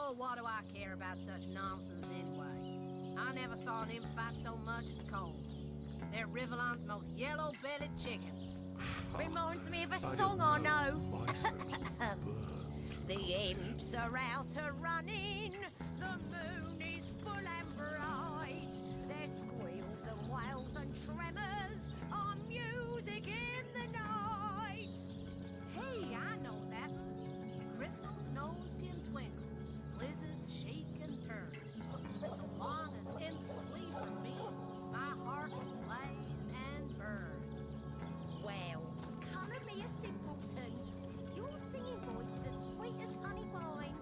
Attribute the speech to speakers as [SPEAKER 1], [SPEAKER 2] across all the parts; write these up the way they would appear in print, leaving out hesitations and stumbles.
[SPEAKER 1] Oh, what do I care about such nonsense anyway? I never saw them fight so much as Cole. They're Rivellon's most yellow-bellied chickens.
[SPEAKER 2] Reminds me of a song I know. The imps are out a-running, the moon is full and bright. There's squeals and wails and tremors are music in the night.
[SPEAKER 1] Hey, I know that. Crystal snows can twinkle, blizzards shake and turn. So long as imps flee from me, my heart will blaze and burn.
[SPEAKER 2] Well, colour me a simpleton. Your singing voice is as sweet as honey wine.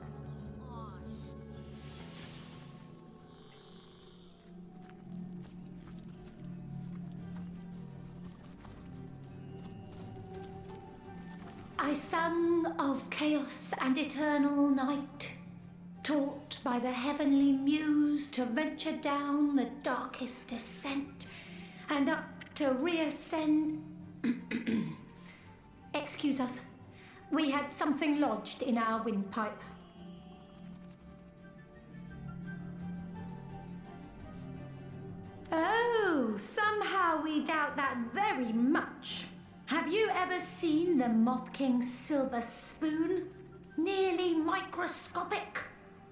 [SPEAKER 3] I sung of chaos and eternal night, taught by the heavenly muse to venture down the darkest descent and up to reascend. Excuse us, we had something lodged in our windpipe. Oh, somehow we doubt that very much. Have you ever seen the Moth King's silver spoon? Nearly microscopic.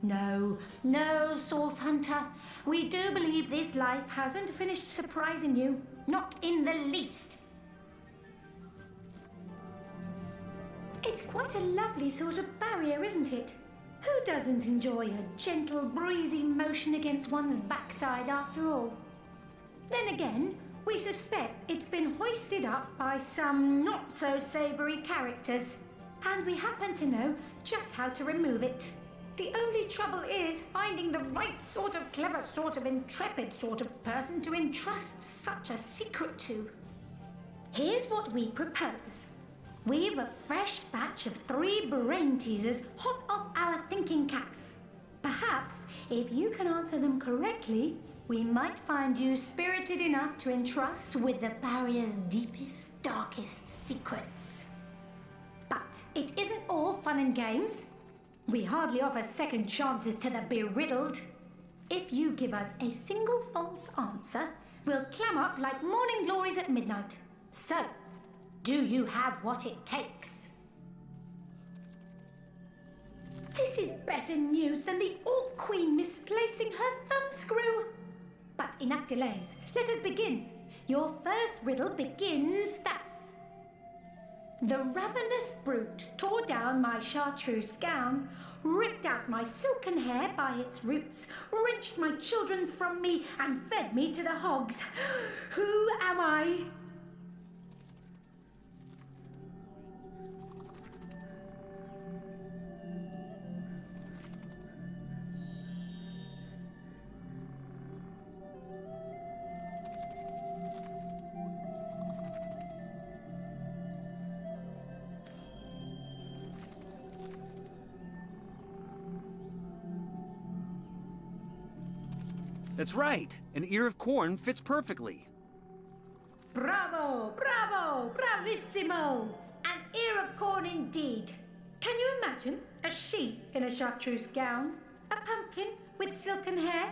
[SPEAKER 3] No, Source Hunter. We do believe this life hasn't finished surprising you. Not in the least. It's quite a lovely sort of barrier, isn't it? Who doesn't enjoy a gentle, breezy motion against one's backside after all? Then again, we suspect it's been hoisted up by some not-so-savoury characters, and we happen to know just how to remove it. The only trouble is finding the right sort of clever, sort of intrepid sort of person to entrust such a secret to. Here's what we propose. We've a fresh batch of 3 brain teasers hot off our thinking caps. Perhaps, if you can answer them correctly, we might find you spirited enough to entrust with the barrier's deepest, darkest secrets. But it isn't all fun and games. We hardly offer second chances to the beriddled. If you give us a single false answer, we'll clam up like morning glories at midnight. So, do you have what it takes? This is better news than the Orc Queen misplacing her thumbscrew. But enough delays. Let us begin. Your first riddle begins thus. The ravenous brute tore down my chartreuse gown, ripped out my silken hair by its roots, wrenched my children from me, and fed me to the hogs. Who am I?
[SPEAKER 4] That's right. An ear of corn fits perfectly.
[SPEAKER 3] Bravo, bravo, bravissimo! An ear of corn indeed. Can you imagine a sheep in a chartreuse gown? A pumpkin with silken hair?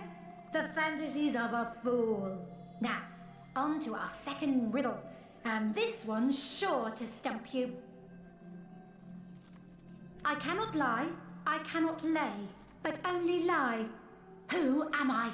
[SPEAKER 3] The fantasies of a fool. Now, on to our second riddle. And this one's sure to stump you. I cannot lie, I cannot lay, but only lie. Who am I?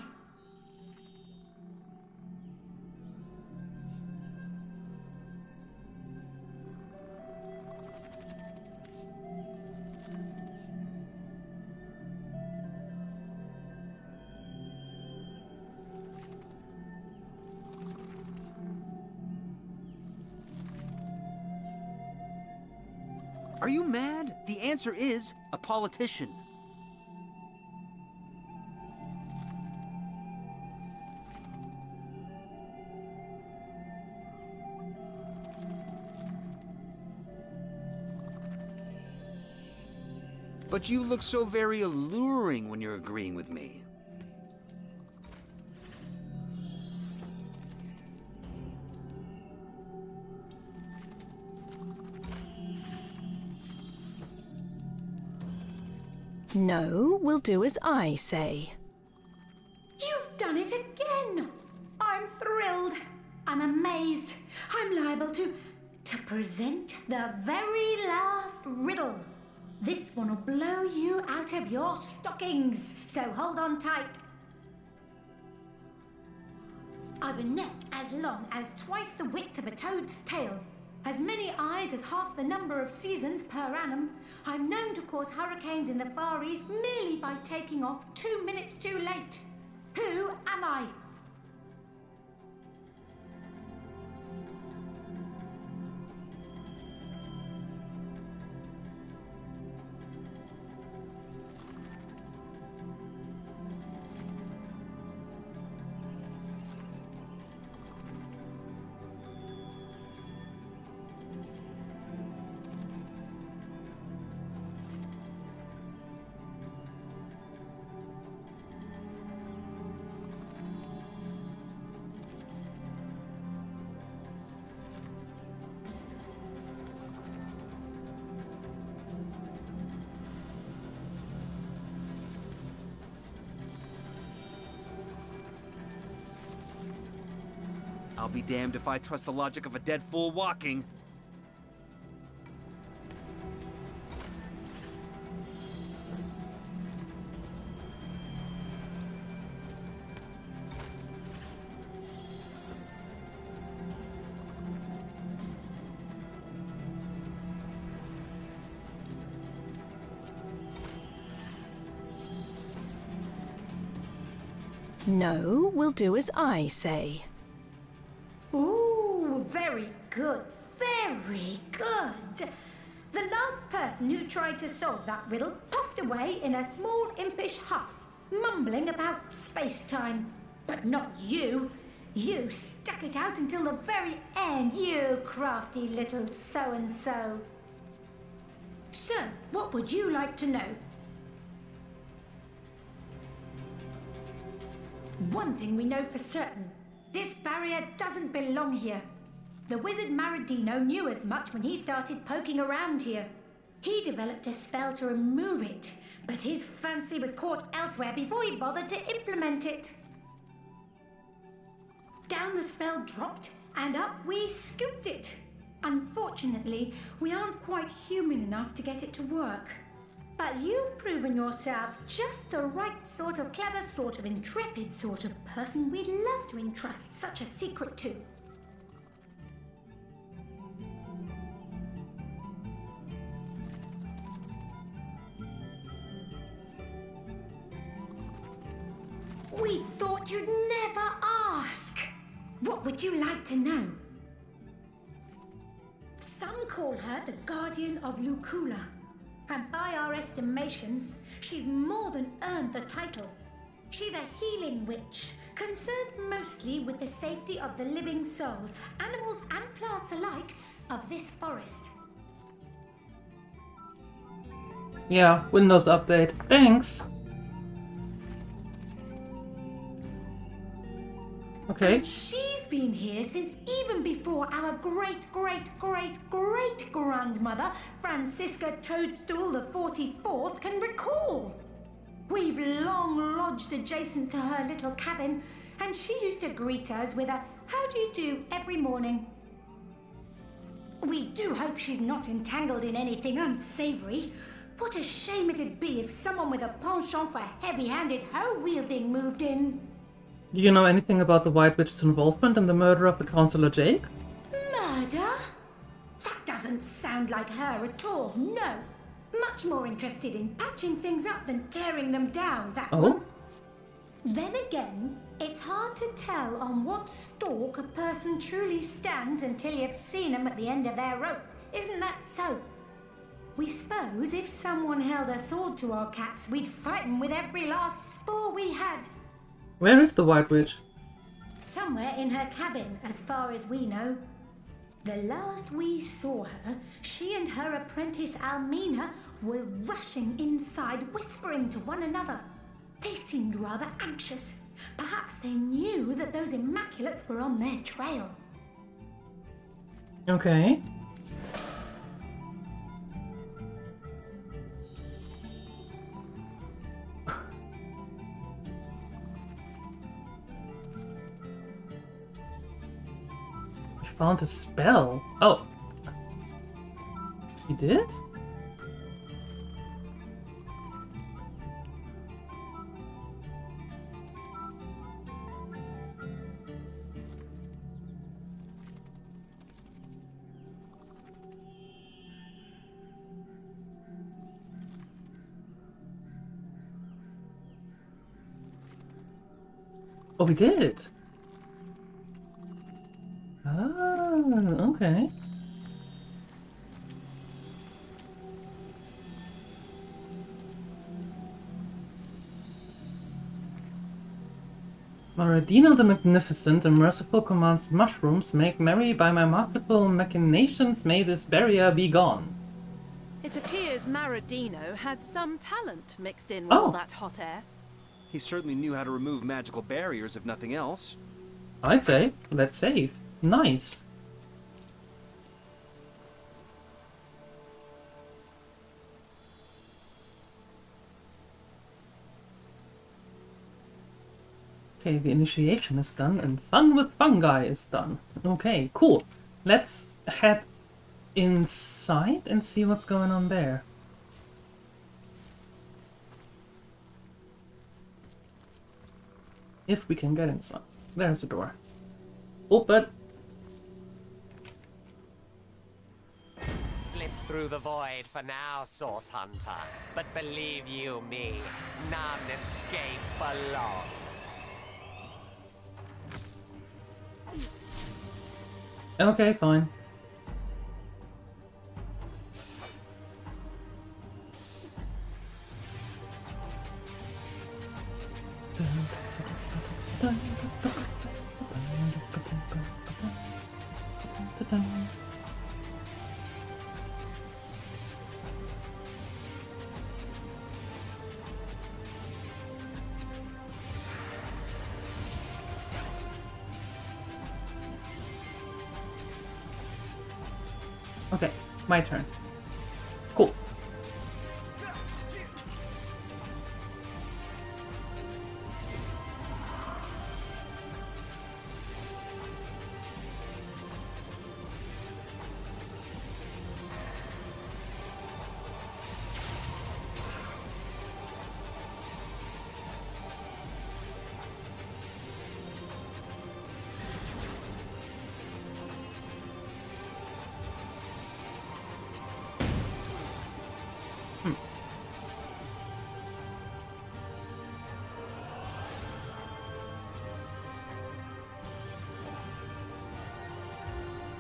[SPEAKER 4] Are you mad? The answer is a politician. But you look so very alluring when you're agreeing with me.
[SPEAKER 5] No, we'll do as I say.
[SPEAKER 3] You've done it again! I'm thrilled. I'm amazed. I'm liable to present the very last riddle. This one will blow you out of your stockings, so hold on tight. I've a neck as long as twice the width of a toad's tail, as many eyes as half the number of seasons per annum. I'm known to cause hurricanes in the Far East merely by taking off 2 minutes too late. Who am I?
[SPEAKER 4] I'll be damned if I trust the logic of a dead fool walking.
[SPEAKER 5] No, we'll do as I say.
[SPEAKER 3] Ooh, very good, very good. The last person who tried to solve that riddle puffed away in a small impish huff, mumbling about space-time. But not you. You stuck it out until the very end, you crafty little so-and-so. So, what would you like to know? One thing we know for certain. This barrier doesn't belong here. The wizard Maradino knew as much when he started poking around here. He developed a spell to remove it, but his fancy was caught elsewhere before he bothered to implement it. Down the spell dropped, and up we scooped it. Unfortunately, we aren't quite human enough to get it to work. But you've proven yourself just the right sort of clever, sort of intrepid sort of person we'd love to entrust such a secret to. We thought you'd never ask. What would you like to know? Some call her the Guardian of Lucula. And by our estimations, she's more than earned the title. She's a healing witch, concerned mostly with the safety of the living souls, animals and plants alike, of this forest.
[SPEAKER 6] Yeah, Windows update. Thanks. Okay.
[SPEAKER 3] And she's been here since even before our great-great-great-great-grandmother, Francisca Toadstool the 44th, can recall. We've long lodged adjacent to her little cabin, and she used to greet us with a "How do you do?" every morning. We do hope she's not entangled in anything unsavory. What a shame it'd be if someone with a penchant for heavy-handed hoe-wielding moved in.
[SPEAKER 6] Do you know anything about the White Witch's involvement in the murder of the Councillor Jake?
[SPEAKER 3] Murder? That doesn't sound like her at all, no. Much more interested in patching things up than tearing them down, that one. Then again, it's hard to tell on what stalk a person truly stands until you've seen them at the end of their rope. Isn't that so? We suppose if someone held a sword to our caps, we'd fight them with every last spore we had.
[SPEAKER 6] Where is the White Witch?
[SPEAKER 3] Somewhere in her cabin, as far as we know. The last we saw her, she and her apprentice Almina were rushing inside, whispering to one another. They seemed rather anxious. Perhaps they knew that those Immaculates were on their trail.
[SPEAKER 6] Okay. found a spell. Oh. He did? Oh, we did. Ah, okay. Maradina the Magnificent and Merciful commands mushrooms, make merry by my masterful machinations, may this barrier be gone.
[SPEAKER 5] It appears Maradino had some talent mixed in with all that hot air.
[SPEAKER 4] He certainly knew how to remove magical barriers, if nothing else.
[SPEAKER 6] I'd say, let's save. Nice. Okay, the initiation is done and fun with fungi is done. Okay, cool. Let's head inside and see what's going on there. If we can get inside. There's the door. Open.
[SPEAKER 7] Slip through the void for now, Source Hunter. But believe you me, none escape for long.
[SPEAKER 6] Okay, fine. Okay, my turn. Cool.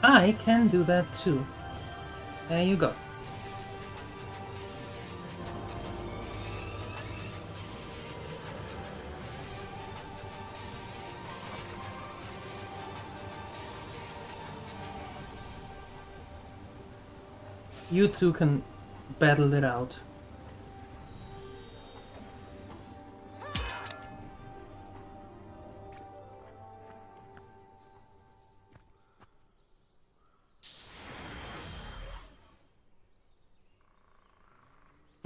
[SPEAKER 6] I can do that too. There you go. You two can battle it out.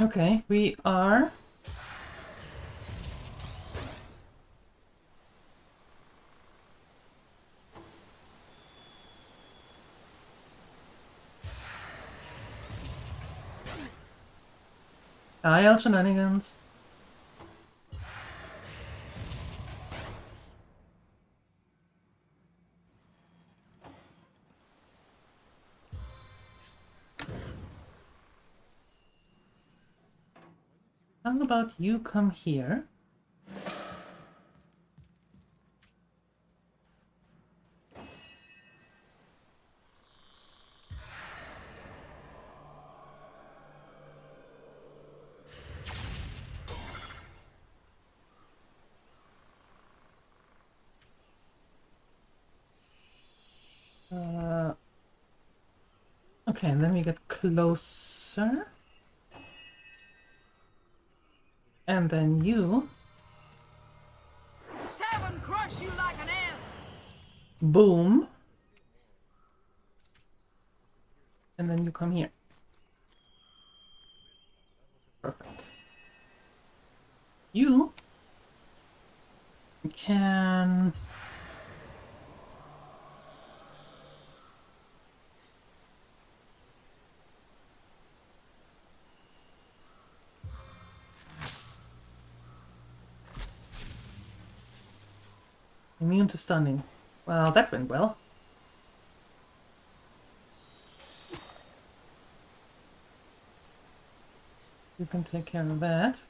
[SPEAKER 6] Okay, we are... IL shenanigans. How about you come here? Okay, and then we get closer. And then you...
[SPEAKER 1] Seven crush you like an ant!
[SPEAKER 6] Boom. And then you come here. Perfect. You can... Immune to stunning. Well, that went well. You can take care of that.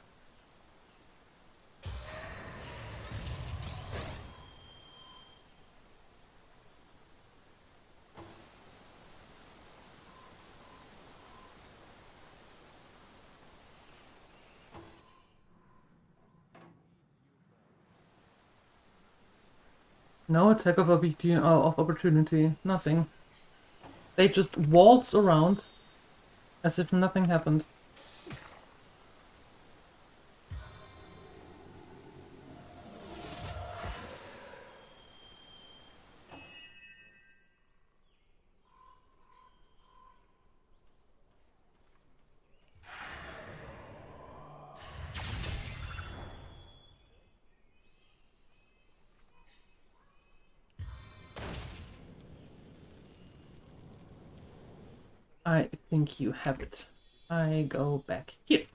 [SPEAKER 6] No attack of opportunity. Nothing. They just waltz around as if nothing happened. I think you have it. I go back here.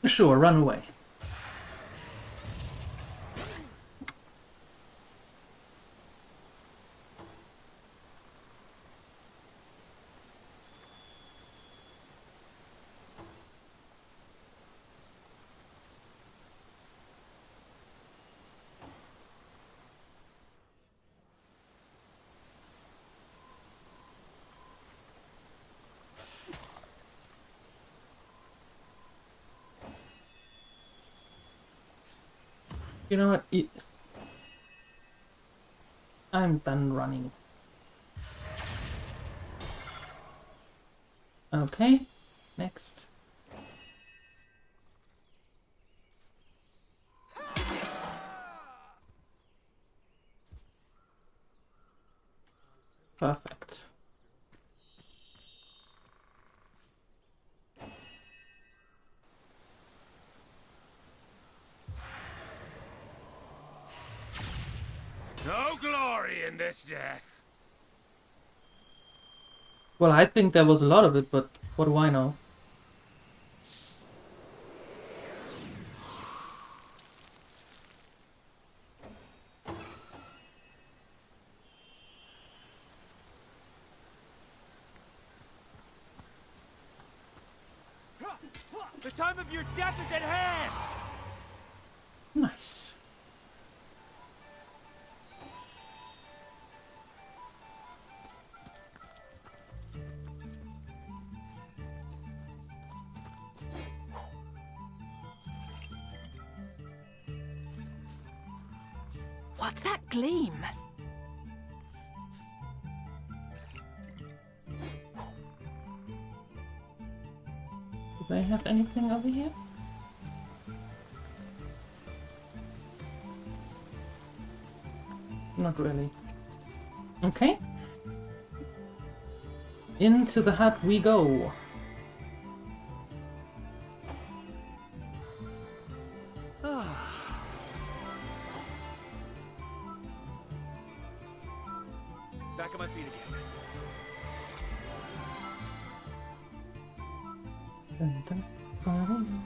[SPEAKER 6] Sure, run away. You know what? I'm done running. Okay, next. Perfect.
[SPEAKER 8] No glory in this death.
[SPEAKER 6] Well, I think there was a lot of it, but what do I know?
[SPEAKER 8] The time of your death is at hand!
[SPEAKER 6] Nice.
[SPEAKER 5] What's that gleam?
[SPEAKER 6] Do they have anything over here? Not really. Okay. Into the hut we go.
[SPEAKER 8] Back on my feet again.
[SPEAKER 6] Dun, dun, dun.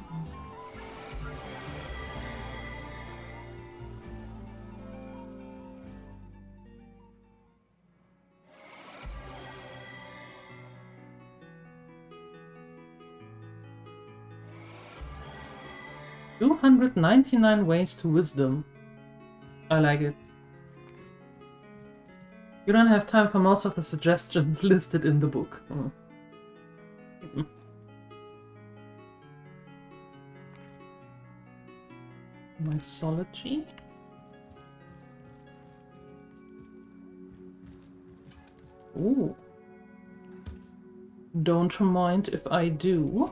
[SPEAKER 6] $299 ways to wisdom. I like it. You don't have time for most of the suggestions listed in the book. Mythology? Ooh. Don't mind if I do.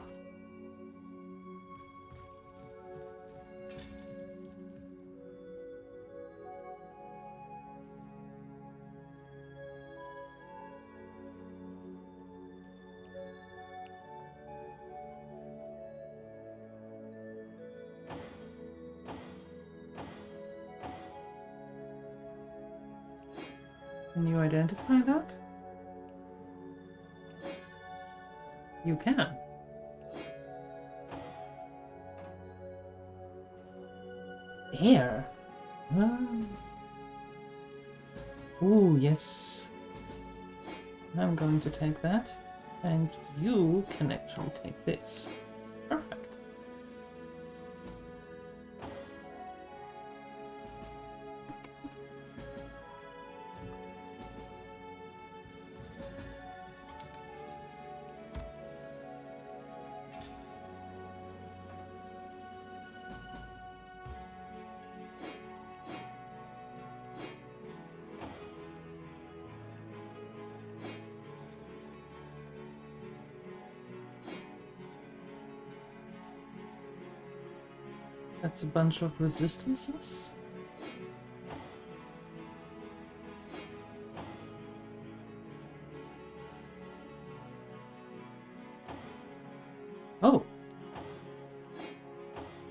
[SPEAKER 6] Can you identify that? You can. Air. Ooh, yes. I'm going to take that. And you can actually take this. Perfect. That's a bunch of resistances. Oh!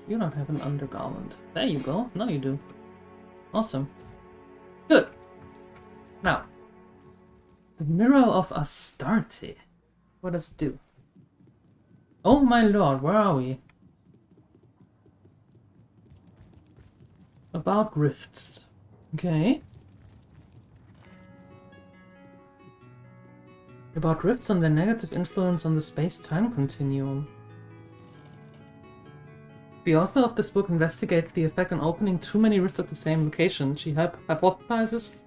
[SPEAKER 6] You don't have an undergarment. There you go. Now you do. Awesome. Good. Now, the Mirror of Astarte. What does it do? Oh my lord, where are we? About rifts. Okay. About rifts and their negative influence on the space-time continuum. The author of this book investigates the effect on opening too many rifts at the same location. She hypothesizes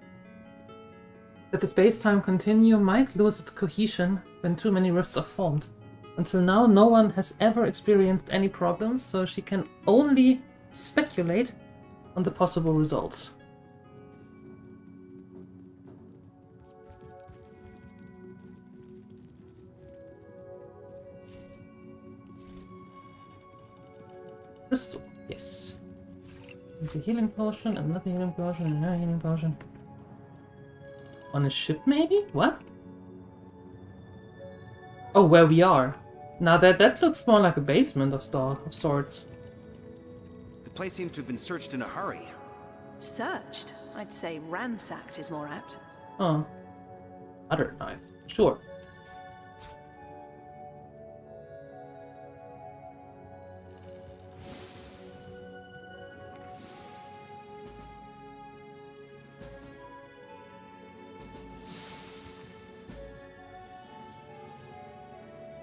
[SPEAKER 6] that the space-time continuum might lose its cohesion when too many rifts are formed. Until now, no one has ever experienced any problems, so she can only speculate on the possible results. Crystal, yes. The healing potion, another healing potion, another healing potion. On a ship, maybe? What? Oh, where we are. Now that looks more like a basement of sorts.
[SPEAKER 4] The place seems to have been searched in a hurry.
[SPEAKER 5] Searched? I'd say ransacked is more apt.
[SPEAKER 6] Oh. Other knife. Sure.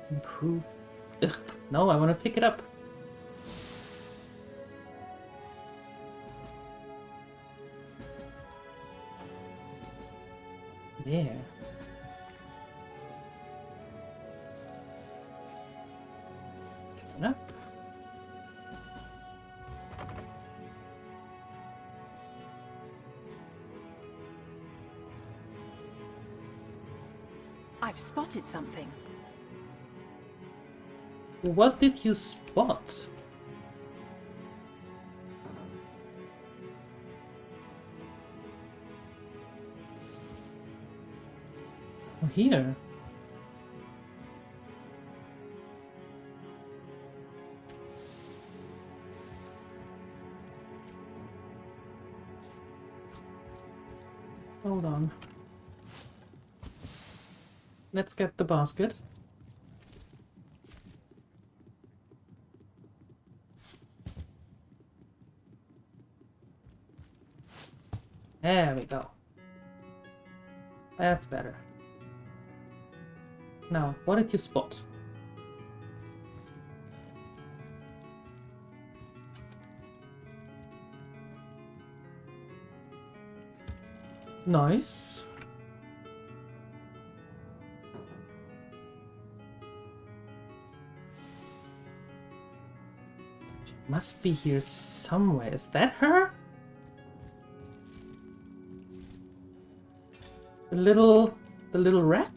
[SPEAKER 6] Improve. Ugh, no, I want to pick it up. There. Pick it up.
[SPEAKER 5] I've spotted something.
[SPEAKER 6] What did you spot? Oh, here. Hold on. Let's get the basket. There we go. That's better. Now, what did you spot? Nice. She must be here somewhere. Is that her? The little The little rat?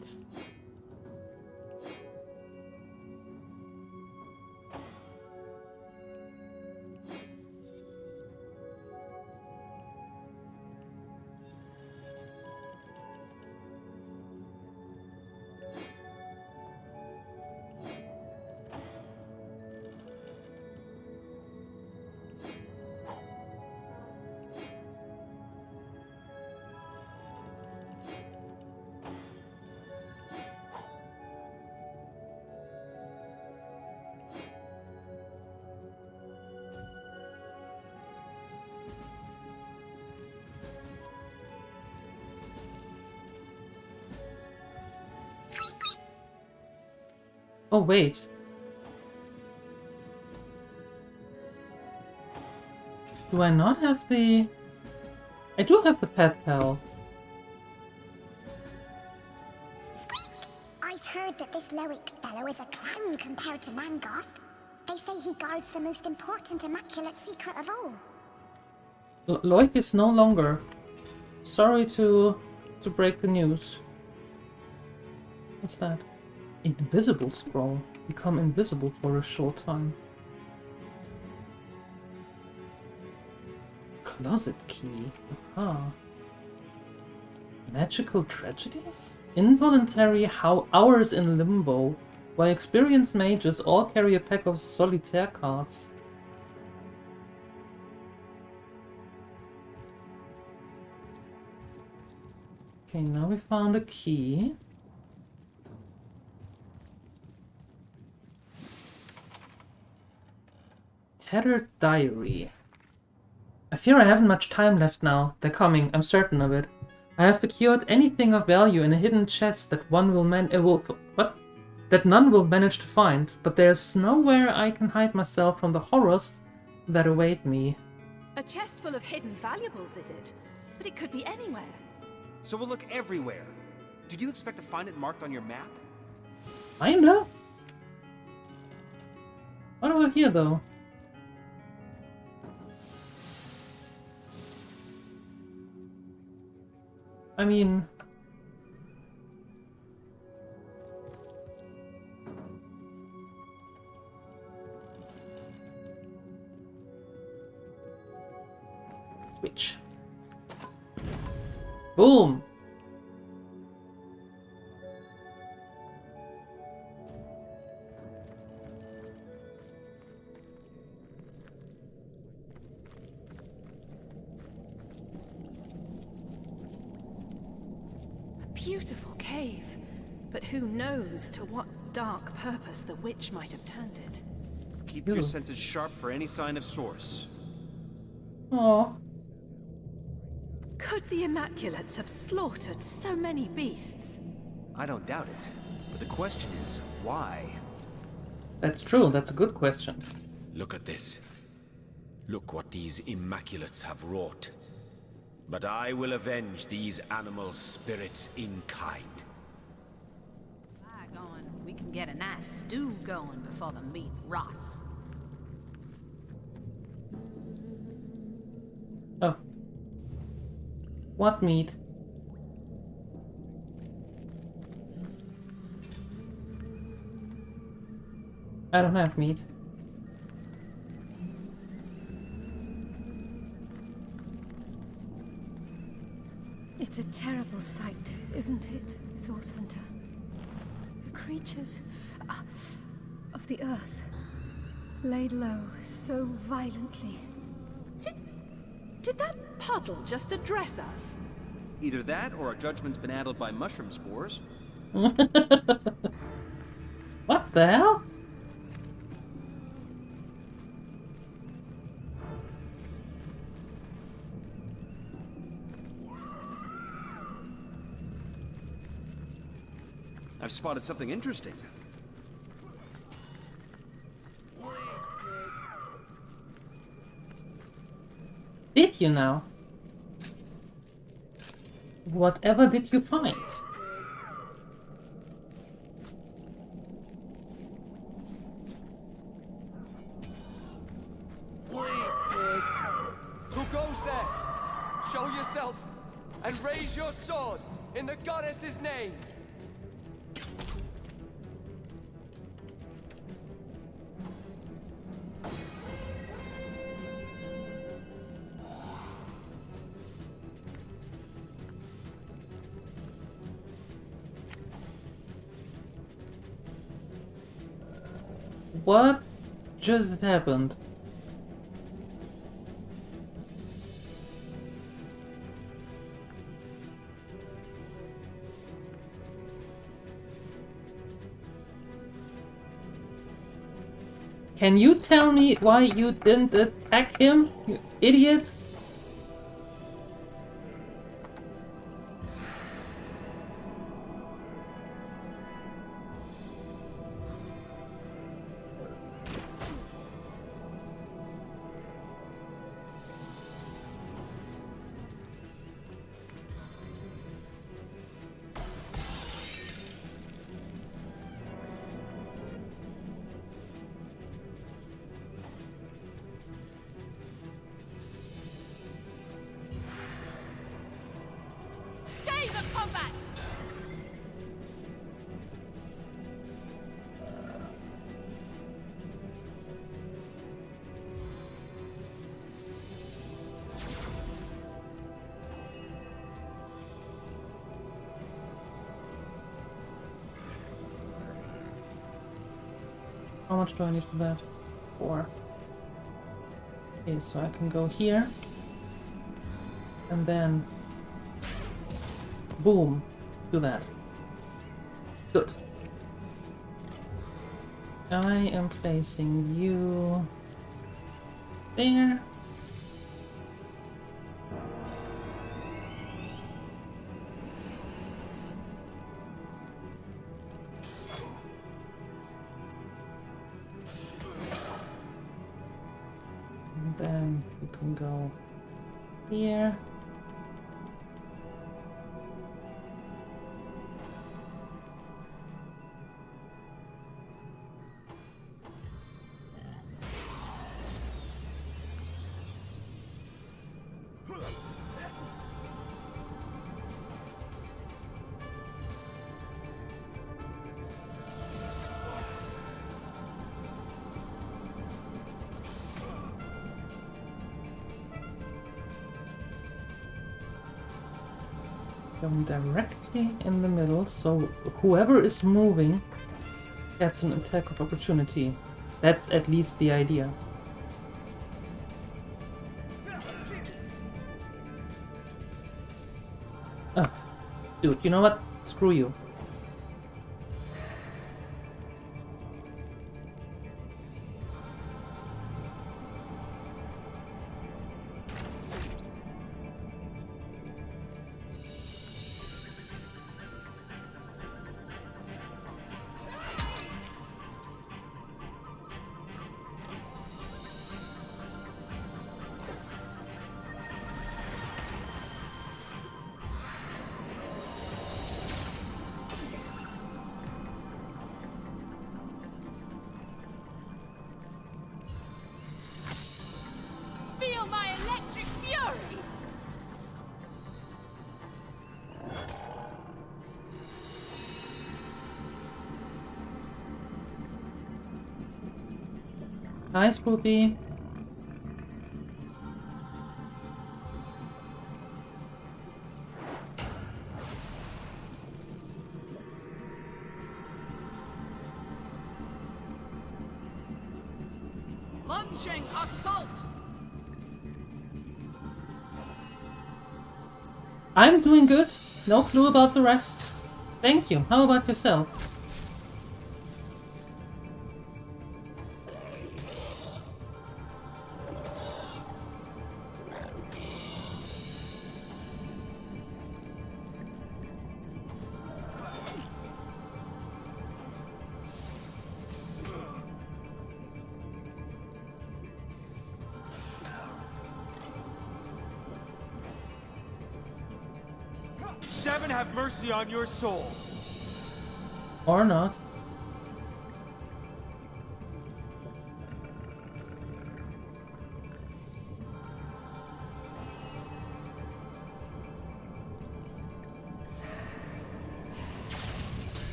[SPEAKER 6] Oh, wait. Do I not have the... I do have the pet pal.
[SPEAKER 9] I've heard that this Loic fellow is a clown compared to Mangoth. They say he guards the most important immaculate secret of all.
[SPEAKER 6] Loic is no longer. Sorry to break the news. What's that? Invisible scroll. Become invisible for a short time. Closet key. Aha. Magical tragedies? Involuntary hours in limbo. While experienced mages all carry a pack of solitaire cards. Okay, now we found a key. Tattered diary. I fear I haven't much time left now. They're coming, I'm certain of it. I have secured anything of value in a hidden chest that none will manage to find, but there's nowhere I can hide myself from the horrors that await me.
[SPEAKER 5] A chest full of hidden valuables, is it? But it could be anywhere.
[SPEAKER 4] So we'll look everywhere. Did you expect to find it marked on your map?
[SPEAKER 6] Kinda. What over here, though? I mean... Which? Boom!
[SPEAKER 5] Beautiful cave, but who knows to what dark purpose the witch might have turned it.
[SPEAKER 4] Keep your senses sharp for any sign of source.
[SPEAKER 6] Aww.
[SPEAKER 5] Could the Immaculates have slaughtered so many beasts?
[SPEAKER 4] I don't doubt it. But the question is, why?
[SPEAKER 6] That's true, that's a good question.
[SPEAKER 10] Look at this. Look what these Immaculates have wrought. But I will avenge these animal spirits in kind.
[SPEAKER 1] We can get a nice stew going before the meat rots.
[SPEAKER 6] Oh. What meat? I don't have meat.
[SPEAKER 3] It's a terrible sight, isn't it, Source Hunter? The creatures of the earth, laid low so violently.
[SPEAKER 5] Did that puddle just address us?
[SPEAKER 4] Either that, or our judgment's been addled by mushroom spores.
[SPEAKER 6] What the hell?
[SPEAKER 4] I've spotted something interesting.
[SPEAKER 6] Did you now? Whatever did you find?
[SPEAKER 8] Who goes there? Show yourself and raise your sword
[SPEAKER 7] In the goddess's name!
[SPEAKER 6] What just happened? Can you tell me why you didn't attack him, you idiot?
[SPEAKER 5] Stay the combat!
[SPEAKER 6] How much do I need for that? 4. Okay, so I can go here. And then... boom. Do that. Good. I am placing you... there. And then you can go here. Come directly in the middle, so whoever is moving gets an attack of opportunity. That's at least the idea. Oh, dude, you know what? Screw you.
[SPEAKER 5] Feel my electric fury!
[SPEAKER 6] Nice, Poopy.
[SPEAKER 1] Lunging assault!
[SPEAKER 6] I'm doing good. No clue about the rest. Thank you. How about yourself?
[SPEAKER 8] Seven have mercy on your soul.
[SPEAKER 6] Or not.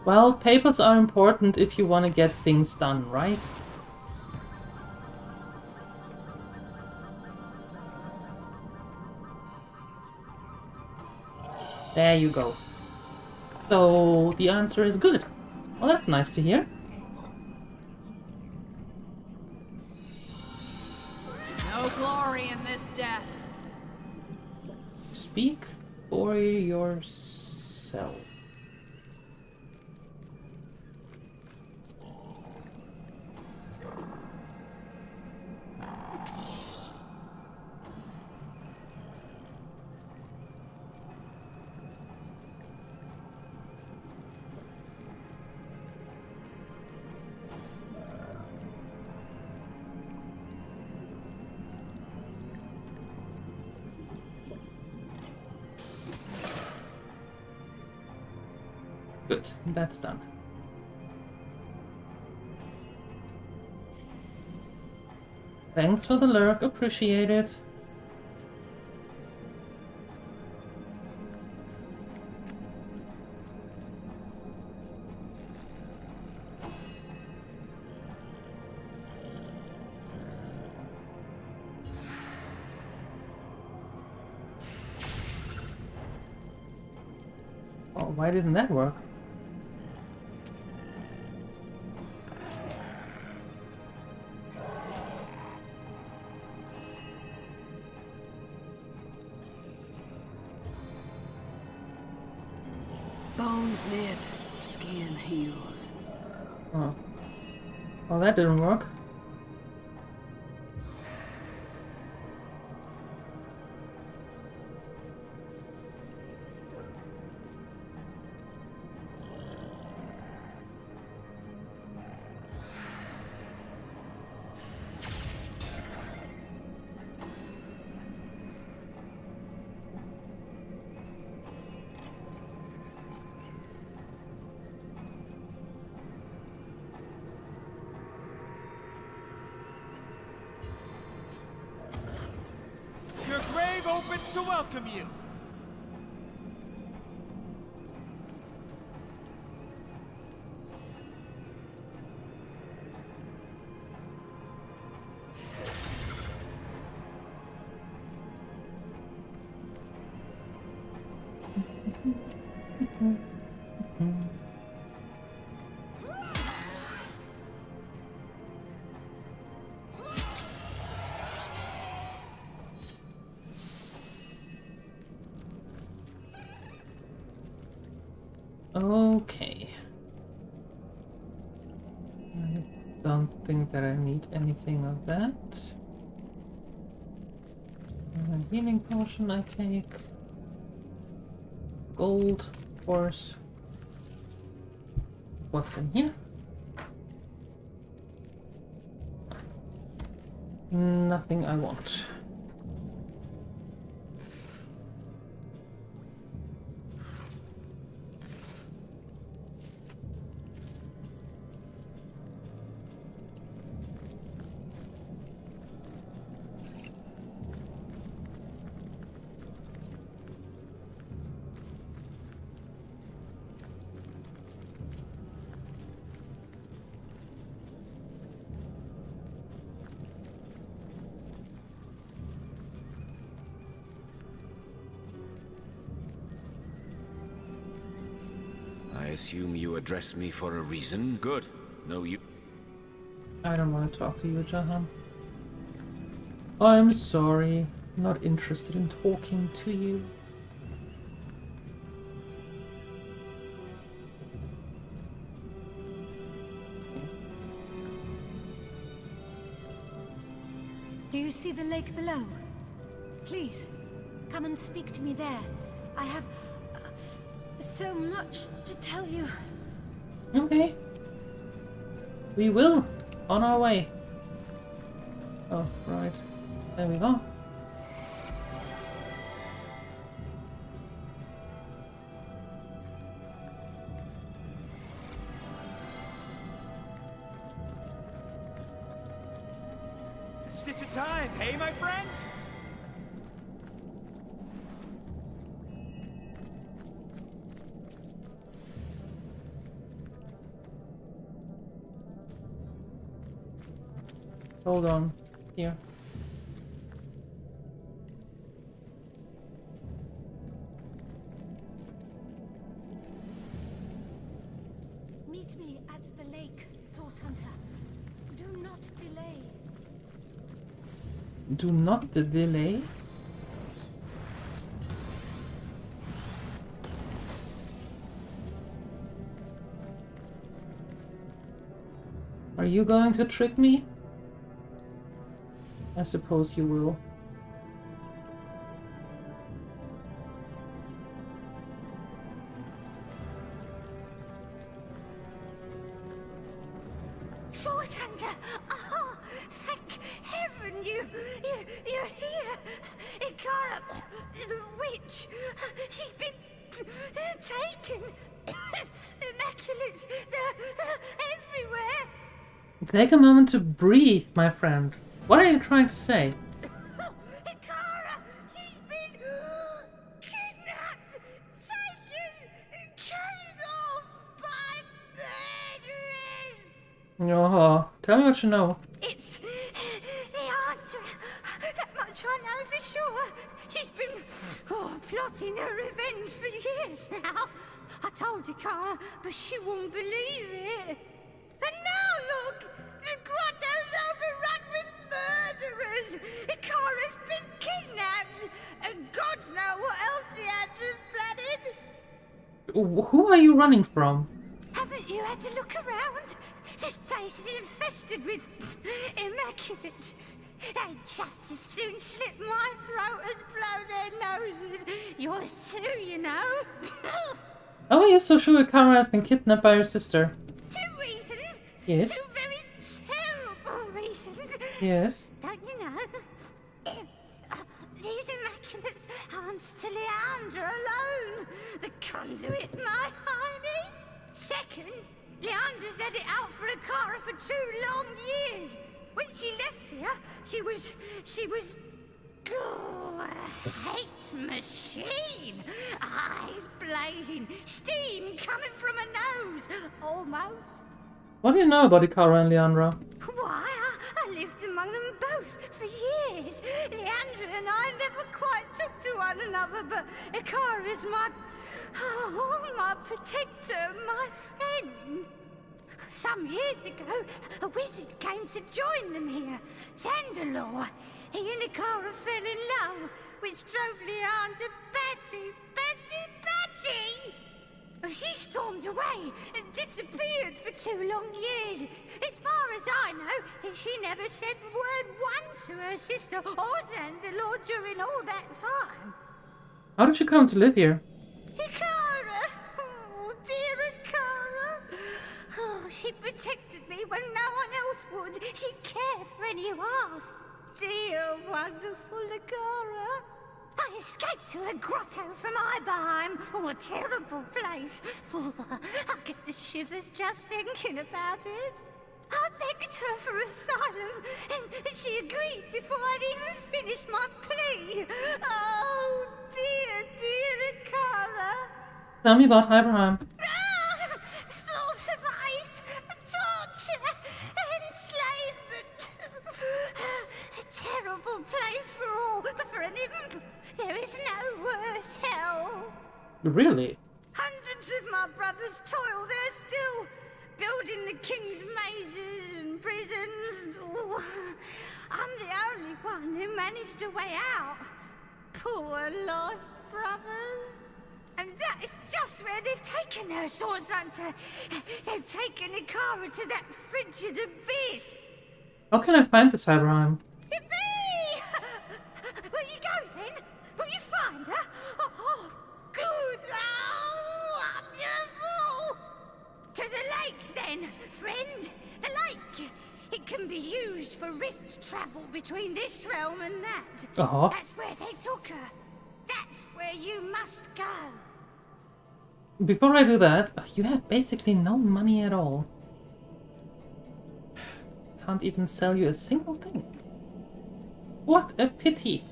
[SPEAKER 6] Well, papers are important if you want to get things done, right? There you go. So, the answer is good. Well, that's nice to hear.
[SPEAKER 5] No glory in this death.
[SPEAKER 6] Speak for yourself. Good, that's done. Thanks for the lurk, appreciate it. Oh, why didn't that work?
[SPEAKER 11] Bones knit, skin heals.
[SPEAKER 6] Oh. Well, that didn't work.
[SPEAKER 8] Your grave opens to welcome you.
[SPEAKER 6] Okay. I don't think that I need anything of that. A healing potion I take. Gold, of course. What's in here? Nothing I want.
[SPEAKER 10] I assume you address me for a reason. Good. No, you...
[SPEAKER 6] I don't want to talk to you, Jahan. I'm sorry. I'm not interested in talking to you.
[SPEAKER 3] Do you see the lake below? Please, come and speak to me there. I have so much to tell you.
[SPEAKER 6] Okay. We will. On our way. Oh, right. There we go.
[SPEAKER 8] A stitch of time, hey, my friends?
[SPEAKER 6] Hold on. Here.
[SPEAKER 3] Meet me at the lake, Source Hunter. Do not delay.
[SPEAKER 6] Do not delay. Are you going to trick me? I suppose you will.
[SPEAKER 2] Sword Hunter! Oh, thank heaven you're here! Ikara, the witch, she's been taken. Immaculates, they're everywhere.
[SPEAKER 6] Take a moment to breathe, my friend. What are you trying to say?
[SPEAKER 2] Ikara, she's been kidnapped, taken, carried off by murderers.
[SPEAKER 6] Oh, tell me what you know.
[SPEAKER 2] It's Leandra. That much I know for sure. She's been plotting her revenge for years now. I told Ikara, but she wouldn't believe it. And now look, the grotto's overrun with murderers. Ikara's been kidnapped, and gods know what else Leandra's planning.
[SPEAKER 6] Who are you running from?
[SPEAKER 2] Haven't you had to look around? This place is infested with immaculates. They'd just as soon slit my throat as blow their noses. Yours too, you know.
[SPEAKER 6] How are you so sure Ikara has been kidnapped by her sister?
[SPEAKER 2] 2 reasons.
[SPEAKER 6] Yes.
[SPEAKER 2] 2 very terrible reasons.
[SPEAKER 6] Yes.
[SPEAKER 2] Don't you know? These immaculates aren't to Leandra alone. The conduit, my honey. Second, Leandra's had it out for Ikara for 2 long years. When she left here, she was a hate machine. Eyes blazing, steam coming from her nose, almost.
[SPEAKER 6] What do you know about Ikara and Leandra?
[SPEAKER 2] Why, I lived among them both for years. Leandra and I never quite took to one another, but Ikara is my protector, my friend. Some years ago, a wizard came to join them here, Xandalore. He and Ikara fell in love, which drove Leandra batty. She stormed away and disappeared for 2 long years. As far as I know, she never said word one to her sister or Xandalore during all that time.
[SPEAKER 6] How did she come to live here?
[SPEAKER 2] Ikara! Oh, dear Ikara! Oh, she protected me when no one else would. She'd care for any who asked. Dear, wonderful Ikara. I escaped to a grotto from Ibarheim. Oh, a terrible place. Oh, I get the shivers just thinking about it. I begged her for asylum, and she agreed before I'd even finished my plea. Oh, dear, dear Ikara.
[SPEAKER 6] Tell me about Ibarheim.
[SPEAKER 2] Slaughterized, torture, enslavement. A terrible place for all, but for an imp, there is no worse hell.
[SPEAKER 6] Really?
[SPEAKER 2] Hundreds of my brothers toil there still, building the king's mazes and prisons. Oh, I'm the only one who managed a way out. Poor lost brothers. And that is just where they've taken her, Sword Hunter. They've taken Ikara to that frigid abyss.
[SPEAKER 6] How can I find this Ibarheim?
[SPEAKER 2] Yippee! Will you go then? Will you find her? Oh, good. Oh, wonderful. To the lake then, friend. The lake. It can be used for rift travel between this realm and that. That's where they took her. That's where you must go.
[SPEAKER 6] Before I do that, you have basically no money at all. Can't even sell you a single thing. What a pity.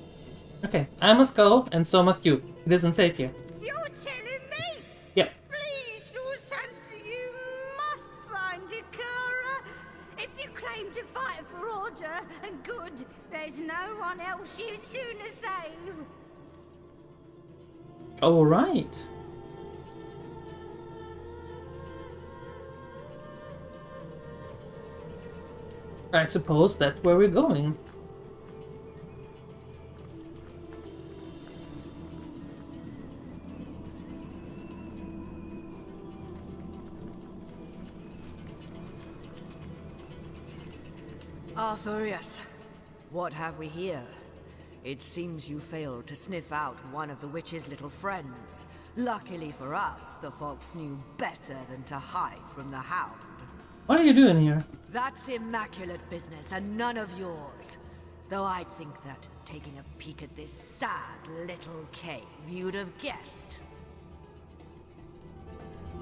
[SPEAKER 6] Okay, I must go, and so must you. It isn't safe here.
[SPEAKER 2] You're telling me?
[SPEAKER 6] Yep.
[SPEAKER 2] Please, Sword Hunter, you must find Ikara. If you claim to fight for order, there's no one else you'd sooner save.
[SPEAKER 6] All right. I suppose that's where we're going.
[SPEAKER 11] Arthurius, what have we here? It seems you failed to sniff out one of the witch's little friends. Luckily for us, the fox knew better than to hide from the hound.
[SPEAKER 6] What are you doing here?
[SPEAKER 11] That's immaculate business and none of yours. Though I'd think that, taking a peek at this sad little cave, you'd have guessed.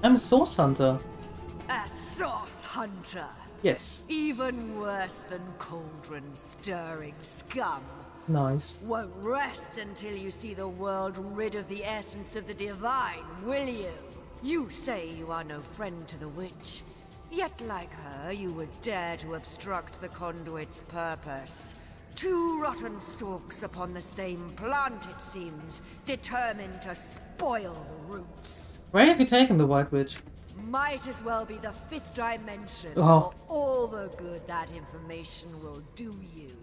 [SPEAKER 6] I'm a source hunter.
[SPEAKER 11] A sauce hunter!
[SPEAKER 6] Yes.
[SPEAKER 11] Even worse than cauldron-stirring scum.
[SPEAKER 6] Nice.
[SPEAKER 11] Won't rest until you see the world rid of the essence of the divine, will you? You say you are no friend to the witch. Yet like her, you would dare to obstruct the conduit's purpose. Two rotten stalks upon the same plant, it seems, determined to spoil the roots.
[SPEAKER 6] Where have you taken the White Witch?
[SPEAKER 11] Might as well be the fifth dimension
[SPEAKER 6] Oh.
[SPEAKER 11] for all the good that information will do you.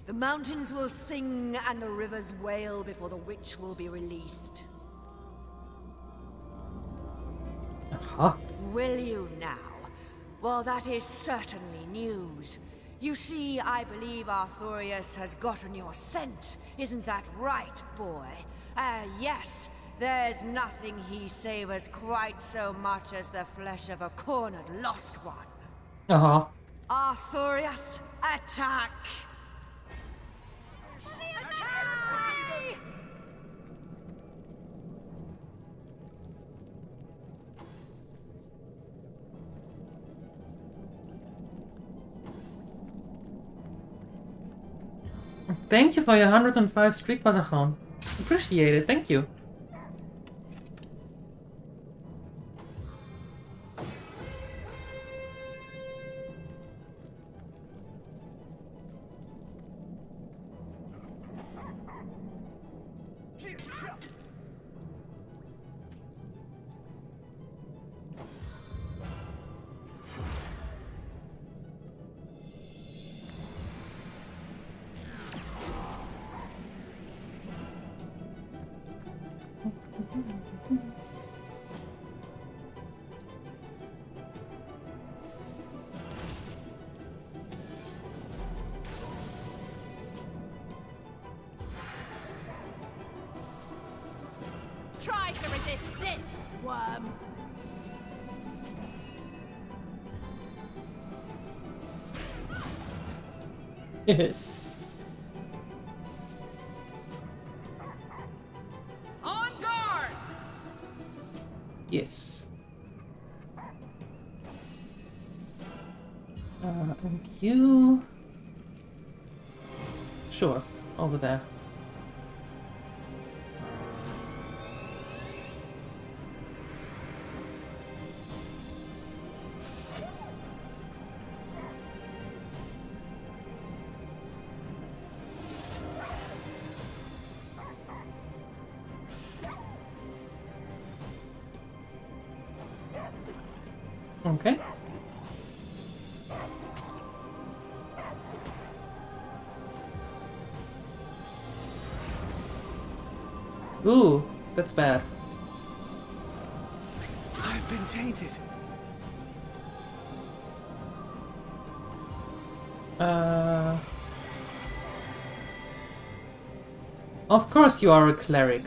[SPEAKER 11] The mountains will sing and the rivers wail before the witch will be released.
[SPEAKER 6] Huh?
[SPEAKER 11] Will you now? Well, that is certainly news. You see, I believe Arthurius has gotten your scent. Isn't that right, boy? Yes. There's nothing he savors quite so much as the flesh of a cornered lost one.
[SPEAKER 6] Uh-huh.
[SPEAKER 11] Arthurius, attack!
[SPEAKER 6] Thank you for your 105 streak Batachon. Appreciate it, thank you.
[SPEAKER 5] Try to resist this, worm. On guard!
[SPEAKER 6] Yes. And you... Sure, over there. Okay. Ooh, that's bad.
[SPEAKER 8] I've been tainted.
[SPEAKER 6] Of course you are a cleric.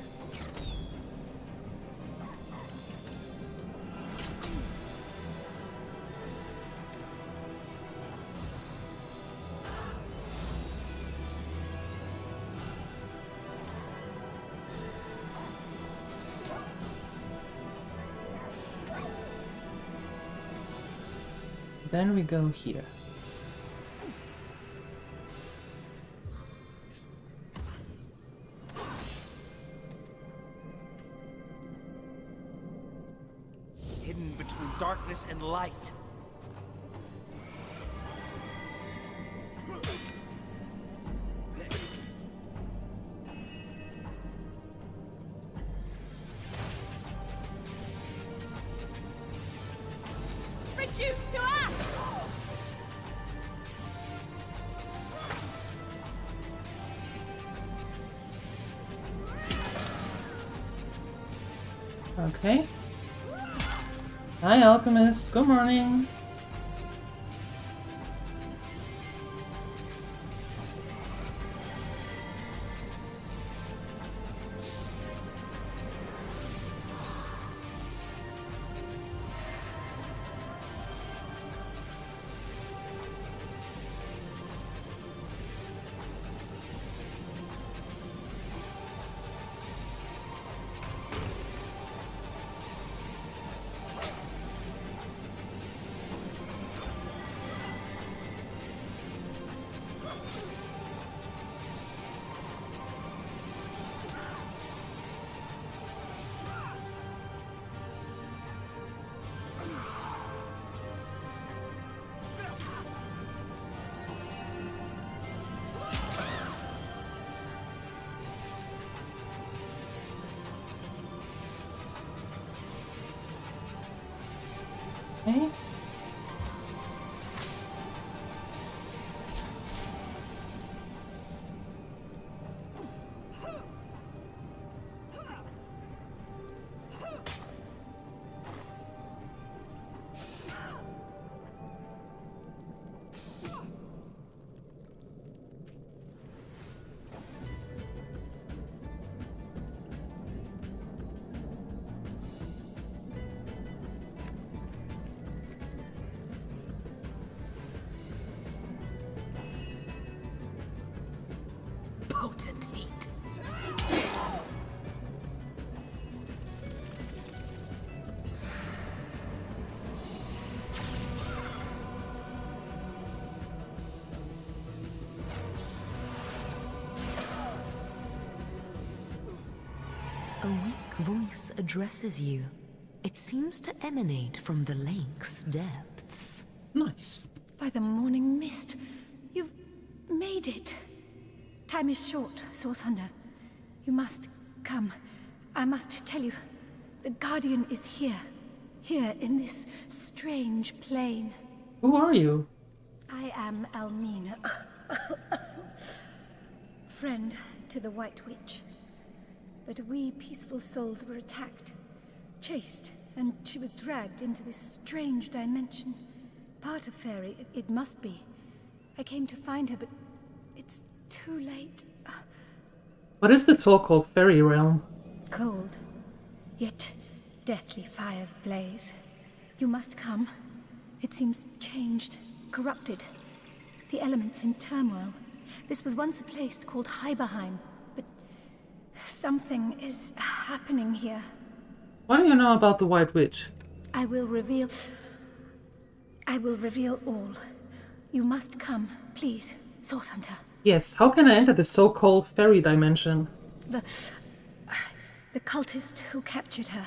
[SPEAKER 6] Then we go here.
[SPEAKER 8] Hidden between darkness and light.
[SPEAKER 6] Okay. Hi, Alchemist. Good morning. Okay.
[SPEAKER 2] Potentate.
[SPEAKER 12] A weak voice addresses you. It seems to emanate from the lake's depths.
[SPEAKER 6] Nice.
[SPEAKER 3] By the morning mist, you've made it. Time is short, Source Hunter. You must come. I must tell you, the Guardian is here. Here in this strange plane.
[SPEAKER 6] Who are you?
[SPEAKER 3] I am Almina. Friend to the White Witch. But we peaceful souls were attacked, chased, and she was dragged into this strange dimension. Part of Fairy, it must be. I came to find her, but it's too late.
[SPEAKER 6] What is the so-called fairy realm?
[SPEAKER 3] Cold, yet deathly fires blaze. You must come. It seems changed, corrupted. The elements in turmoil. This was once a place called Heiberheim, but something is happening here.
[SPEAKER 6] What do you know about the White Witch?
[SPEAKER 3] I will reveal all. You must come, please, Source Hunter.
[SPEAKER 6] Yes, how can I enter the so-called fairy dimension?
[SPEAKER 3] The cultist who captured her.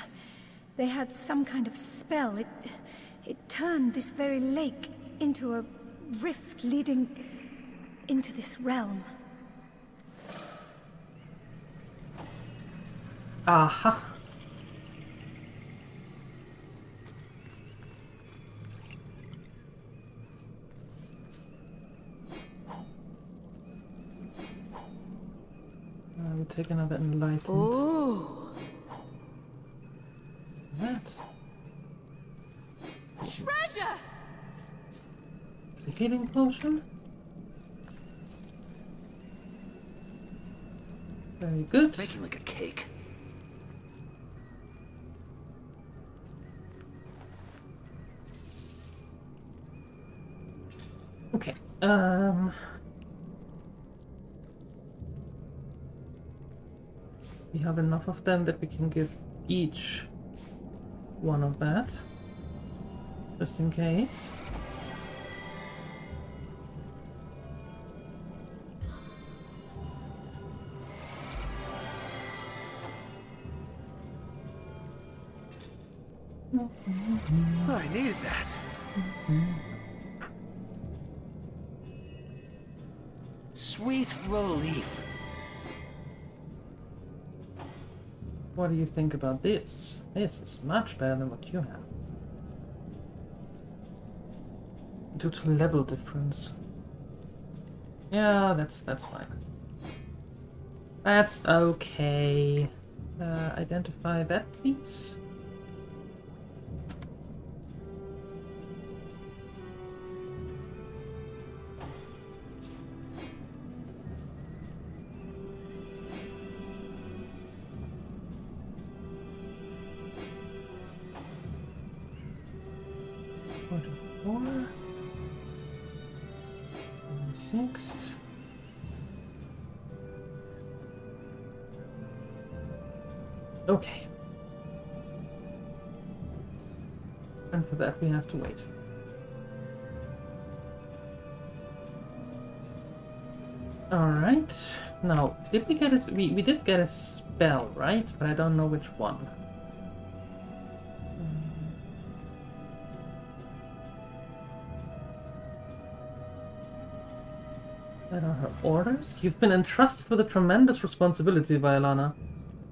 [SPEAKER 3] They had some kind of spell. It turned this very lake into a rift leading into this realm.
[SPEAKER 6] Aha. I will take another enlightened.
[SPEAKER 2] Oh.
[SPEAKER 6] That.
[SPEAKER 2] Treasure!
[SPEAKER 6] The healing potion. Very good.
[SPEAKER 4] Making like a cake.
[SPEAKER 6] Okay. We have enough of them that we can give each one of that. Just in case.
[SPEAKER 4] I needed that. Sweet relief.
[SPEAKER 6] What do you think about this? This is much better than what you have. Due to level difference. Yeah, that's fine. That's okay. Identify that, please. Okay. And for that we have to wait. Alright. Now, did we get a... We did get a spell, right? But I don't know which one. That are her orders? You've been entrusted with a tremendous responsibility, Violana.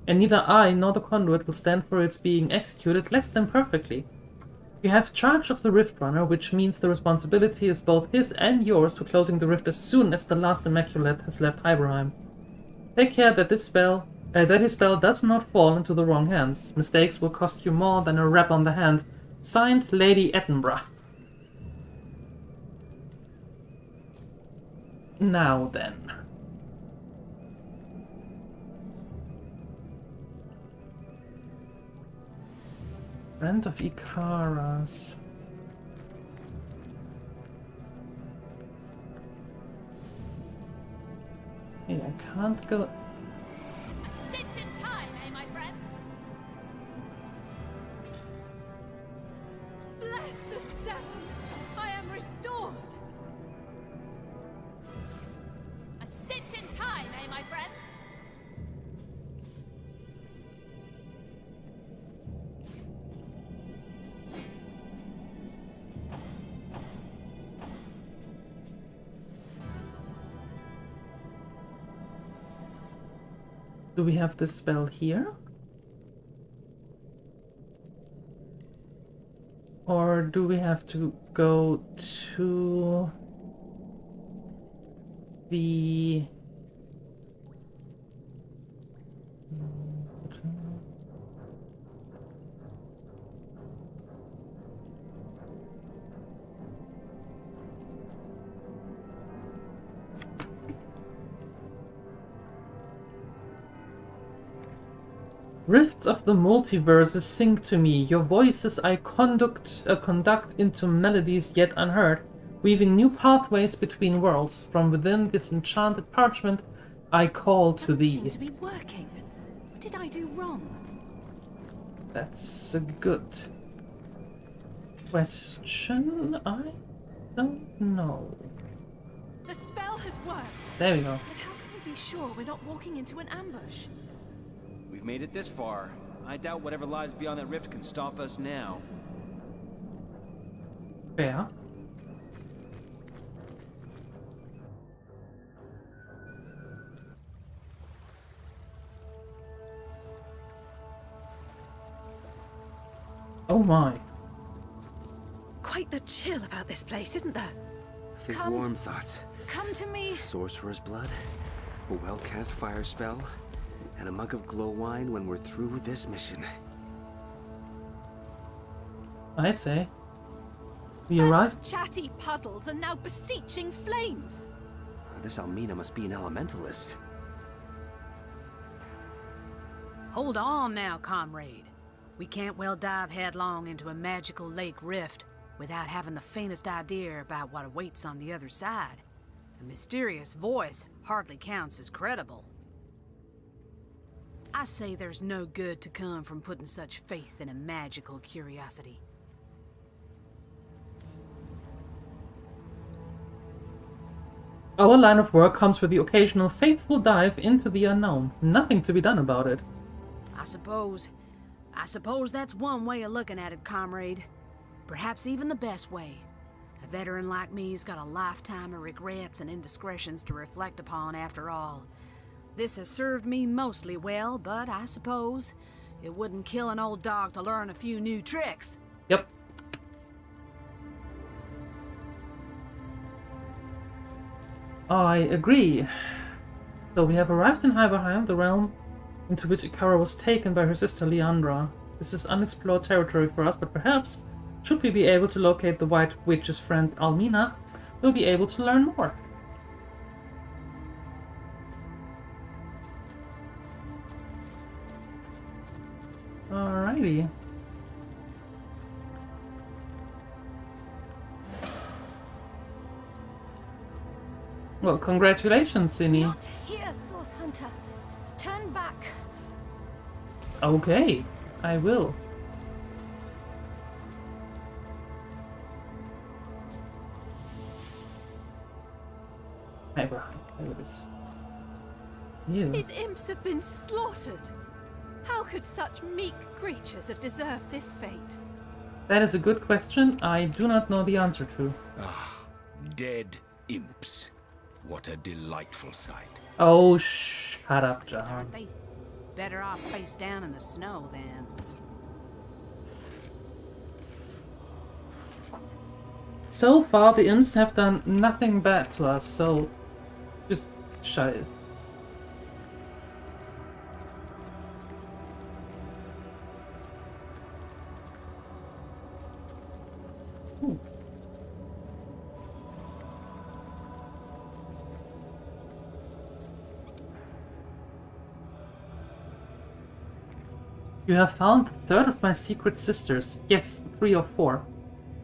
[SPEAKER 6] And neither I nor the conduit will stand for its being executed less than perfectly. You have charge of the Rift Runner, which means the responsibility is both his and yours to closing the rift as soon as the last Immaculate has left Hyberheim. Take care that his spell does not fall into the wrong hands. Mistakes will cost you more than a rap on the hand. Signed, Lady Edinburgh. Now then. Friend of Ikara's. Yeah, I can't go.
[SPEAKER 5] A stitch in time, eh, my friends? Bless the Seven! I am restored! A stitch in time, eh, my friends?
[SPEAKER 6] Do we have this spell here? Or do we have to go to the... Rifts of the multiverses sing to me, your voices I conduct into melodies yet unheard, weaving new pathways between worlds. From within this enchanted parchment, I call to thee.
[SPEAKER 5] Doesn't seem to be working. What did I do wrong?
[SPEAKER 6] That's a good question. I don't know.
[SPEAKER 5] The spell has worked.
[SPEAKER 6] There we go.
[SPEAKER 5] But how can we be sure we're not walking into an ambush?
[SPEAKER 8] We've made it this far. I doubt whatever lies beyond that rift can stop us now.
[SPEAKER 6] Fair. Oh my.
[SPEAKER 5] Quite the chill about this place, isn't there?
[SPEAKER 4] Think warm thoughts.
[SPEAKER 5] Come to me.
[SPEAKER 4] Sorcerer's blood, a well-cast fire spell, and a mug of glow wine when we're through this mission.
[SPEAKER 6] I'd say. We
[SPEAKER 5] First
[SPEAKER 6] arrived.
[SPEAKER 5] Chatty puddles and now beseeching flames.
[SPEAKER 4] This Almina must be an elementalist.
[SPEAKER 13] Hold on now, comrade. We can't well dive headlong into a magical lake rift without having the faintest idea about what awaits on the other side. A mysterious voice hardly counts as credible. I say there's no good to come from putting such faith in a magical curiosity.
[SPEAKER 6] Our line of work comes with the occasional faithful dive into the unknown. Nothing to be done about it.
[SPEAKER 13] I suppose that's one way of looking at it, comrade. Perhaps even the best way. A veteran like me's got a lifetime of regrets and indiscretions to reflect upon after all. This has served me mostly well, but I suppose it wouldn't kill an old dog to learn a few new tricks.
[SPEAKER 6] Yep. I agree. So we have arrived in Hyberheim, the realm into which Ikara was taken by her sister Leandra. This is unexplored territory for us, but perhaps, should we be able to locate the White Witch's friend Almina, we'll be able to learn more. Alrighty. Well, congratulations, Cindy.
[SPEAKER 3] Not here, Source Hunter. Turn back.
[SPEAKER 6] Okay, I will. You.
[SPEAKER 5] These imps have been slaughtered. How could such meek creatures have deserved this fate?
[SPEAKER 6] That is a good question I do not know the answer to.
[SPEAKER 10] Ah, dead imps. What a delightful sight.
[SPEAKER 6] Oh, shut up, John.
[SPEAKER 13] Aren't they? Better off face down in the snow then.
[SPEAKER 6] So far, the imps have done nothing bad to us, so just shut it. Ooh. You have found the third of my secret sisters. Yes, 3 or 4.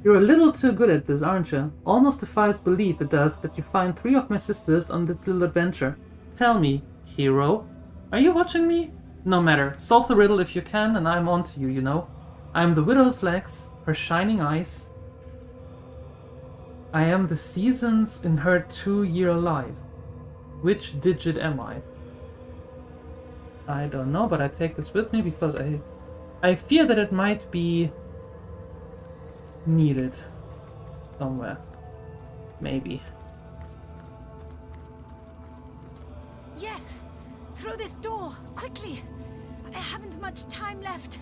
[SPEAKER 6] You're a little too good at this, aren't you? Almost defies belief it does that you find 3 of my sisters on this little adventure. Tell me, hero, are you watching me? No matter, solve the riddle if you can and I'm on to you, you know. I'm the widow's legs, her shining eyes. I am the seasons in her 2-year life. Which digit am I? I don't know, but I take this with me because I fear that it might be needed somewhere. Maybe.
[SPEAKER 3] Yes! Through this door! Quickly! I haven't much time left.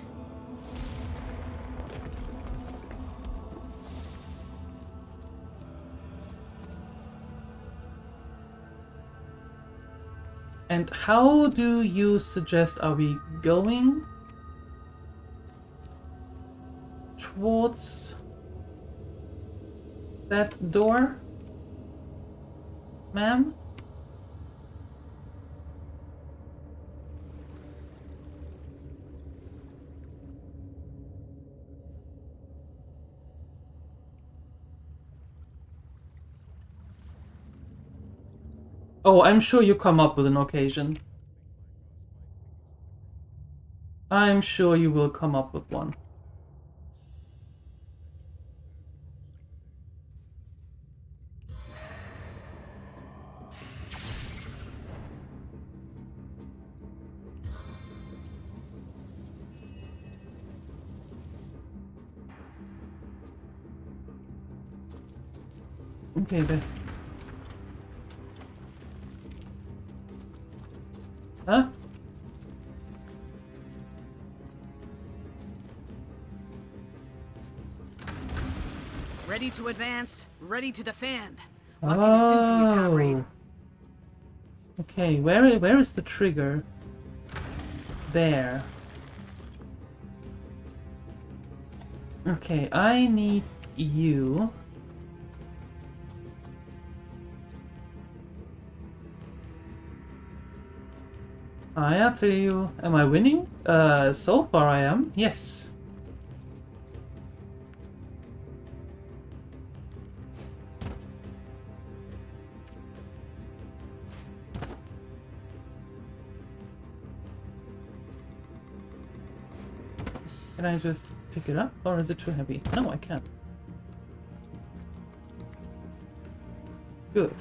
[SPEAKER 6] And how do you suggest are we going towards that door, ma'am? Oh, I'm sure you come up with an occasion. I'm sure you will come up with one. Okay, then. Huh?
[SPEAKER 13] Ready to advance, ready to defend. What can I do for you, comrade?
[SPEAKER 6] Okay, where is the trigger? There. Okay, I need you. Yeah, Trio. Am I winning? So far I am. Yes. Can I just pick it up, or is it too heavy? No, I can't. Good.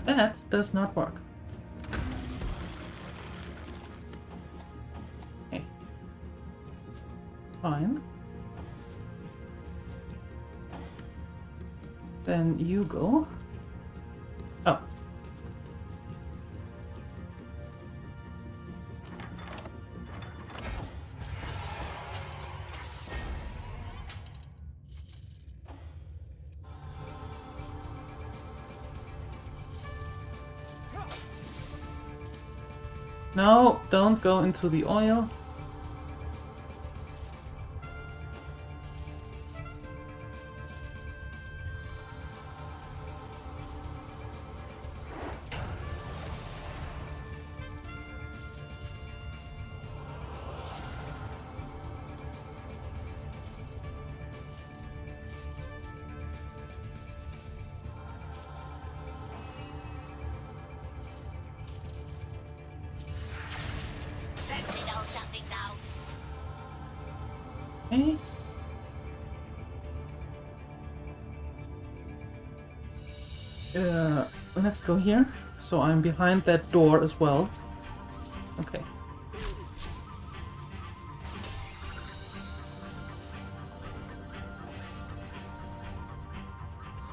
[SPEAKER 6] That does not work. Okay. Fine. Then you go. Oh. No, don't go into the oil. Okay. Let's go here. So I'm behind that door as well. Okay.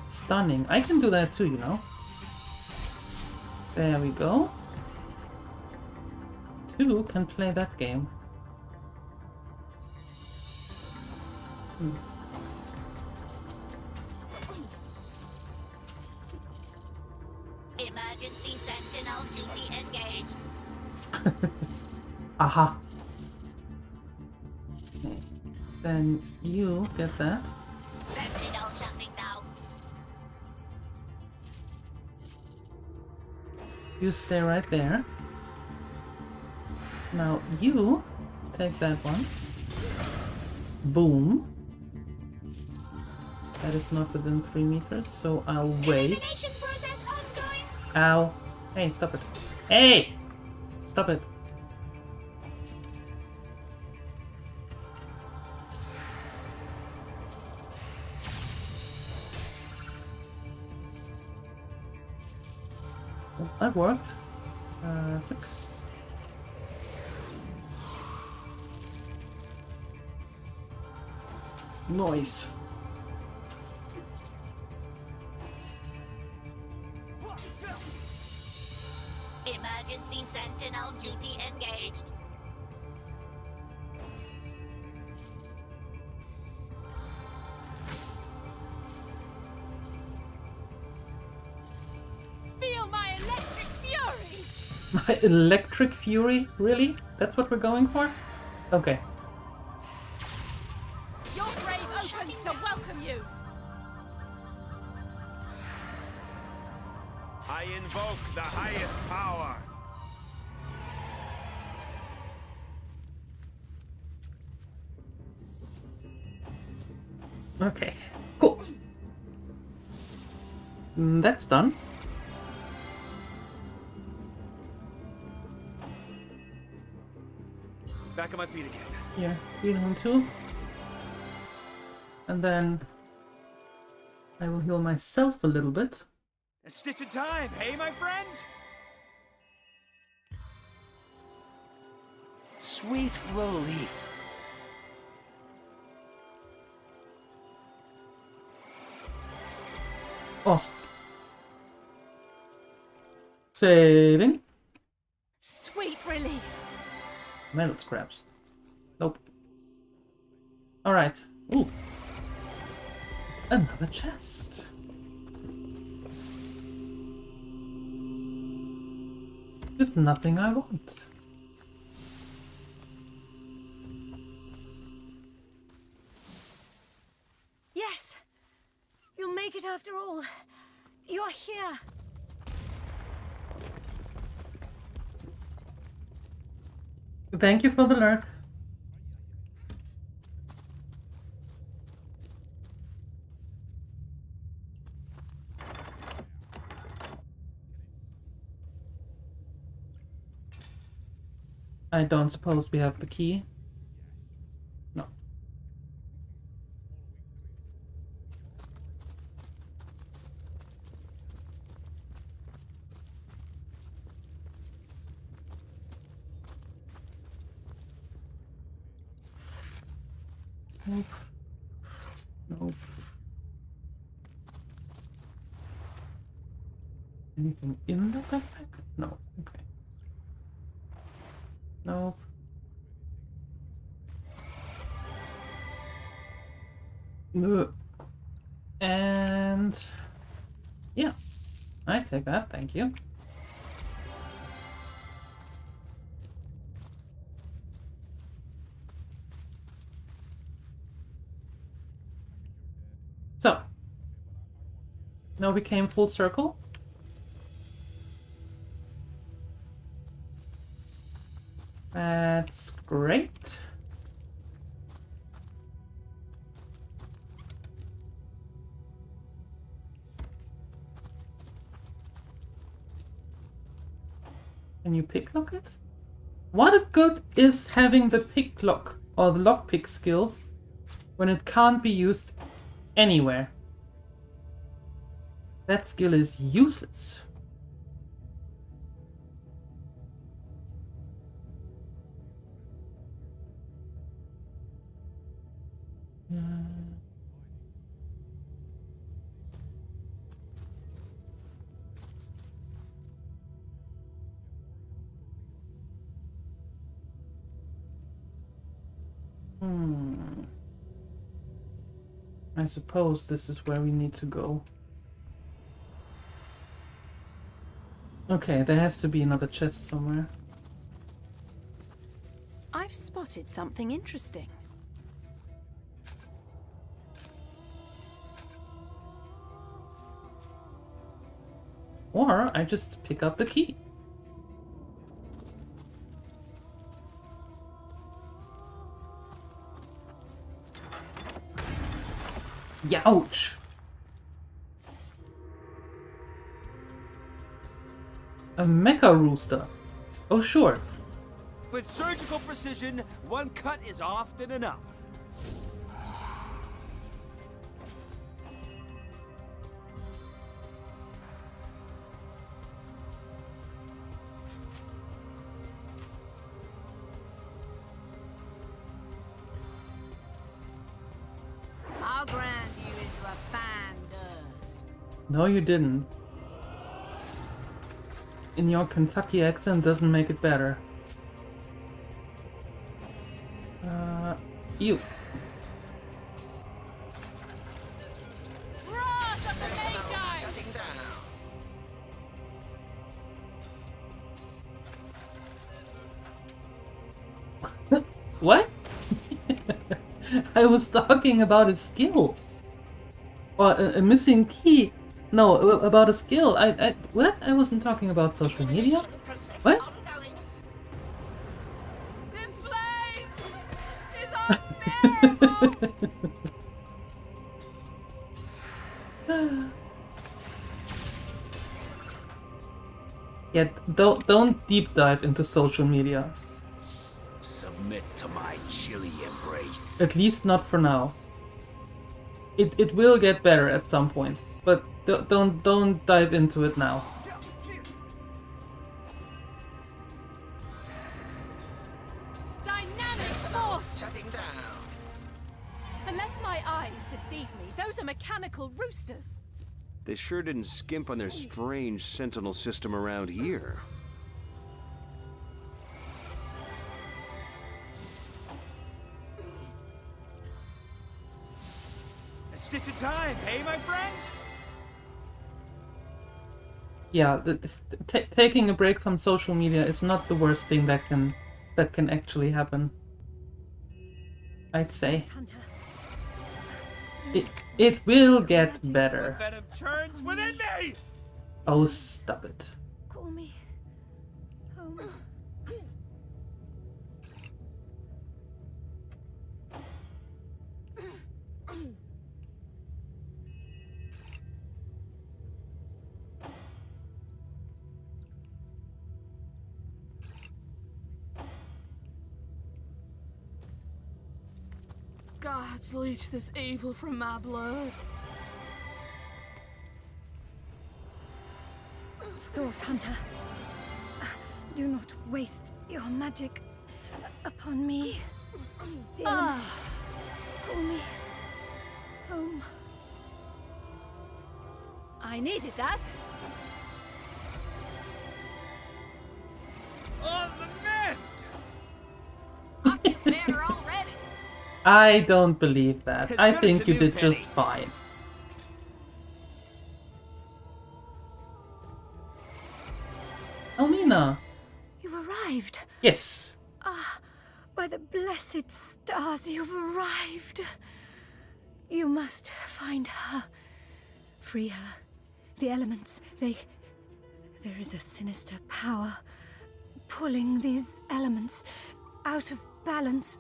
[SPEAKER 6] Stunning. I can do that too, you know. There we go. 2 can play that game.
[SPEAKER 14] Emergency sentinel duty engaged.
[SPEAKER 6] Aha. Okay. Then you get that.
[SPEAKER 14] Sentinel shutting down.
[SPEAKER 6] You stay right there. Now you take that one. Boom. That is not within 3 meters, so I'll wait. Ow. Hey, stop it. Hey! Stop it. Oh, that worked. That's it. Noise.
[SPEAKER 14] Emergency sentinel duty engaged.
[SPEAKER 5] Feel my electric fury!
[SPEAKER 6] My electric fury? Really? That's what we're going for? Okay.
[SPEAKER 5] Your grave opens to welcome you!
[SPEAKER 10] I invoke the highest power.
[SPEAKER 6] Okay. Cool. That's done.
[SPEAKER 8] Back on my feet again.
[SPEAKER 6] Here, heal him too. And then I will heal myself a little bit.
[SPEAKER 8] A stitch of time, hey, my friends? Sweet relief.
[SPEAKER 6] Awesome. Saving.
[SPEAKER 5] Sweet relief.
[SPEAKER 6] Metal scraps. Nope. Alright. Ooh. Another chest. With nothing I want.
[SPEAKER 2] Yes, you'll make it after all. You're here.
[SPEAKER 6] Thank you for the lurk. I don't suppose we have the key. No. Nope. Nope. Anything in the backpack? No. Okay. Nope. No. And yeah, I take that, thank you. So, now we came full circle. That's great. Can you picklock it? What a good is having the picklock or the lockpick skill when it can't be used anywhere. That skill is useless. I suppose this is where we need to go. Okay, there has to be another chest somewhere.
[SPEAKER 5] I've spotted something interesting.
[SPEAKER 6] Or I just pick up the key. Youch! A mecha rooster. Oh sure.
[SPEAKER 8] With surgical precision, one cut is often enough.
[SPEAKER 13] I'll grind you into a fine dust.
[SPEAKER 6] No, you didn't. And your Kentucky accent doesn't make it better. You. What? I was talking about a skill. Or a missing key. No, about a skill. What? I wasn't talking about social media. What?
[SPEAKER 13] This place is unbearable.
[SPEAKER 6] Yeah, don't deep dive into social media.
[SPEAKER 10] Submit to my chilly embrace.
[SPEAKER 6] At least not for now. It will get better at some point, but don't dive into it now.
[SPEAKER 5] Dynamic force! Unless my eyes deceive me, those are mechanical roosters.
[SPEAKER 4] They sure didn't skimp on their strange sentinel system around here.
[SPEAKER 8] A stitch of time, hey, my friends?
[SPEAKER 6] Yeah, taking a break from social media is not the worst thing that can actually happen. I'd say. It will get better.
[SPEAKER 8] Venom churns within me!
[SPEAKER 6] Oh, stop it.
[SPEAKER 3] Call me home.
[SPEAKER 13] Gods, leech this evil from my blood.
[SPEAKER 3] Source Hunter, do not waste your magic upon me. The elements call me home.
[SPEAKER 5] I needed that.
[SPEAKER 8] On the mend!
[SPEAKER 13] I'm getting better already.
[SPEAKER 6] I don't believe that.
[SPEAKER 8] As
[SPEAKER 6] I
[SPEAKER 8] good as
[SPEAKER 6] think
[SPEAKER 8] the
[SPEAKER 6] you
[SPEAKER 8] new
[SPEAKER 6] did just
[SPEAKER 8] penny.
[SPEAKER 6] fine. Almina!
[SPEAKER 3] You arrived.
[SPEAKER 6] Yes.
[SPEAKER 3] Ah, by the blessed stars, you've arrived. You must find her. Free her. The elements, there is a sinister power pulling these elements out of balance.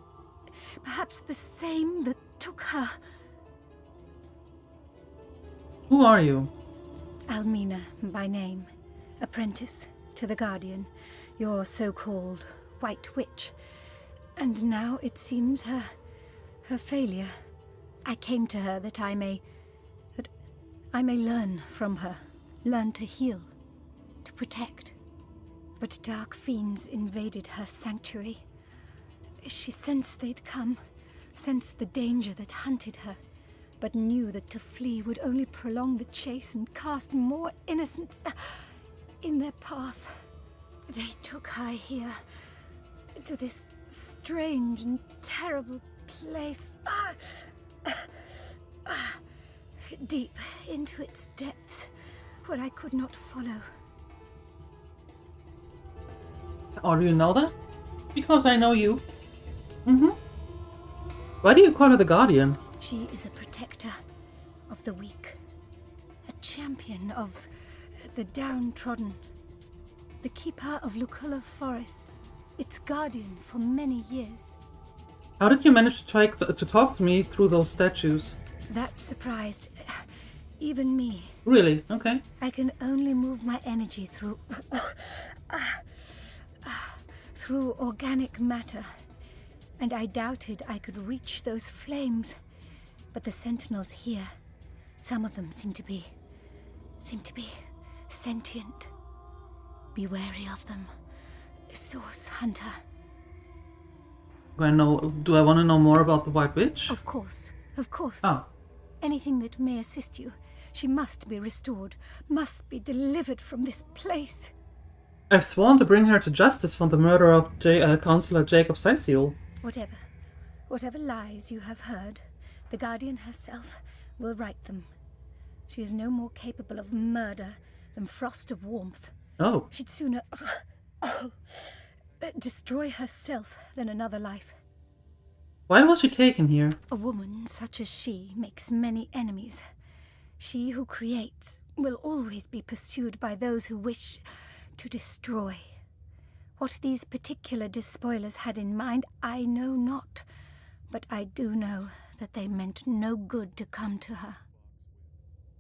[SPEAKER 3] Perhaps the same that took her.
[SPEAKER 6] Who are you?
[SPEAKER 3] Almina, by name. Apprentice to the Guardian, your so-called White Witch. And now it seems her failure. I came to her that I may learn from her, learn to heal, to protect. But dark fiends invaded her sanctuary. She sensed they'd come, sensed the danger that hunted her, but knew that to flee would only prolong the chase and cast more innocents in their path. They took her here, to this strange and terrible place. Deep into its depths, where I could not follow.
[SPEAKER 6] Or do you know that? Because I know you. Why do you call her the Guardian?
[SPEAKER 3] She is a protector of the weak, a champion of the downtrodden, the keeper of Luculla Forest, its guardian for many years.
[SPEAKER 6] How did you manage to talk to me through those statues?
[SPEAKER 3] That surprised even me.
[SPEAKER 6] Really? Okay.
[SPEAKER 3] I can only move my energy through organic matter, and I doubted I could reach those flames. But the sentinels here, some of them seem to be sentient. Be wary of them, Source Hunter.
[SPEAKER 6] Do I want to know more about the White Witch?
[SPEAKER 3] Of course.
[SPEAKER 6] Oh.
[SPEAKER 3] Anything that may assist you. She must be restored, must be delivered from this place.
[SPEAKER 6] I've sworn to bring her to justice for the murder of Councillor Jacob Syciel.
[SPEAKER 3] Whatever lies you have heard, the Guardian herself will right them. She is no more capable of murder than frost of warmth.
[SPEAKER 6] Oh.
[SPEAKER 3] She'd sooner destroy herself than another life.
[SPEAKER 6] Why was she taken here?
[SPEAKER 3] A woman such as she makes many enemies. She who creates will always be pursued by those who wish to destroy. What these particular despoilers had in mind, I know not. But I do know that they meant no good to come to her.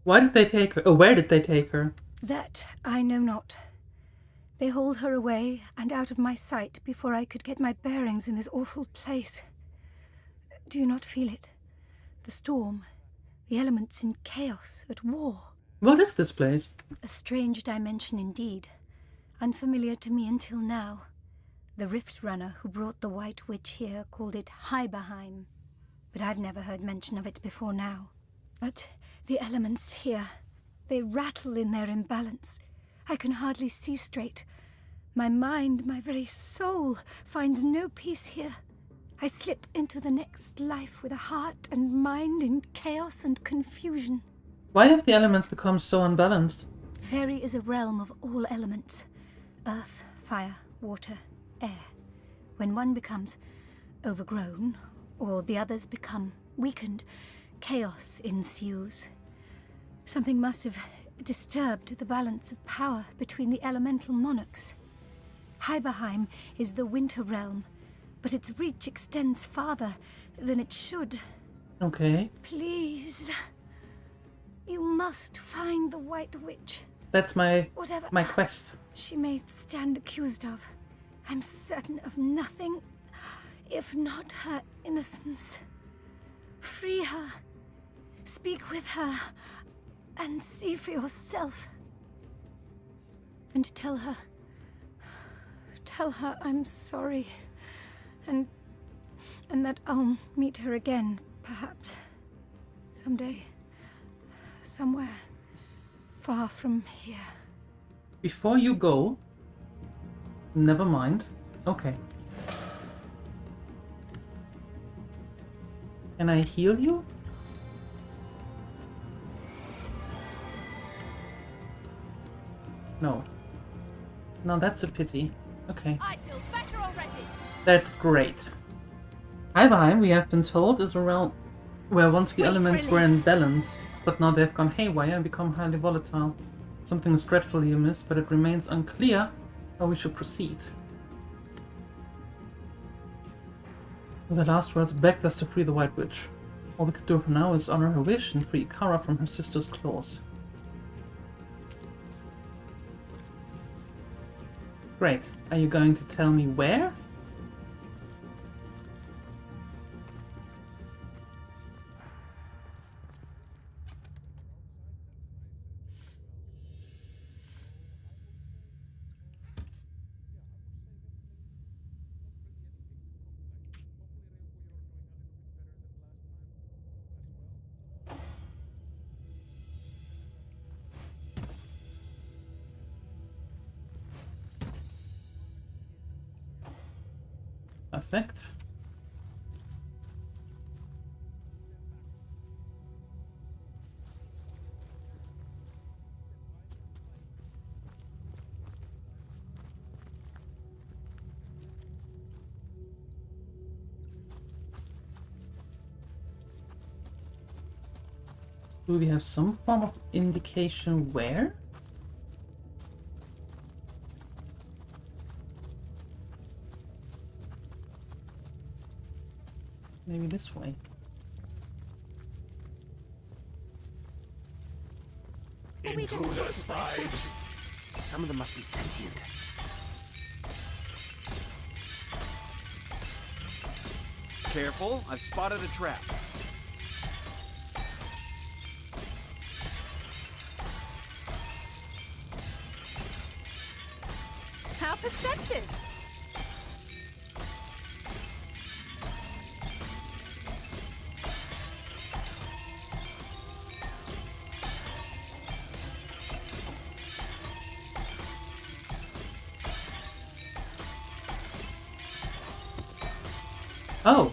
[SPEAKER 6] Why did they take her? Or where did they take her?
[SPEAKER 3] That I know not. They hauled her away and out of my sight before I could get my bearings in this awful place. Do you not feel it? The storm, the elements in chaos, at war.
[SPEAKER 6] What is this place?
[SPEAKER 3] A strange dimension indeed. Unfamiliar to me until now. The Rift Runner who brought the White Witch here called it Heiberheim, but I've never heard mention of it before now. But the elements here, they rattle in their imbalance. I can hardly see straight. My mind, my very soul, finds no peace here. I slip into the next life with a heart and mind in chaos and confusion.
[SPEAKER 6] Why have the elements become so unbalanced?
[SPEAKER 3] Fairy is a realm of all elements. Earth, fire, water, air. When one becomes overgrown, or the others become weakened, chaos ensues. Something must have disturbed the balance of power between the elemental monarchs. Heiberheim is the winter realm, but its reach extends farther than it should.
[SPEAKER 6] Okay.
[SPEAKER 3] Please, you must find the White Witch.
[SPEAKER 6] That's my
[SPEAKER 3] Whatever
[SPEAKER 6] quest.
[SPEAKER 3] she may stand accused of, I'm certain of nothing, if not her innocence. Free her, speak with her, and see for yourself. And tell her I'm sorry, and that I'll meet her again, perhaps, someday, somewhere far from here.
[SPEAKER 6] Before you go, never mind. Okay. Can I heal you? No. No, that's a pity. Okay.
[SPEAKER 5] I feel better already.
[SPEAKER 6] That's great. Heiberheim, we have been told, is a realm where once the elements were in balance, but now they've gone haywire and become highly volatile. Something is dreadfully amiss, but it remains unclear how we should proceed. The last words begged us to free the White Witch. All we could do for now is honor her wish and free Kara from her sister's claws. Great. Are you going to tell me where? Perfect. Do we have some form of indication where? Maybe this way.
[SPEAKER 4] Into the spite. Some of them must be sentient.
[SPEAKER 8] Careful, I've spotted a trap.
[SPEAKER 5] How perceptive!
[SPEAKER 6] Oh!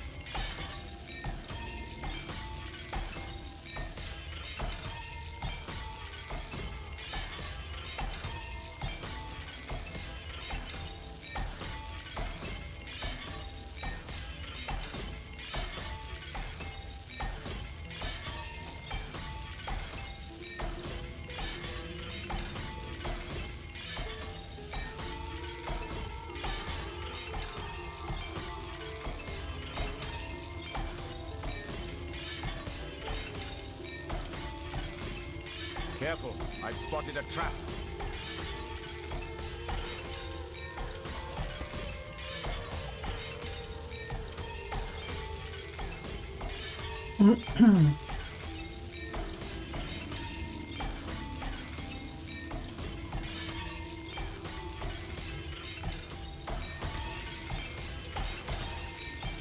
[SPEAKER 10] Careful, I've spotted a trap.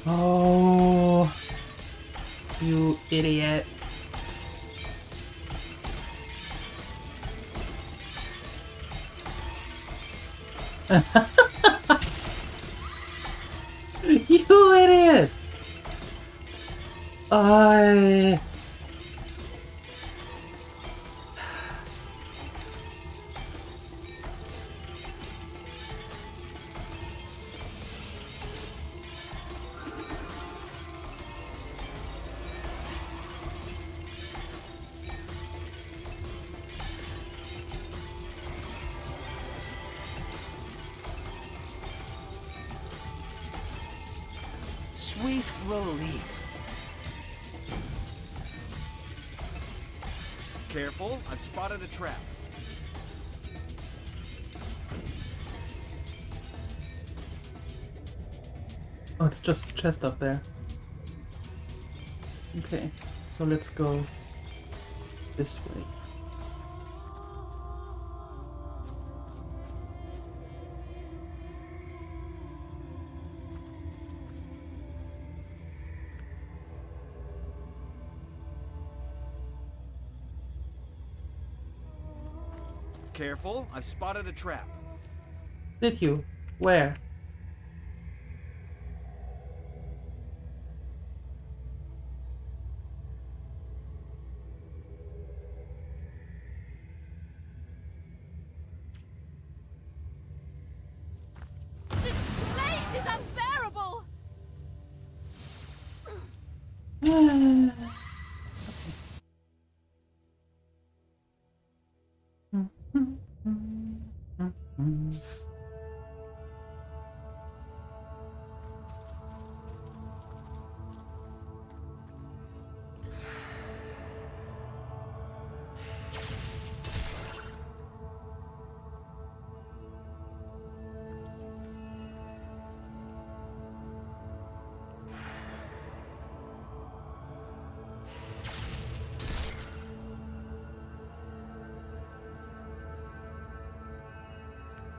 [SPEAKER 6] Oh, you idiot. You idiot! I...
[SPEAKER 4] Sweet relief.
[SPEAKER 8] Careful, I've spotted a trap.
[SPEAKER 6] Oh, it's just a chest up there. Okay, so let's go this way.
[SPEAKER 8] Careful, I've spotted a trap.
[SPEAKER 6] Did you? Where?
[SPEAKER 5] This place is unbearable!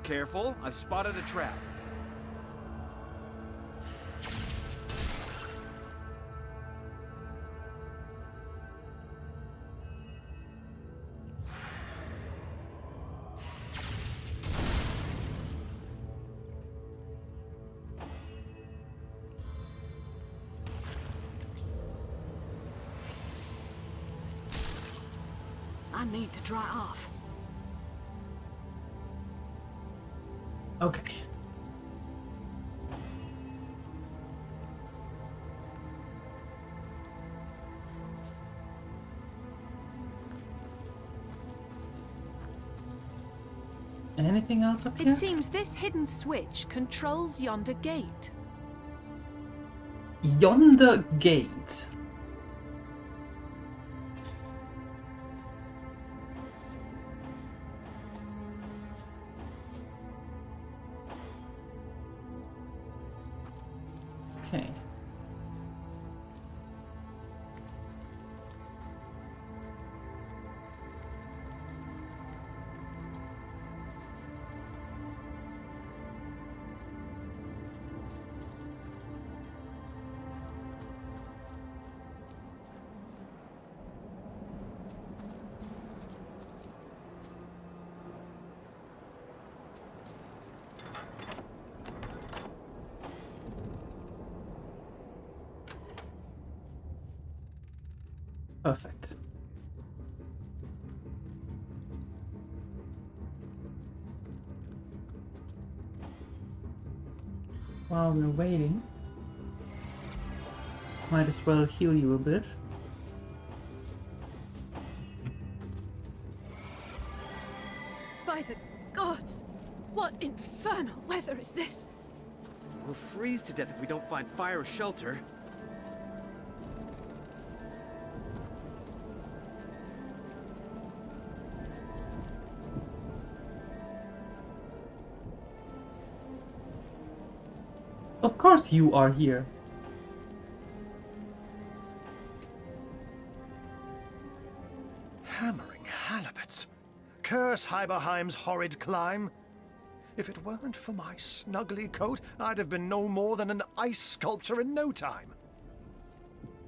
[SPEAKER 8] Careful, I've spotted a trap.
[SPEAKER 13] I need to dry off.
[SPEAKER 6] Okay. Anything else up here?
[SPEAKER 5] It seems this hidden switch controls yonder gate.
[SPEAKER 6] Yonder gate. Okay. Perfect. While we're waiting, might as well heal you a bit.
[SPEAKER 5] By the gods! What infernal weather is this?
[SPEAKER 4] We'll freeze to death if we don't find fire or shelter.
[SPEAKER 6] Of course you are here.
[SPEAKER 15] Hammering halibuts. Curse Hyberheim's horrid climb. If it weren't for my snuggly coat, I'd have been no more than an ice sculpture in no time.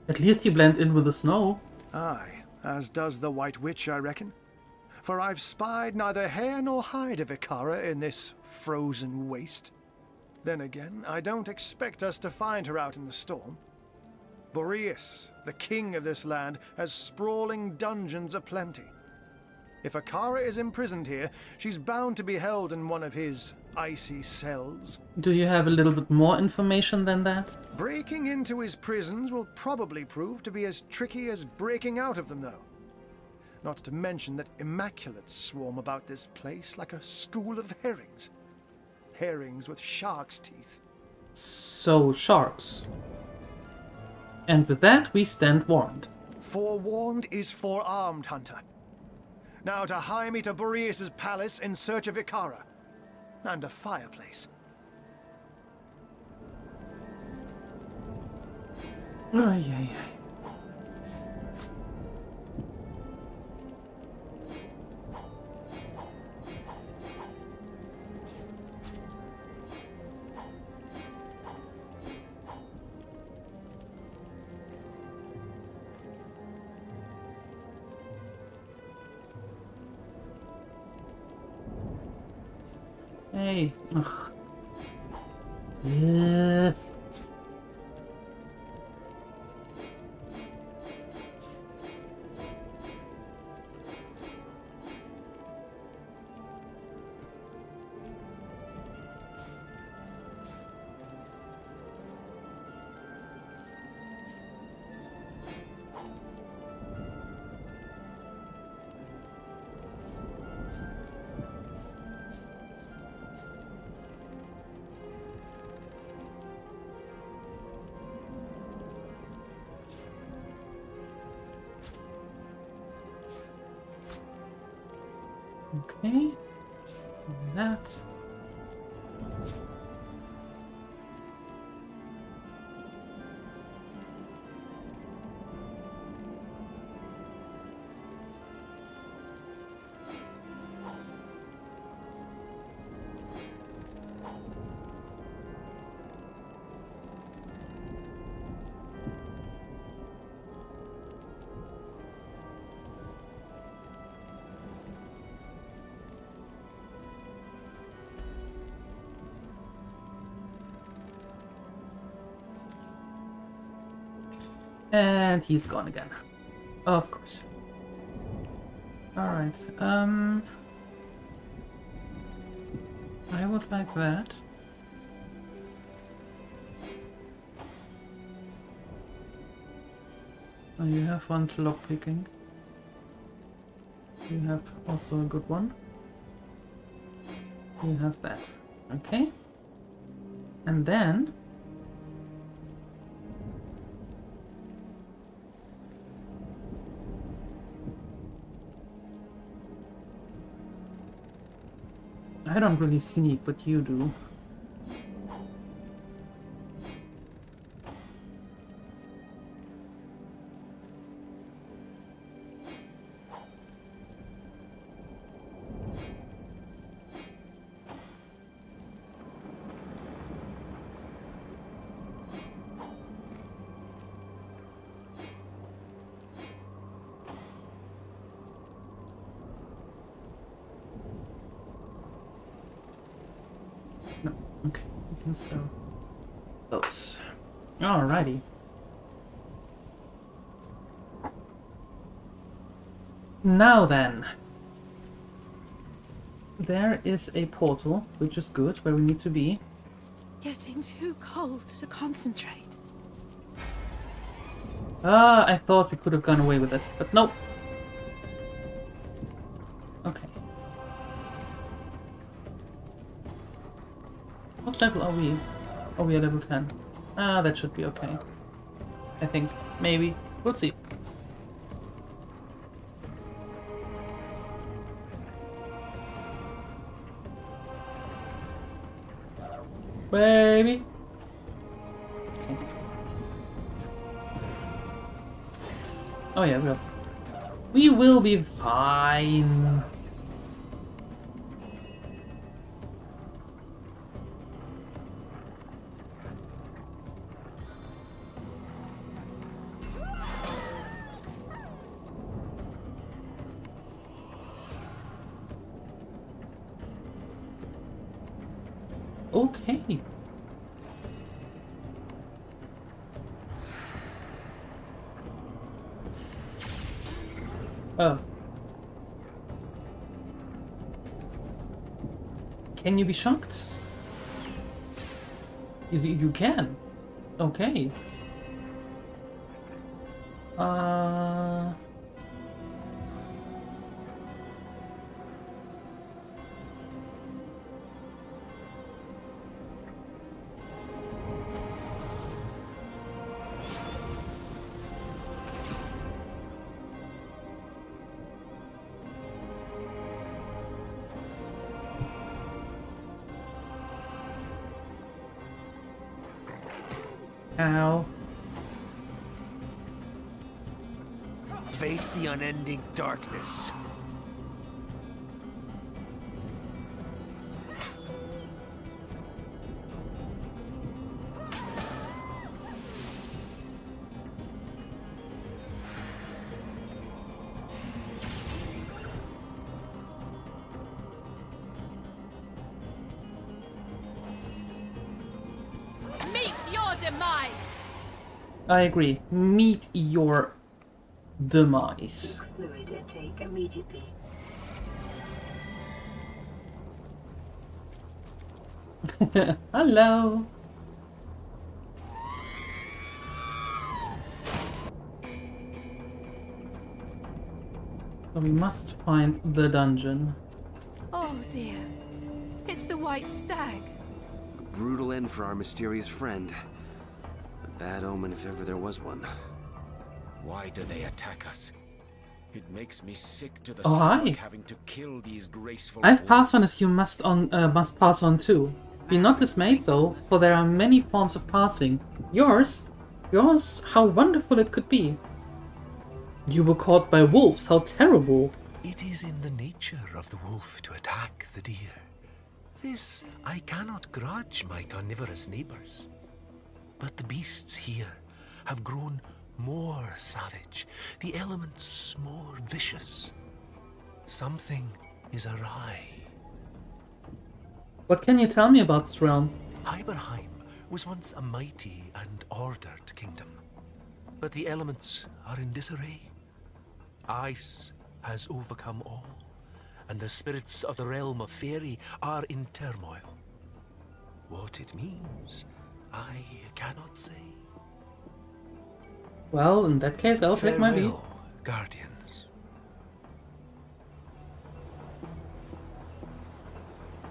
[SPEAKER 6] At least you blend in with the snow.
[SPEAKER 15] Aye, as does the White Witch, I reckon. For I've spied neither hair nor hide of Ikara in this frozen waste. Then again, I don't expect us to find her out in the storm. Boreas, the king of this land, has sprawling dungeons aplenty. If Ikara is imprisoned here, she's bound to be held in one of his icy cells.
[SPEAKER 6] Do you have a little bit more information than that?
[SPEAKER 15] Breaking into his prisons will probably prove to be as tricky as breaking out of them, though. Not to mention that immaculates swarm about this place like a school of herrings. Herrings with shark's teeth.
[SPEAKER 6] So, sharks. And with that, we stand warned.
[SPEAKER 15] Forewarned is forearmed, Hunter. Now to hie me to Boreas' palace in search of Ikara. And a fireplace.
[SPEAKER 6] Ay, ay, ay. Hey. Ugh. Yeah. Okay. That. And he's gone again. Of course. Alright, I would like that. Oh, you have one to lockpicking. You have also a good one. You have that. Okay. And then... I don't really sneak, but you do. No, okay, we can sell those. Alrighty. Now then. There is a portal, which is good, where we need to be.
[SPEAKER 5] Getting too cold to concentrate.
[SPEAKER 6] Ah, I thought we could have gone away with it, but nope. Okay. What level are we? Oh, we are level 10. Ah, that should be okay. I think. Maybe. We'll see. Baby! Okay. Oh yeah, we will be fine. Okay. Oh. Can you be shocked? You can. Okay. Ow.
[SPEAKER 10] Face the unending darkness.
[SPEAKER 6] I agree. Meet your demise.
[SPEAKER 16] Fluid intake immediately.
[SPEAKER 6] Hello. So we must find the dungeon.
[SPEAKER 5] Oh dear. It's the White Stag.
[SPEAKER 4] A brutal end for our mysterious friend. A bad omen if ever there was one.
[SPEAKER 10] Why do they attack us? It makes me sick to the
[SPEAKER 6] Oh,
[SPEAKER 10] stomach
[SPEAKER 6] hi.
[SPEAKER 10] having to kill these graceful
[SPEAKER 6] I've passed on
[SPEAKER 10] wolves.
[SPEAKER 6] as you must pass on too. Be not dismayed though, for there are many forms of passing. Yours, how wonderful it could be. You were caught by wolves, how terrible.
[SPEAKER 17] It is in the nature of the wolf to attack the deer. This I cannot grudge my carnivorous neighbours. But the beasts here have grown more savage, the elements more vicious. Something is awry.
[SPEAKER 6] What can you tell me about this realm?
[SPEAKER 17] Iberheim was once a mighty and ordered kingdom. But the elements are in disarray. Ice has overcome all, and the spirits of the realm of fairy are in turmoil. What it means, I cannot say.
[SPEAKER 6] Well, in that case, I'll take my leave.
[SPEAKER 17] Farewell, guardians.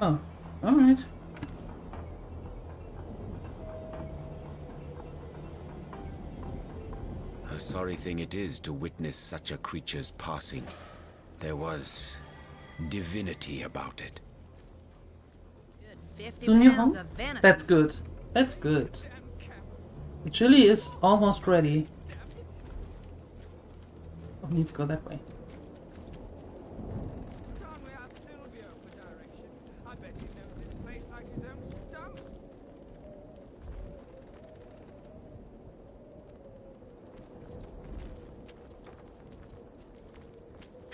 [SPEAKER 6] Oh, alright.
[SPEAKER 10] A sorry thing it is to witness such a creature's passing. There was divinity about it.
[SPEAKER 13] 50
[SPEAKER 6] Soon you're
[SPEAKER 13] pounds
[SPEAKER 6] home?
[SPEAKER 13] of venison.
[SPEAKER 6] That's good. That's good. The chili is almost ready. I need to go that way.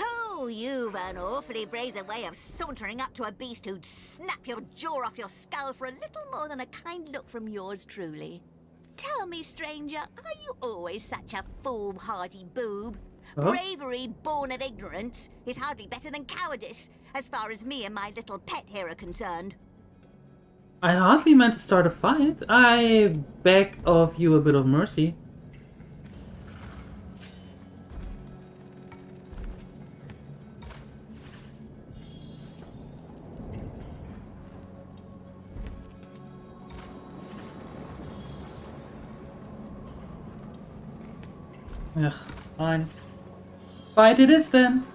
[SPEAKER 18] Oh, you've an awfully brazen way of sauntering up to a beast who'd snap your jaw off your skull for a little more than a kind look from yours truly. Tell me, stranger, are you always such a foolhardy boob?
[SPEAKER 6] Huh?
[SPEAKER 18] Bravery born of ignorance is hardly better than cowardice, as far as me and my little pet here are concerned.
[SPEAKER 6] I hardly meant to start a fight. I beg of you a bit of mercy. Ugh, fine. Fight it is then.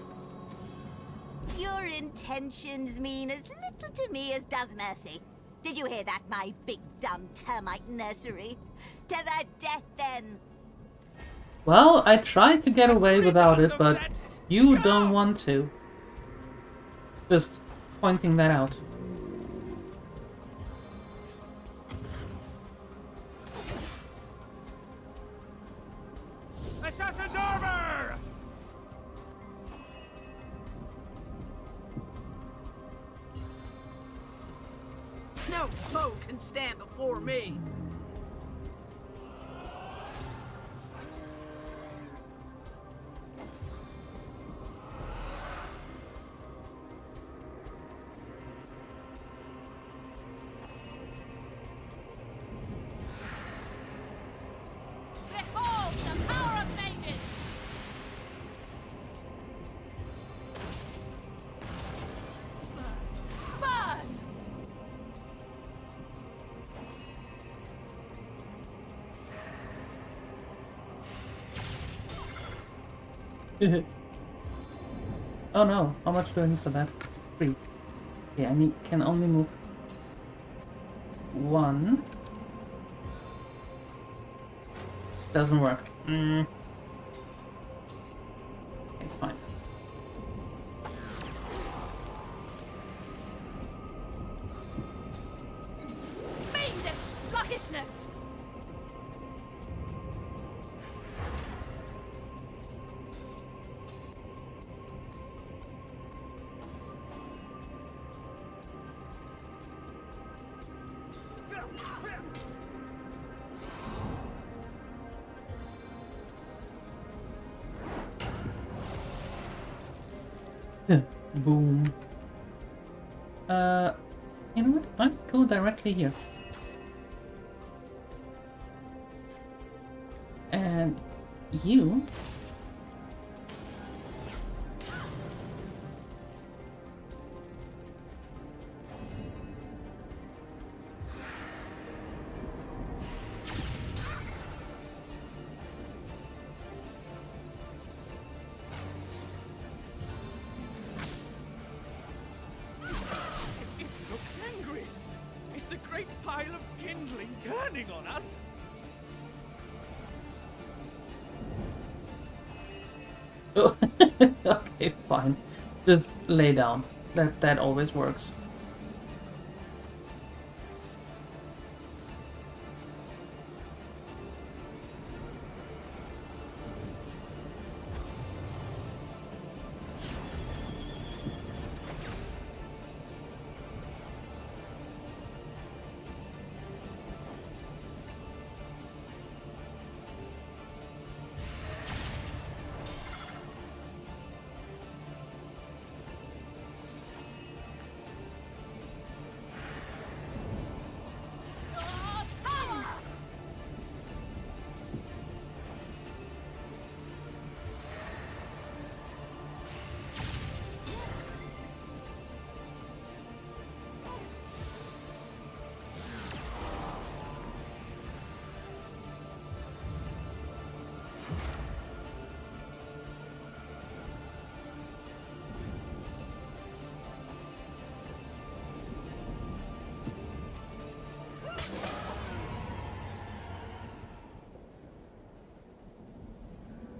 [SPEAKER 18] Your intentions mean as little to me as does mercy. Did you hear that, my big dumb termite nursery? To the death, then!
[SPEAKER 6] Well, I tried to get away without it, but you don't want to. Just pointing that out.
[SPEAKER 8] Assassin's armor!
[SPEAKER 13] No foe can stand before me.
[SPEAKER 1] Behold the power of mages! Burn!
[SPEAKER 6] Oh no, how much do I need for that? 3. Yeah, I can only move 1. Doesn't work. Okay, fine.
[SPEAKER 1] Fiendish sluggishness!
[SPEAKER 6] Boom. You know what? I'll go directly here. And you...
[SPEAKER 8] Turning on us?
[SPEAKER 6] Oh, okay, fine. Just lay down. That always works.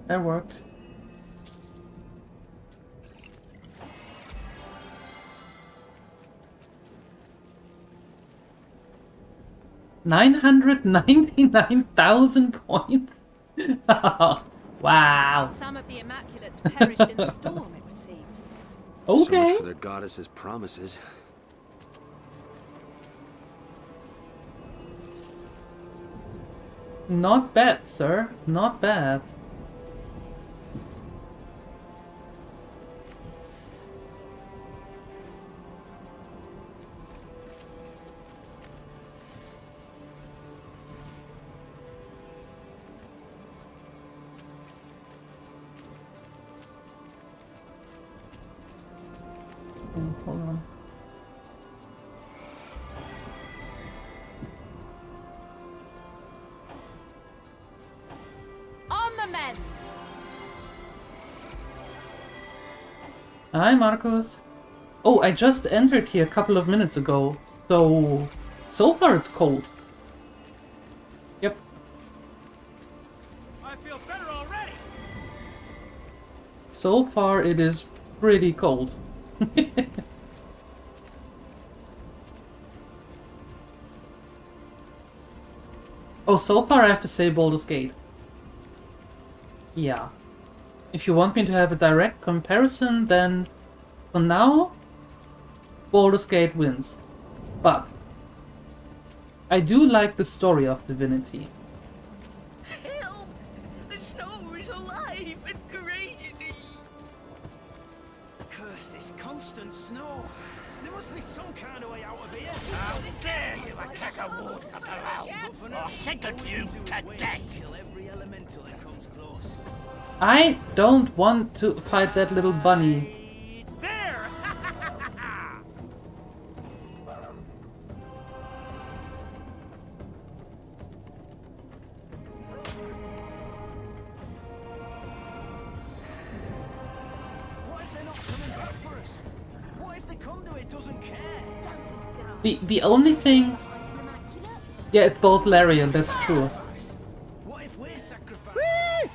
[SPEAKER 6] that worked. $999,000 points. Wow.
[SPEAKER 5] Some of the Immaculates perished in the storm, it would seem.
[SPEAKER 4] So much
[SPEAKER 6] Okay.
[SPEAKER 4] for their goddess's promises.
[SPEAKER 6] Not bad, sir. Not bad. Hold on.
[SPEAKER 5] On the mend!
[SPEAKER 6] Hi, Marcos. Oh, I just entered here a couple of minutes ago, so far it's cold. Yep.
[SPEAKER 8] I feel better already.
[SPEAKER 6] So far it is pretty cold. Oh, so far I have to say Baldur's Gate. Yeah. If you want me to have a direct comparison, then for now, Baldur's Gate wins. But I do like the story of Divinity.
[SPEAKER 2] Help! The snow is alive and crazy!
[SPEAKER 8] Curse this constant snow. There must be some kind of way out of here. How dare you attack a water around? I'll sentence you to death. Kill every elemental that comes close.
[SPEAKER 6] I don't want to fight that little bunny.
[SPEAKER 8] There! What if they're not coming back for us? What if they come to it doesn't care?
[SPEAKER 6] The only thing... Yeah, it's both Larian, that's true.
[SPEAKER 8] What if we're sacrificed?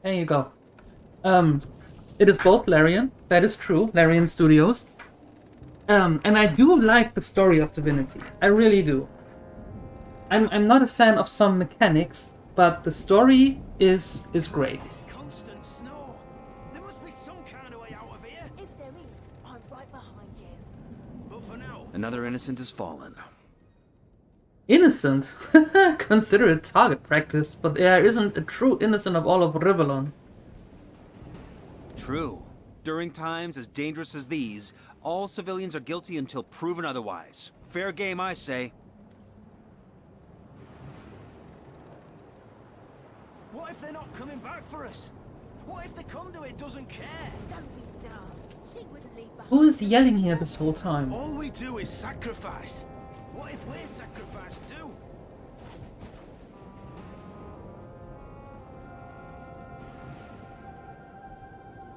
[SPEAKER 6] There you go. It is both Larian, that is true, Larian Studios. And I do like the story of Divinity. I really do. I'm not a fan of some mechanics, but the story is great.
[SPEAKER 8] Constant snow. There must be some kind of way out of here.
[SPEAKER 2] If there is, I'm right behind you.
[SPEAKER 8] But for now,
[SPEAKER 4] Another innocent has fallen.
[SPEAKER 6] Innocent? Consider it target practice, but there isn't a true innocent of all of Rivellon.
[SPEAKER 4] True. During times as dangerous as these, all civilians are guilty until proven otherwise. Fair game, I say.
[SPEAKER 8] what if they're not coming back for us? What if they come to it doesn't care?
[SPEAKER 2] Don't be daft. She wouldn't leave behind.
[SPEAKER 6] Who is yelling here this whole time?
[SPEAKER 8] All we do is sacrifice. What if we're sacrificed too?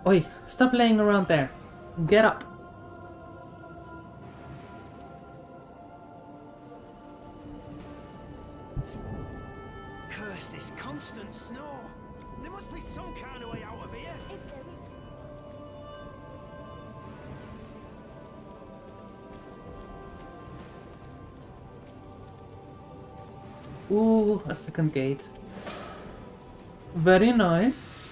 [SPEAKER 6] Oi, stop laying around there. Get up.
[SPEAKER 8] Curse this constant snow. There must be some kind of way out of here.
[SPEAKER 2] If there is.
[SPEAKER 6] Ooh, a second gate. Very nice.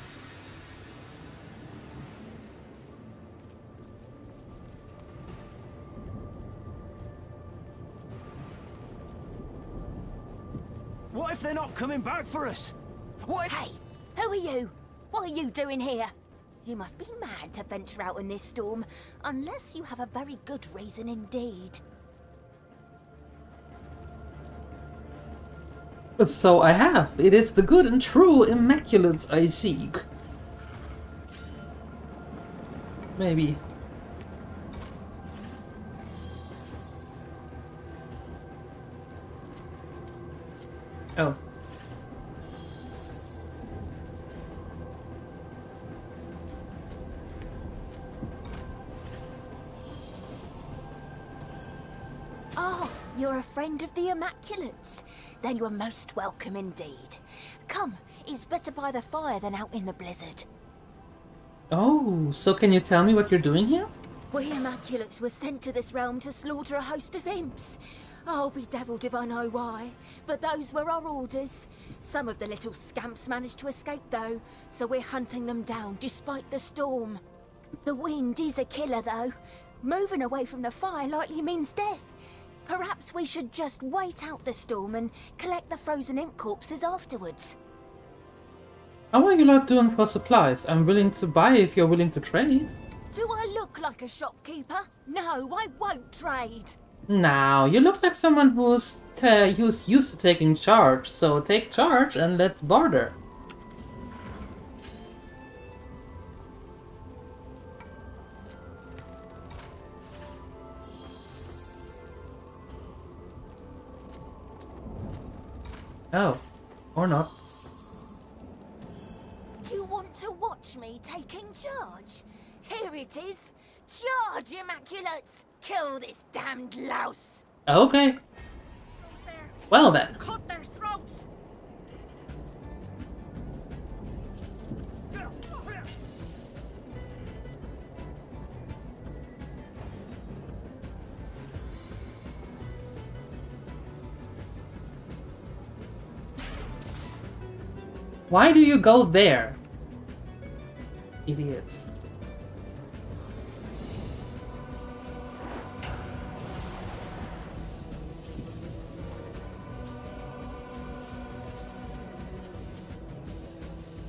[SPEAKER 8] What if they're not coming back for us? What if...
[SPEAKER 18] Hey, who are you? What are you doing here? You must be mad to venture out in this storm, unless you have a very good reason indeed.
[SPEAKER 6] So I have. It is the good and true Immaculates I seek. Maybe. Oh.
[SPEAKER 18] Oh, you're a friend of the Immaculates. Then you're most welcome indeed.
[SPEAKER 19] Come, it's better by the fire than out in the blizzard.
[SPEAKER 6] Oh, so can you tell me what you're doing here?
[SPEAKER 19] We Immaculates were sent to this realm to slaughter a host of imps. I'll be devilled if I know why, but those were our orders. Some of the little scamps managed to escape though, so we're hunting them down despite the storm. The wind is a killer though. Moving away from the fire likely means death. Perhaps we should just wait out the storm and collect the frozen imp corpses afterwards.
[SPEAKER 6] How are you lot doing for supplies? I'm willing to buy if you're willing to trade.
[SPEAKER 19] Do I look like a shopkeeper? No, I won't trade.
[SPEAKER 6] Now, you look like someone who's used to taking charge, so take charge and let's barter. Oh, or not.
[SPEAKER 19] You want to watch me taking charge? Here it is. Charge, Immaculates! Kill this damned louse!
[SPEAKER 6] Okay. Well then.
[SPEAKER 1] Cut their throats!
[SPEAKER 6] Why do you go there? Idiot.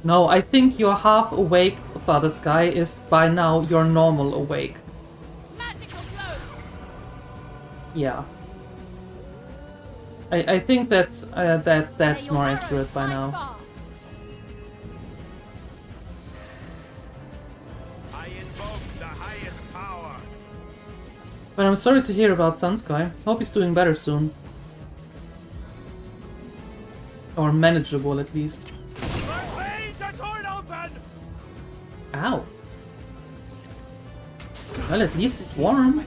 [SPEAKER 6] No, I think you're half awake, but this guy is by now your normal awake.
[SPEAKER 5] Magical blows.
[SPEAKER 6] Yeah. I think that's more accurate by now.
[SPEAKER 10] I invoke the highest power.
[SPEAKER 6] But I'm sorry to hear about Sunsky. Hope he's doing better soon. Or manageable at least. Ow. Well, at least it's warm.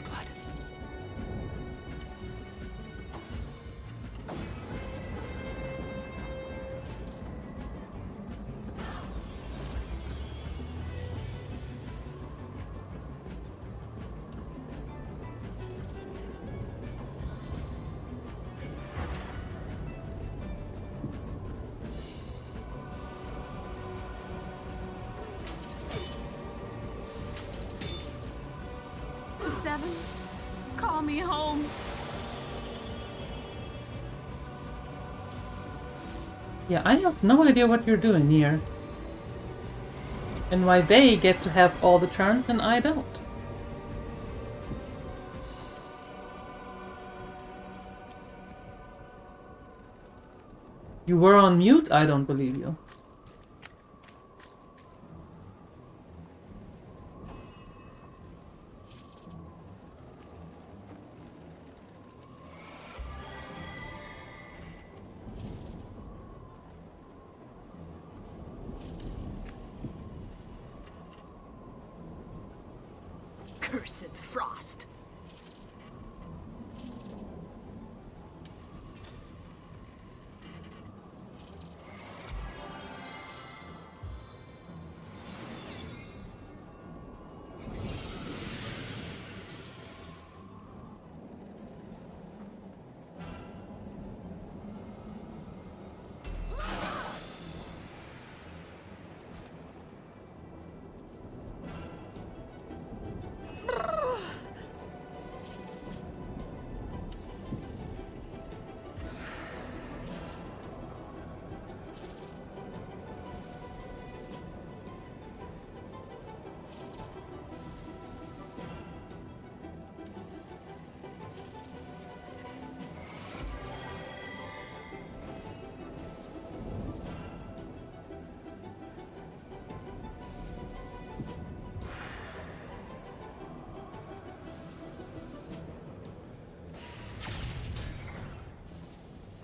[SPEAKER 1] Seven, call me home.
[SPEAKER 6] Yeah, I have no idea what you're doing here. And why they get to have all the turns and I don't. You were on mute? I don't believe you.
[SPEAKER 1] Cursed frost.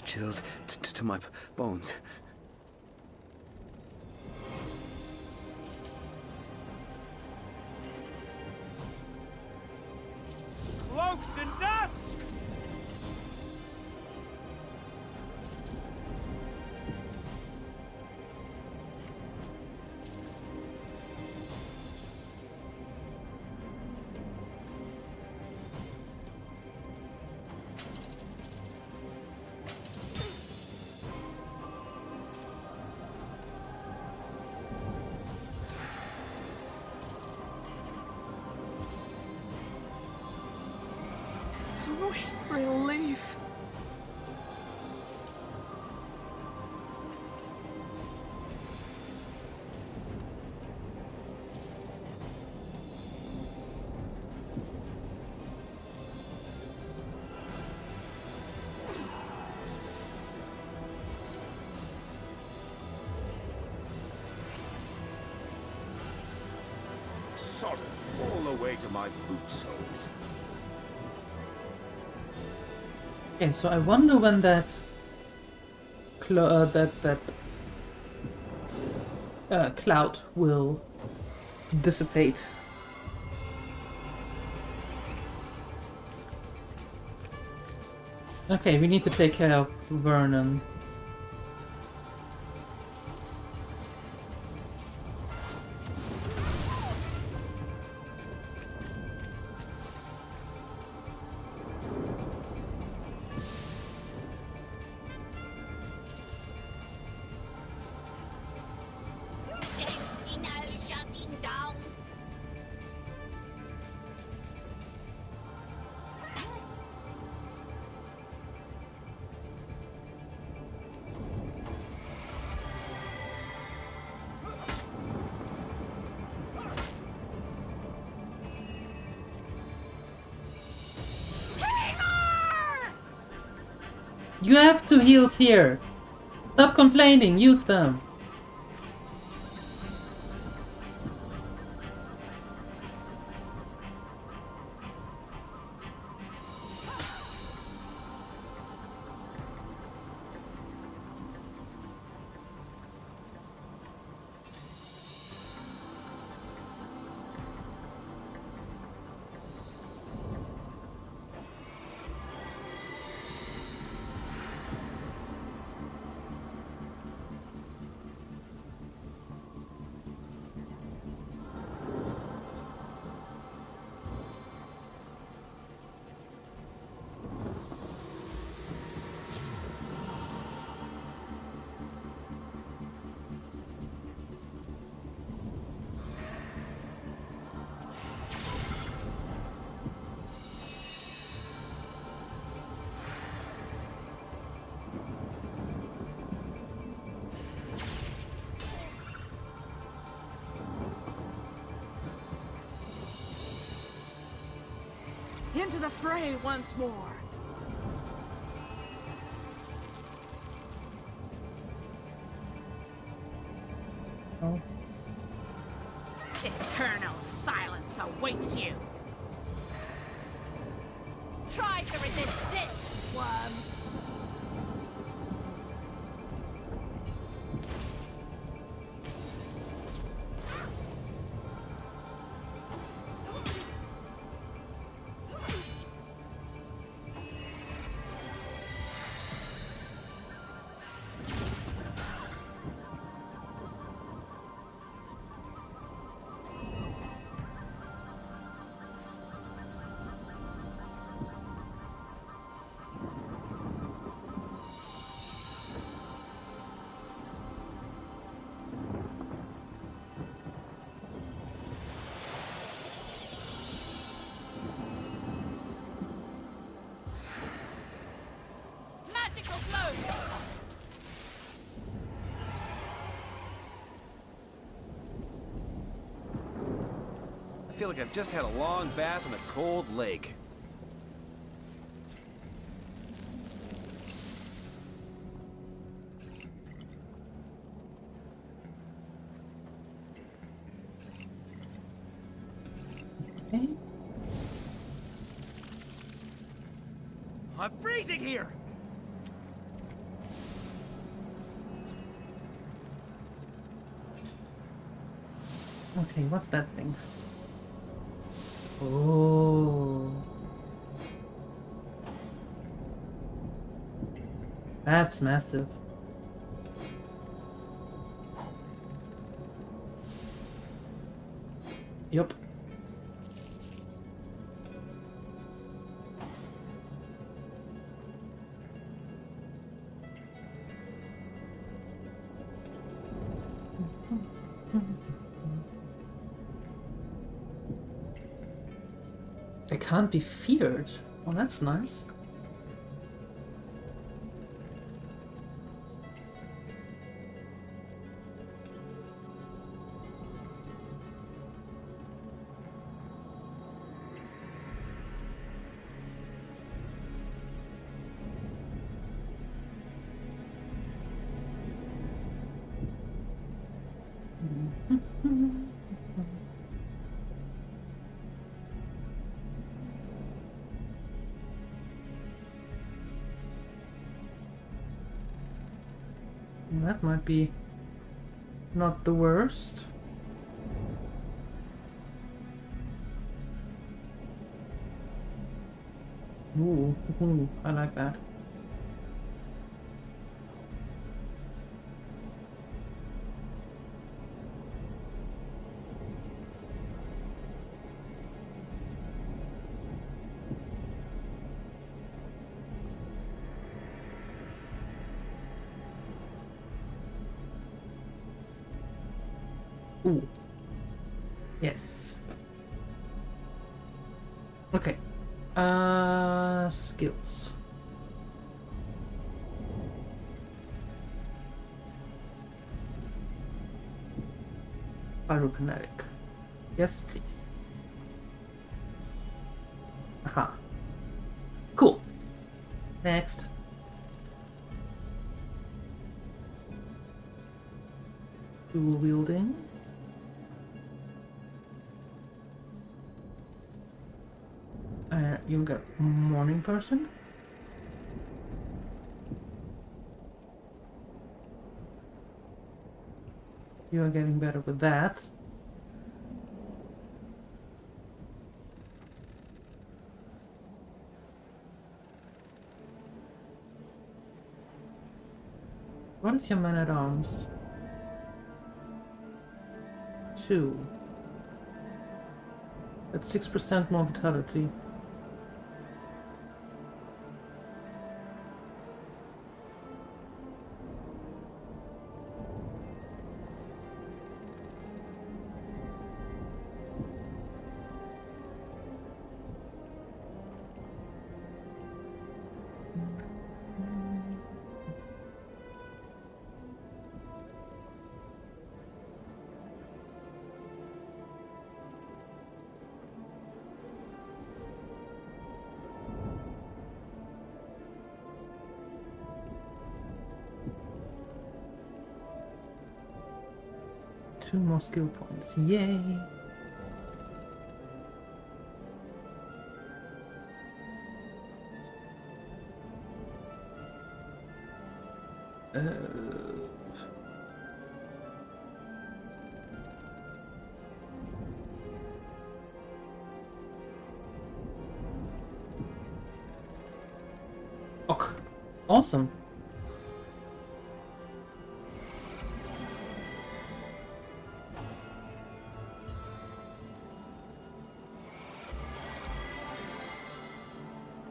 [SPEAKER 4] Chilled to my bones.
[SPEAKER 8] Cloaked in dust!
[SPEAKER 13] Relief.
[SPEAKER 10] Solid all the way to my boot soles.
[SPEAKER 6] Okay, so I wonder when that cloud will dissipate. Okay, we need to take care of Vernon.
[SPEAKER 14] Sentinel shutting down.
[SPEAKER 6] You have 2 heals here. Stop complaining, use them.
[SPEAKER 13] Into the fray once more.
[SPEAKER 6] Oh.
[SPEAKER 13] Eternal silence awaits you.
[SPEAKER 5] Try to resist this, worm. Magical blow.
[SPEAKER 4] I feel like I've just had a long bath in a cold lake.
[SPEAKER 6] Okay.
[SPEAKER 8] I'm freezing here!
[SPEAKER 6] Okay, what's that thing? Oh. That's massive. Yup. It can't be feared. Well, that's nice. That might be not the worst. Ooh, I like that. Ooh. Yes. Okay. Skills. Pyrokinetic. Yes, please. Aha. Cool. Next. Dual wielding. You get morning person. You are getting better with that. What is your man-at-arms? 2. That's 6% more vitality. Two more skill points, yay! Okay, awesome.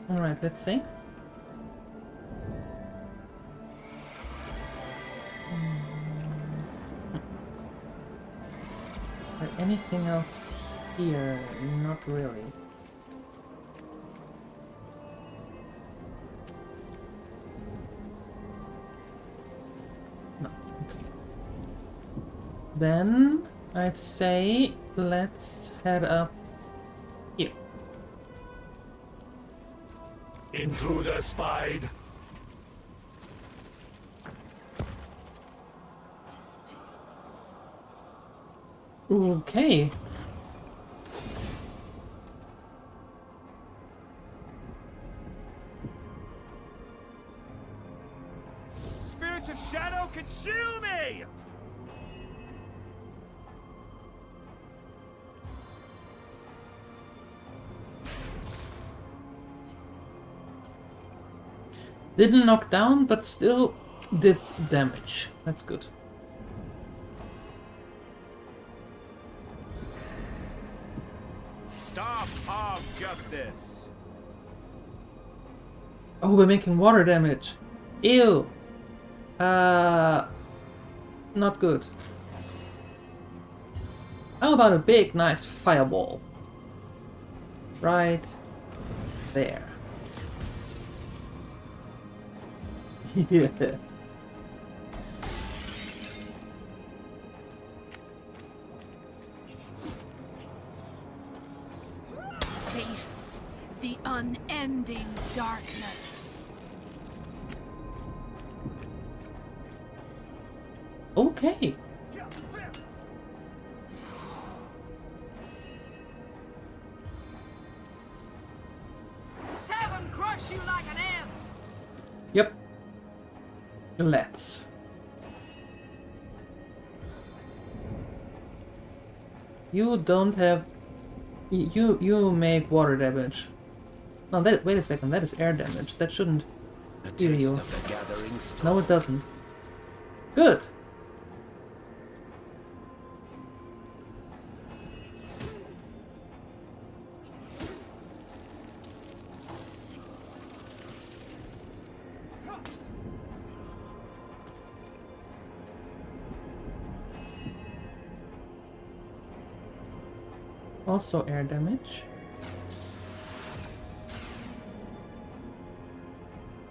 [SPEAKER 6] Alright, let's see. Anything else here? Not really. No. Okay. Then I'd say let's head up here.
[SPEAKER 20] Intruder spied.
[SPEAKER 6] Okay.
[SPEAKER 8] Spirit of shadow, conceal me!
[SPEAKER 6] Didn't knock down, but still did damage. That's good.
[SPEAKER 10] Staff of justice.
[SPEAKER 6] Oh, we're making water damage. Ew. Not good. How about a big, nice fireball? Right there. Yeah.
[SPEAKER 13] Face the unending darkness.
[SPEAKER 6] Okay.
[SPEAKER 13] Seven crush you like an ant.
[SPEAKER 6] Yep. Let's. You don't have... You make water damage. No, wait a second, that is air damage. That shouldn't heal you. No, it doesn't. Good! Also air damage.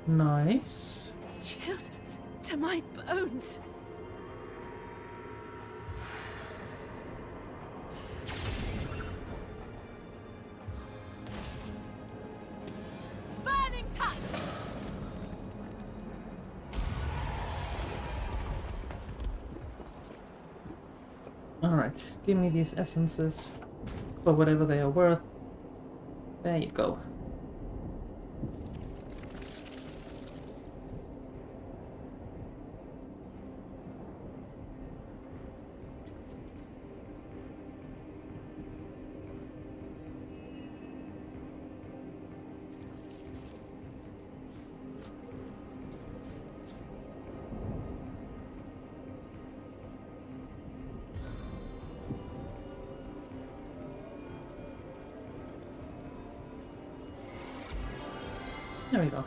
[SPEAKER 6] Nice.
[SPEAKER 5] Chilled to my bones. Burning touch.
[SPEAKER 6] Alright, give me these essences. For whatever they are worth. There you go. There we go.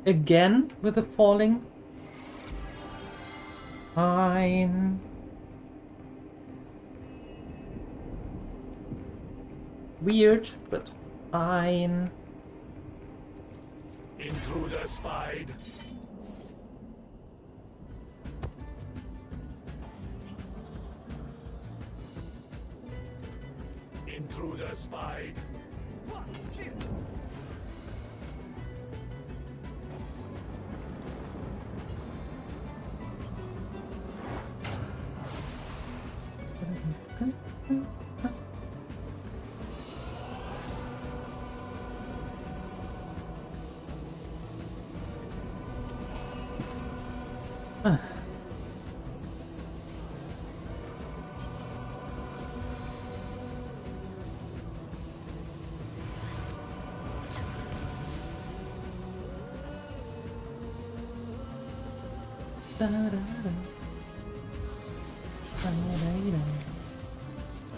[SPEAKER 6] Again with the falling. Fine. Weird, but fine.
[SPEAKER 20] Intruder spied. Intruder spied.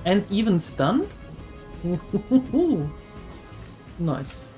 [SPEAKER 6] And even stunned? Nice.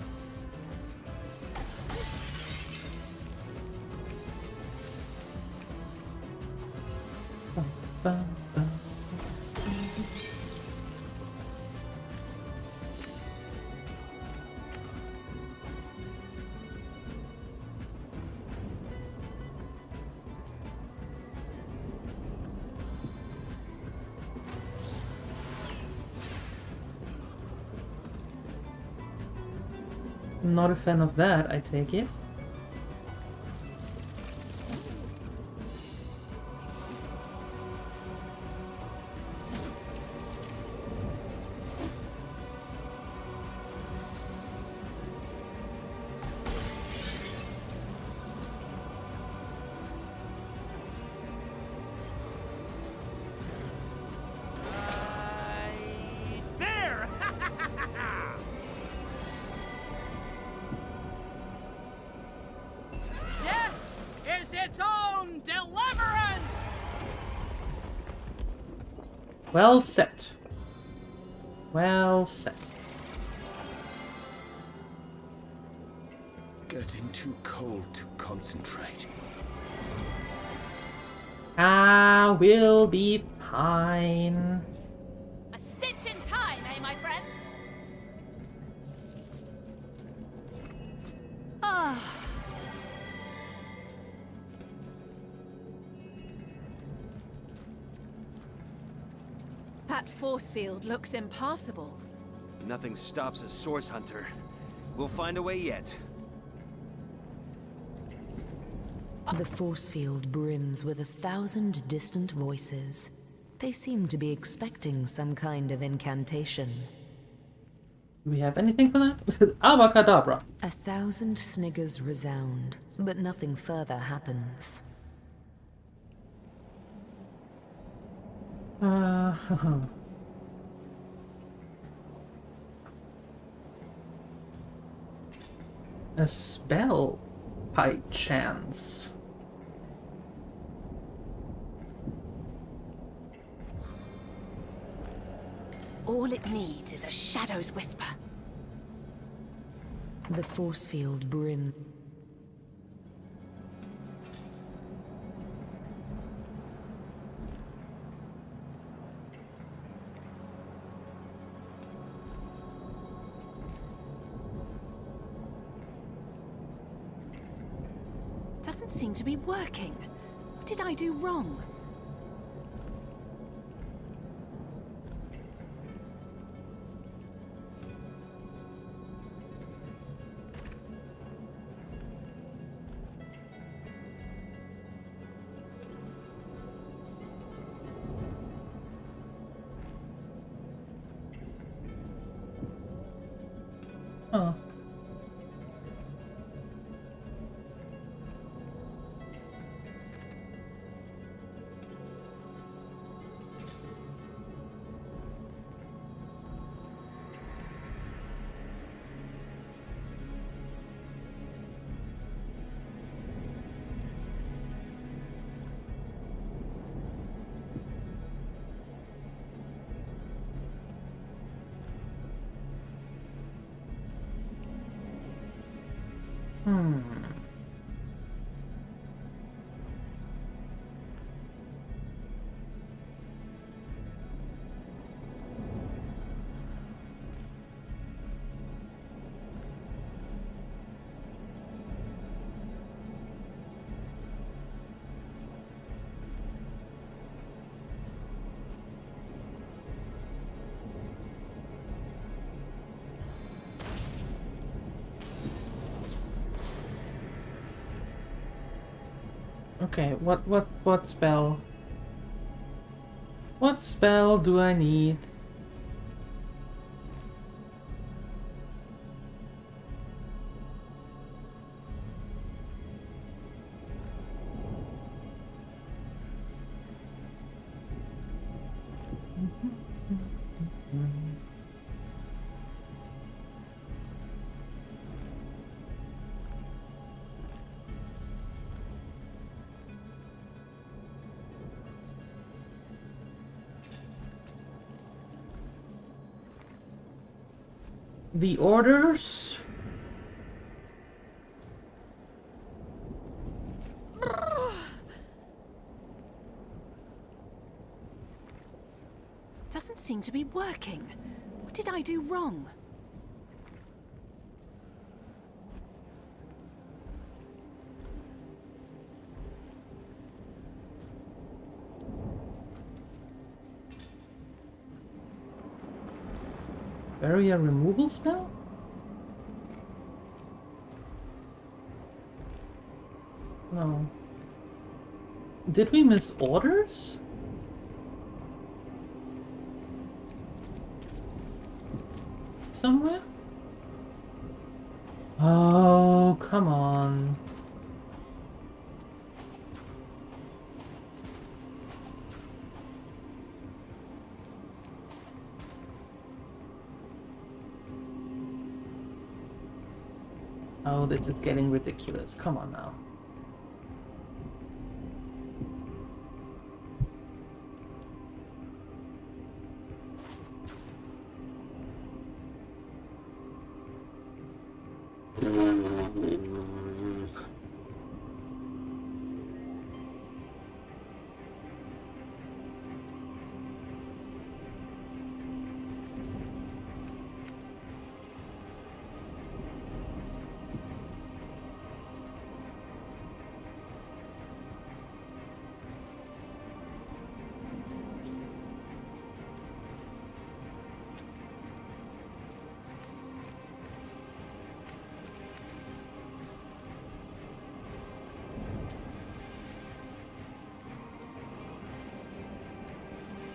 [SPEAKER 6] Not a fan of that, I take it.
[SPEAKER 13] Its own deliverance!
[SPEAKER 6] Well set. Well set.
[SPEAKER 10] Getting too cold to concentrate.
[SPEAKER 6] I will be fine.
[SPEAKER 5] A stitch in time, eh, my friends? Ah. That force field looks impassable.
[SPEAKER 4] Nothing stops a source hunter. We'll find a way yet.
[SPEAKER 12] The force field brims with 1,000 distant voices. They seem to be expecting some kind of incantation.
[SPEAKER 6] Do we have anything for that? Abracadabra.
[SPEAKER 12] 1,000 sniggers resound, but nothing further happens.
[SPEAKER 6] A spell, by chance.
[SPEAKER 13] All it needs is a shadow's whisper.
[SPEAKER 12] The force field brim.
[SPEAKER 5] Doesn't seem to be working. What did I do wrong?
[SPEAKER 6] Oh. Okay, what spell? What spell do I need? The orders?
[SPEAKER 5] Doesn't seem to be working. What did I do wrong?
[SPEAKER 6] Barrier removal spell? No. Did we miss orders? Somewhere? Oh, come on. Oh, this is getting ridiculous. Come on now.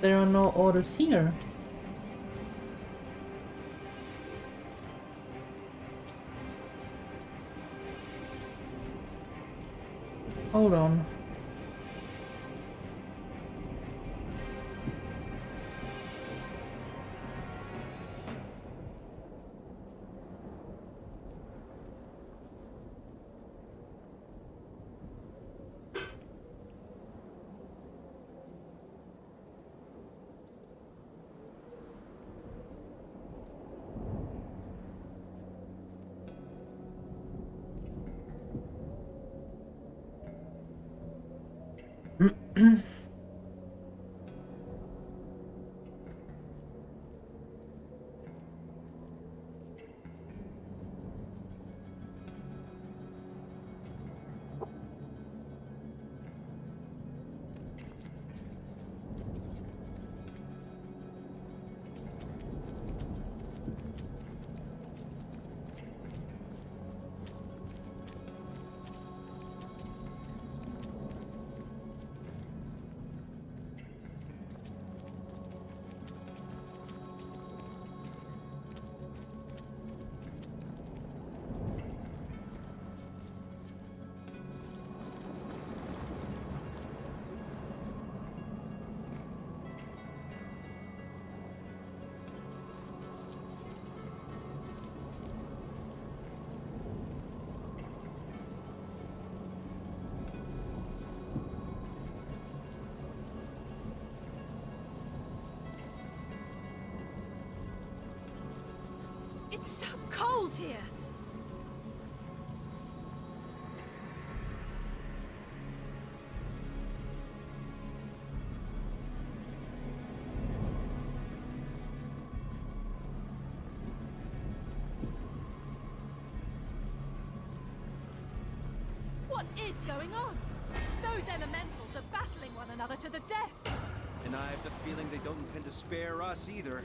[SPEAKER 6] There are no orders here. Hold on.
[SPEAKER 5] It's so cold here. What is going on? Those elementals are battling one another to the death.
[SPEAKER 4] And I have the feeling they don't intend to spare us either.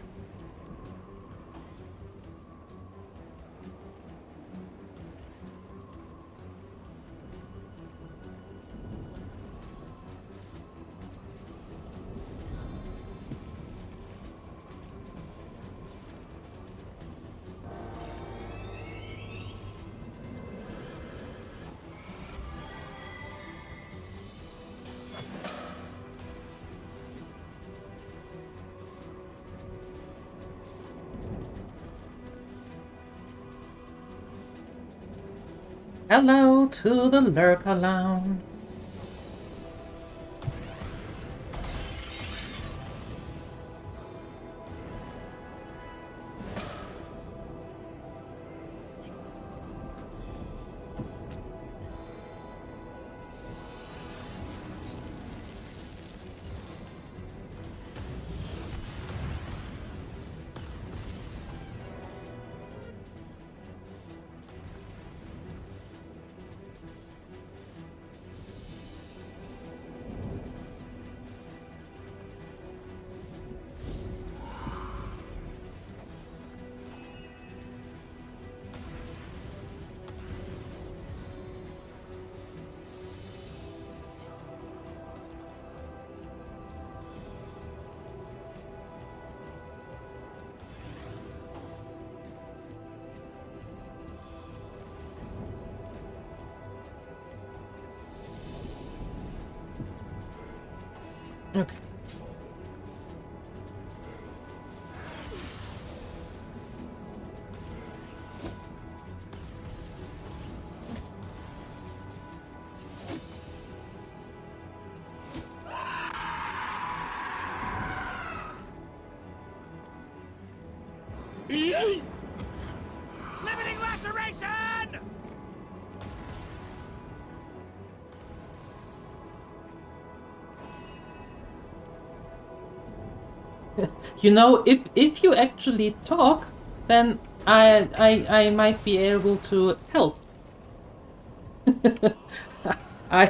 [SPEAKER 6] Hello to the lurker lounge. Okay.
[SPEAKER 8] Limiting laceration!
[SPEAKER 6] You know, if you actually talk, then I might be able to help. I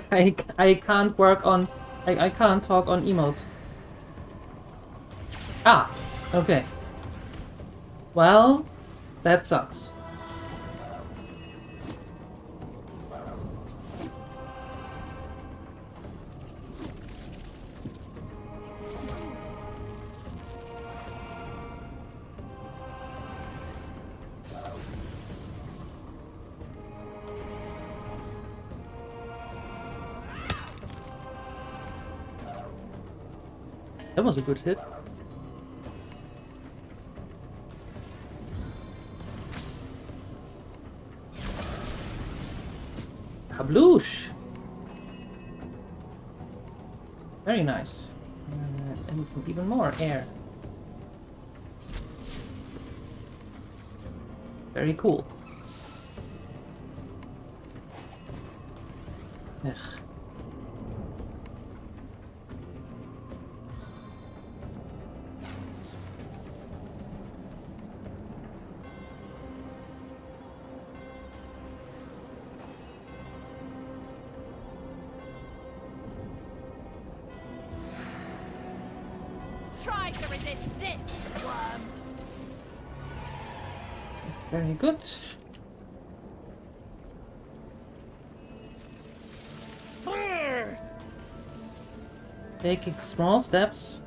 [SPEAKER 6] can't work on I can't talk on emotes. Ah, okay. Well, that sucks. That was a good hit. Kabloosh! Very nice. And even more air. Very cool. Ugh.
[SPEAKER 5] Try to resist this, worm.
[SPEAKER 6] Very good. Taking small steps.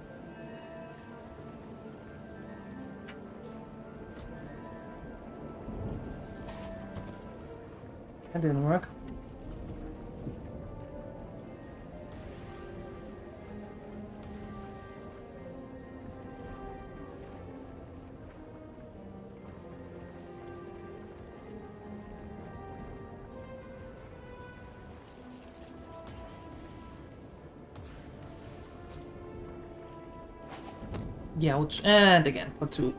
[SPEAKER 6] That didn't work. Youch. And again for 2.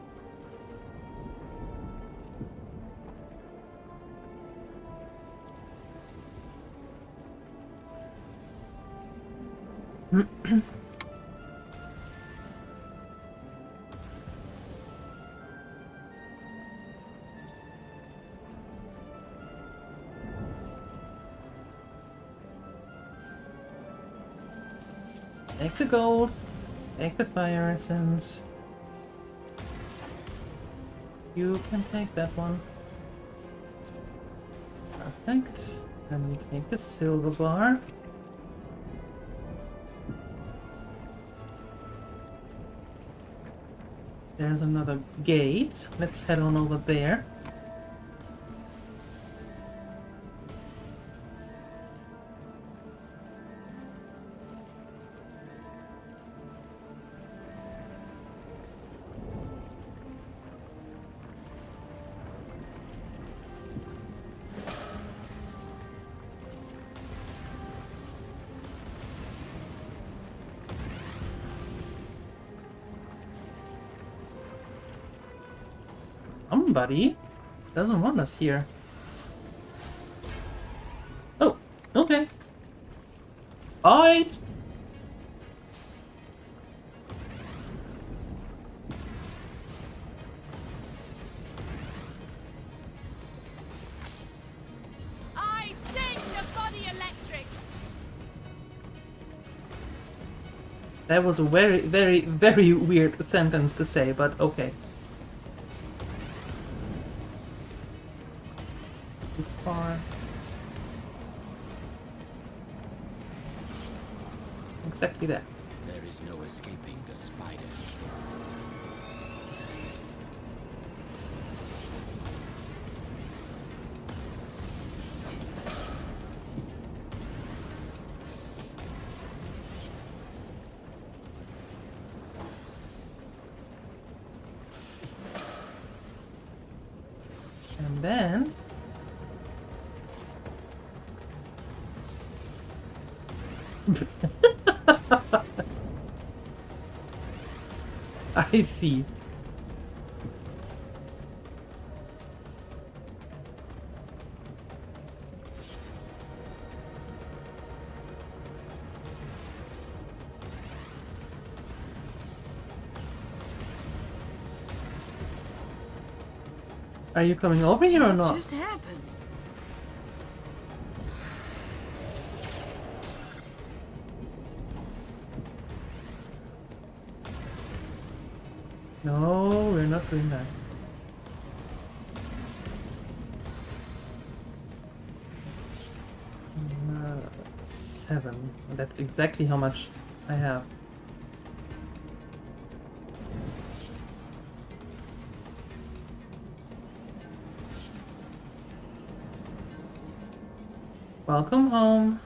[SPEAKER 6] Take the gold. Take the fire essence. You can take that one. Perfect. And we take the silver bar. There's another gate. Let's head on over there. Somebody doesn't want us here. Oh, okay. Fight!
[SPEAKER 5] I sing the body electric.
[SPEAKER 6] That was a very, very, very weird sentence to say, but okay. Far. Exactly that.
[SPEAKER 10] There is no escaping the spider's kiss.
[SPEAKER 6] And then I see. Are you coming over here or not?
[SPEAKER 13] What just happened?
[SPEAKER 6] No, we're not doing that. Uh, 7. That's exactly how much I have. Welcome home.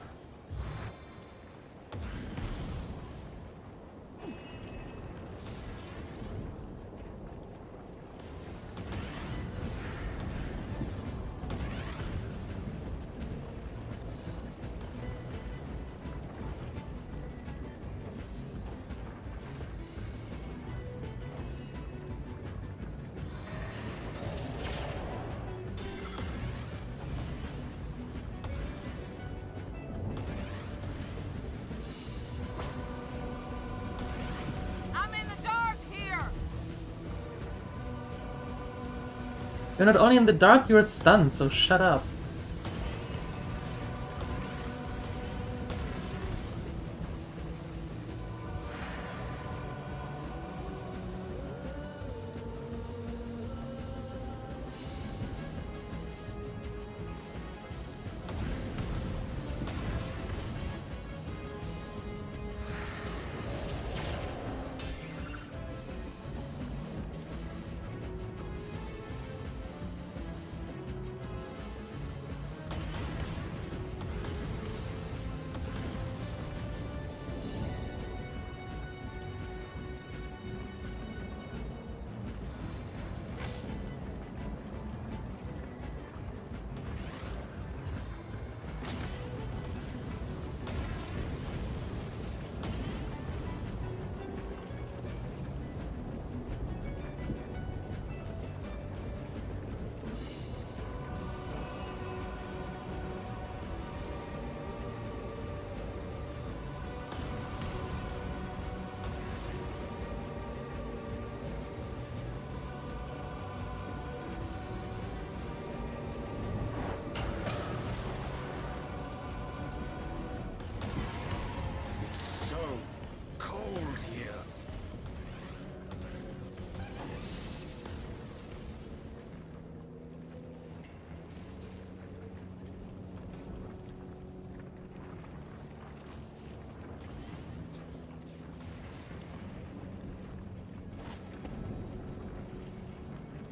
[SPEAKER 6] You're not only in the dark, you're stunned, so shut up.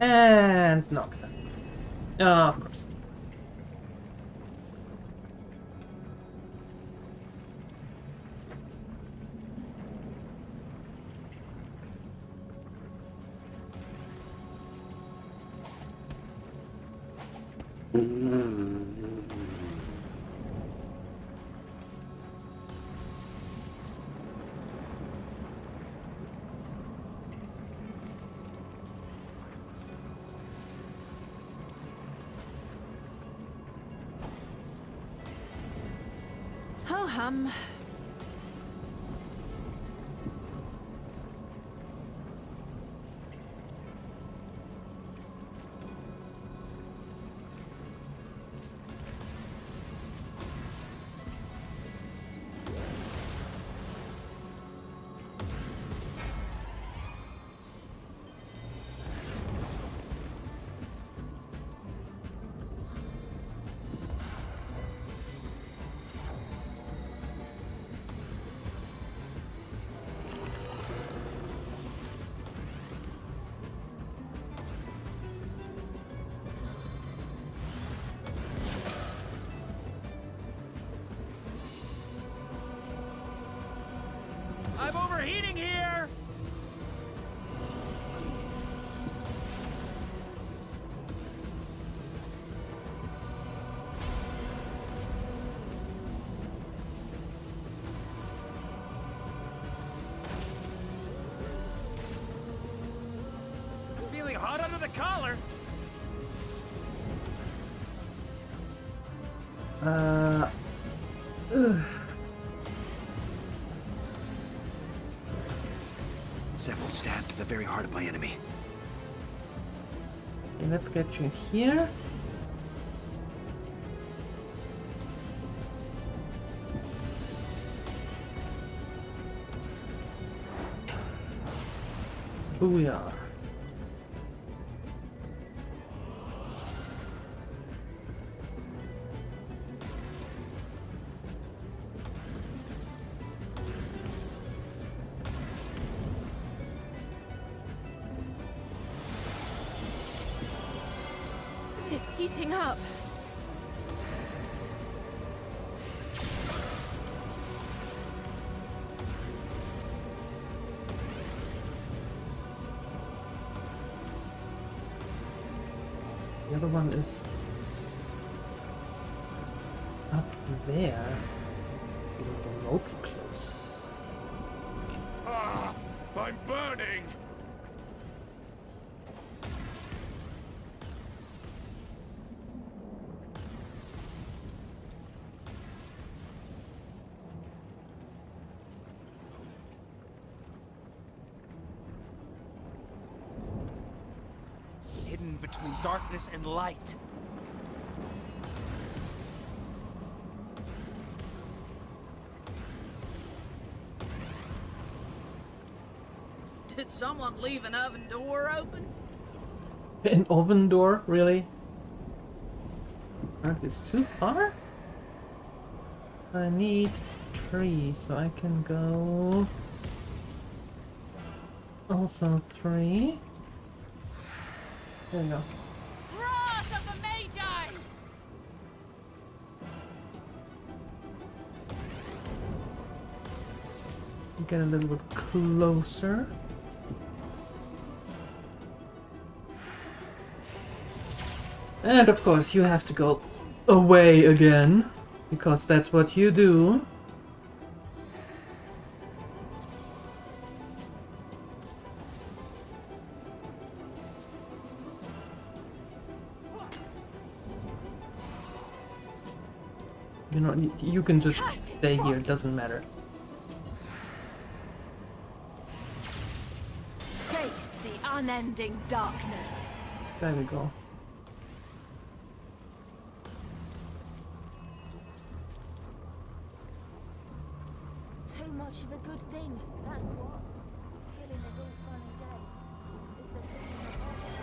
[SPEAKER 6] And knock that. Oh, of course.
[SPEAKER 5] Oh,
[SPEAKER 8] I'm overheating here! Feeling hot under the collar.
[SPEAKER 4] Several stabbed to the very heart of my enemy.
[SPEAKER 6] Okay, let's get you here. Booyah.
[SPEAKER 5] it's heating up.
[SPEAKER 6] The other one is up there. Remotely close.
[SPEAKER 20] Ah! I'm burning!
[SPEAKER 4] Hidden between
[SPEAKER 8] between darkness and light.
[SPEAKER 13] Did someone leave an oven door open?
[SPEAKER 6] An oven door? Really? Aren't this too far? I need 3, so I can go... Also 3. There we go.
[SPEAKER 5] Wrath of the Magi!
[SPEAKER 6] Get a little bit closer. And of course you have to go away again, because that's what you do. You know, you can just stay here, it doesn't matter.
[SPEAKER 5] Face the unending darkness.
[SPEAKER 6] There we go.
[SPEAKER 19] Too much of a good thing, that's what. Killing is all fun and games. It's the thing in the heart.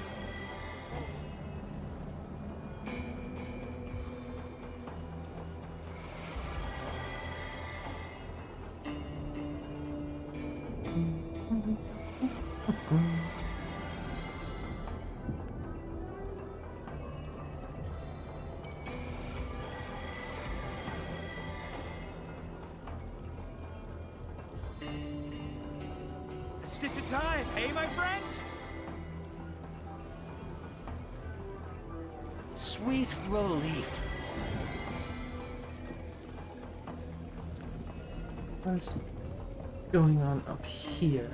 [SPEAKER 8] A stitch of time, hey, my friends? Sweet relief.
[SPEAKER 6] What's going on up here?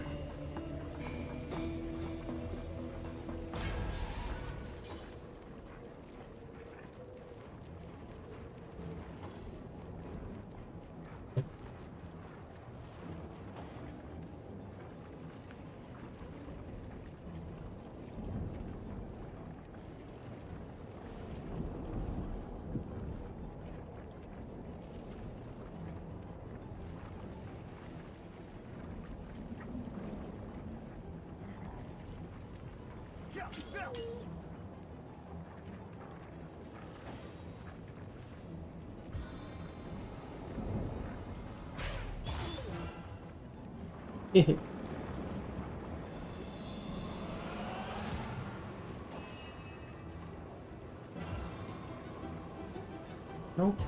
[SPEAKER 6] Nope.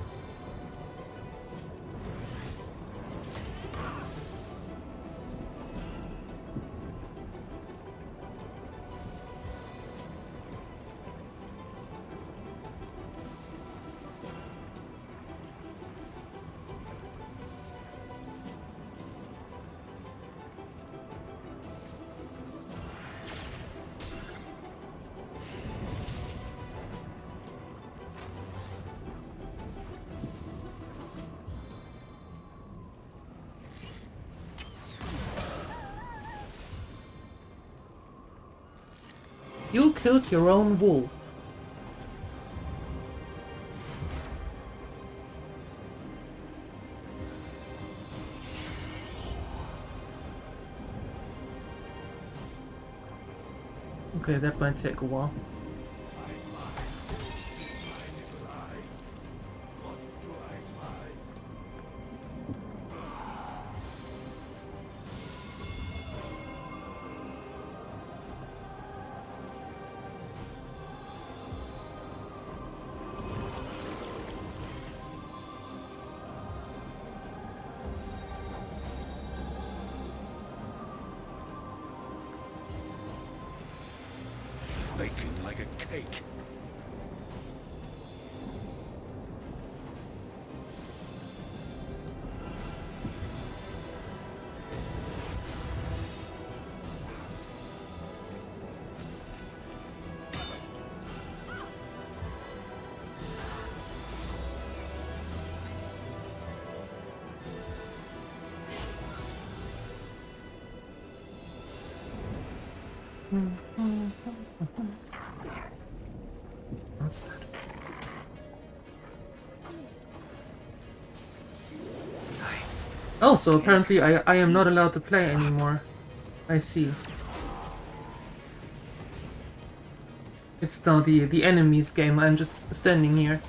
[SPEAKER 6] You killed your own wolf. Okay, that might take a while.
[SPEAKER 20] Baking like a cake.
[SPEAKER 6] What's that? Oh, so apparently I am not allowed to play anymore. I see. It's now the enemies game. I'm just standing here.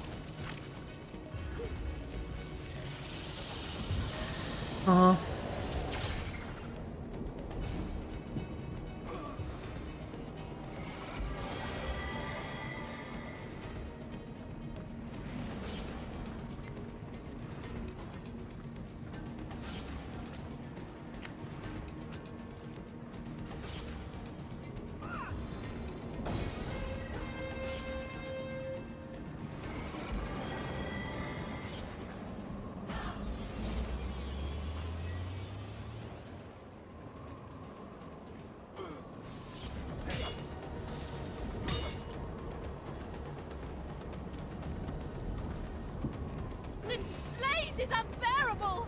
[SPEAKER 5] Is unbearable!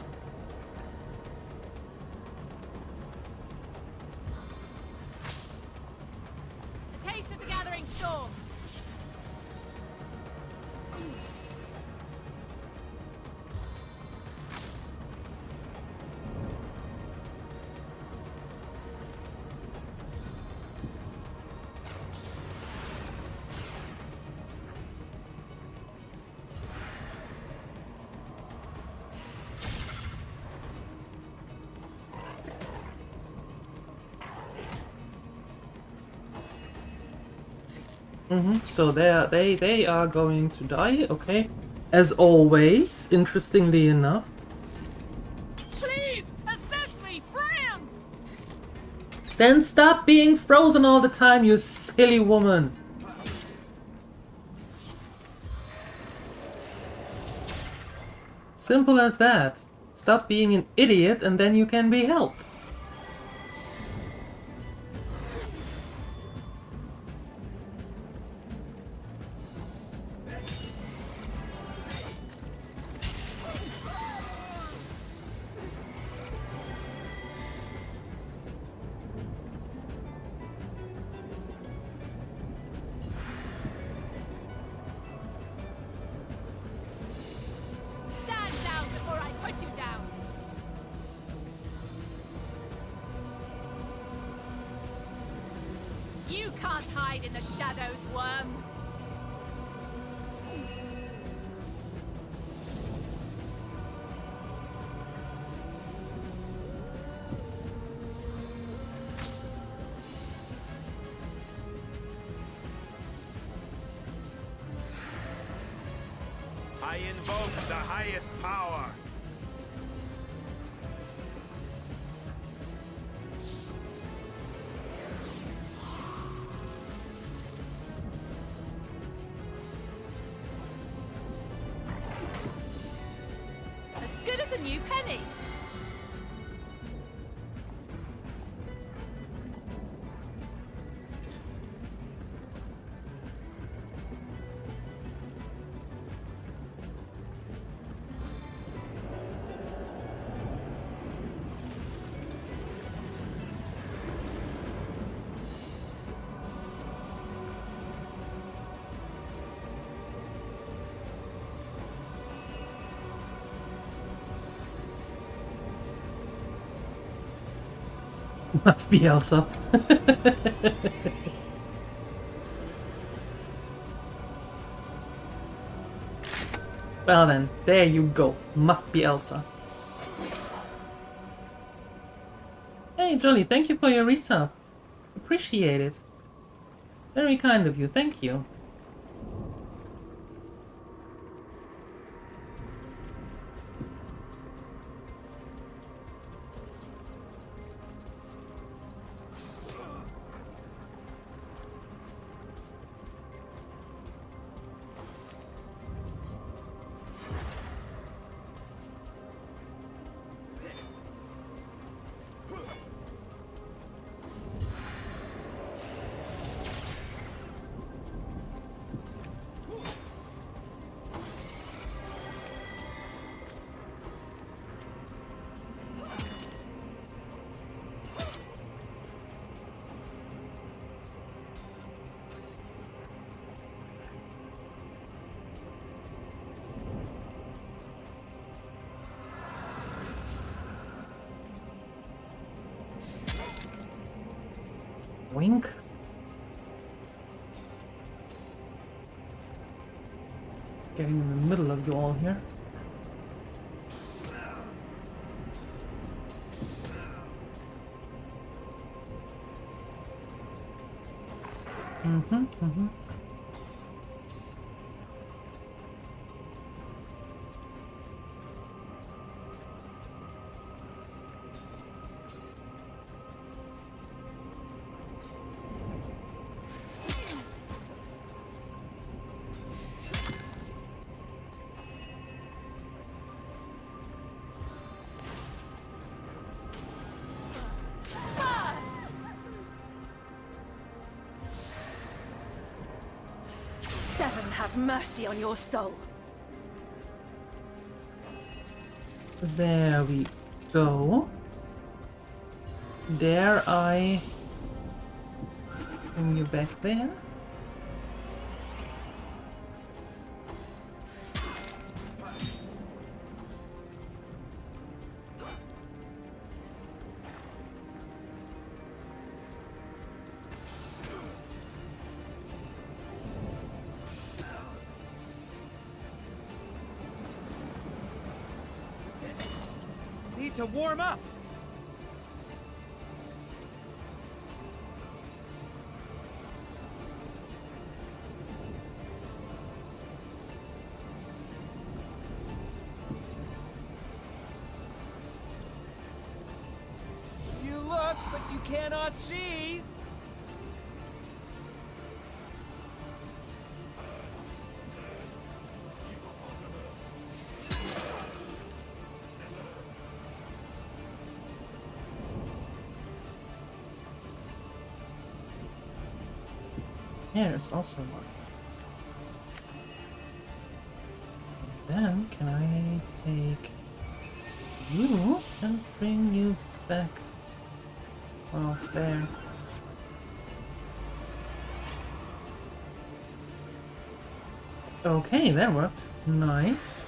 [SPEAKER 5] A taste of the gathering storm.
[SPEAKER 6] So they are going to die, okay. As always, interestingly enough.
[SPEAKER 5] Please assist me, friends!
[SPEAKER 6] Then stop being frozen all the time, you silly woman. Simple as that. Stop being an idiot and then you can be helped.
[SPEAKER 5] You can't hide in the shadows, worm.
[SPEAKER 10] I invoke the highest power.
[SPEAKER 5] As good as a new penny.
[SPEAKER 6] Must be Elsa. Well then, there you go. Must be Elsa. Hey Jolly, thank you for your resub. Appreciate it. Very kind of you, thank you. Wink. Getting in the middle of you all here. Mm-hmm.
[SPEAKER 5] Seven have mercy on your soul.
[SPEAKER 6] There we go. Dare I bring you back there?
[SPEAKER 8] Need to warm up. You look, but you cannot see.
[SPEAKER 6] There's also one. Then, can I take you and bring you back off there? Okay, that worked. Nice.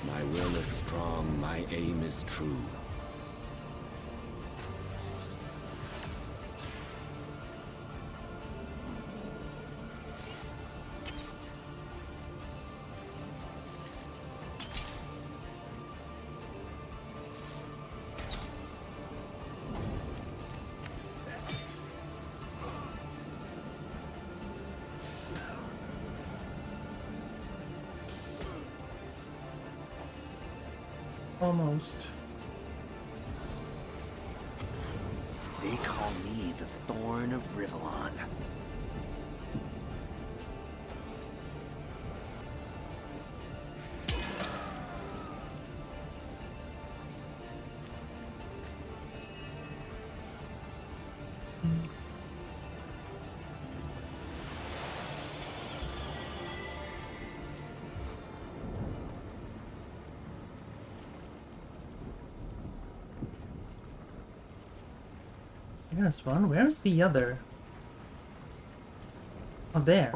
[SPEAKER 10] My will is strong, my aim is true.
[SPEAKER 6] Almost.
[SPEAKER 4] They call me the Thorn of Rivellon.
[SPEAKER 6] There's one. Where's the other? Oh, there.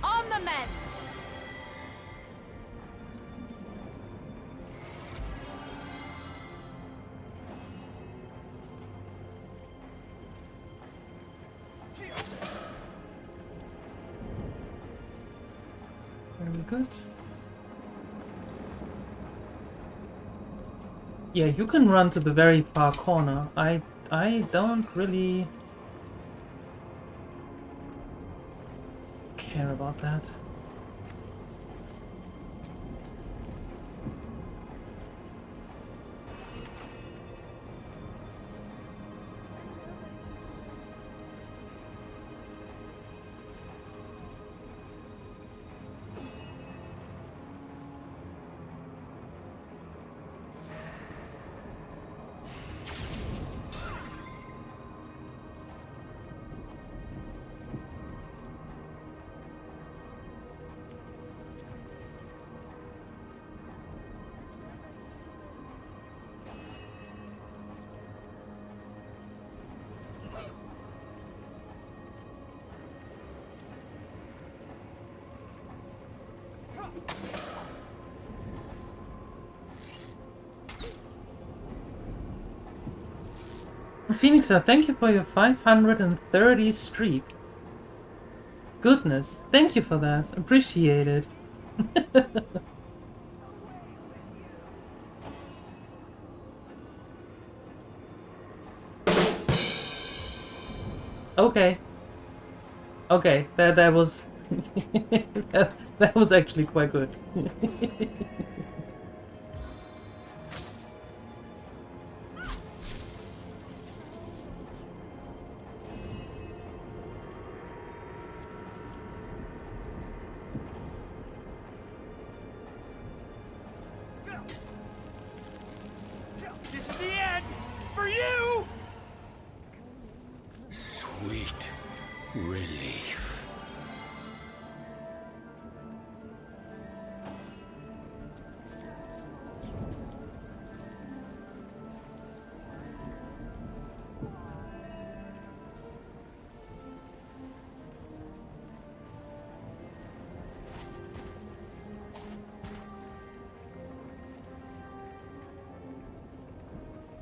[SPEAKER 5] On the mend!
[SPEAKER 6] Very good. Yeah, you can run to the very far corner. I don't really care about that. Phoenixa, thank you for your 530 streak. Goodness, thank you for that. Appreciate it. Okay. Okay, that was that was actually quite good.
[SPEAKER 8] This is the end! For you!
[SPEAKER 10] Sweet relief.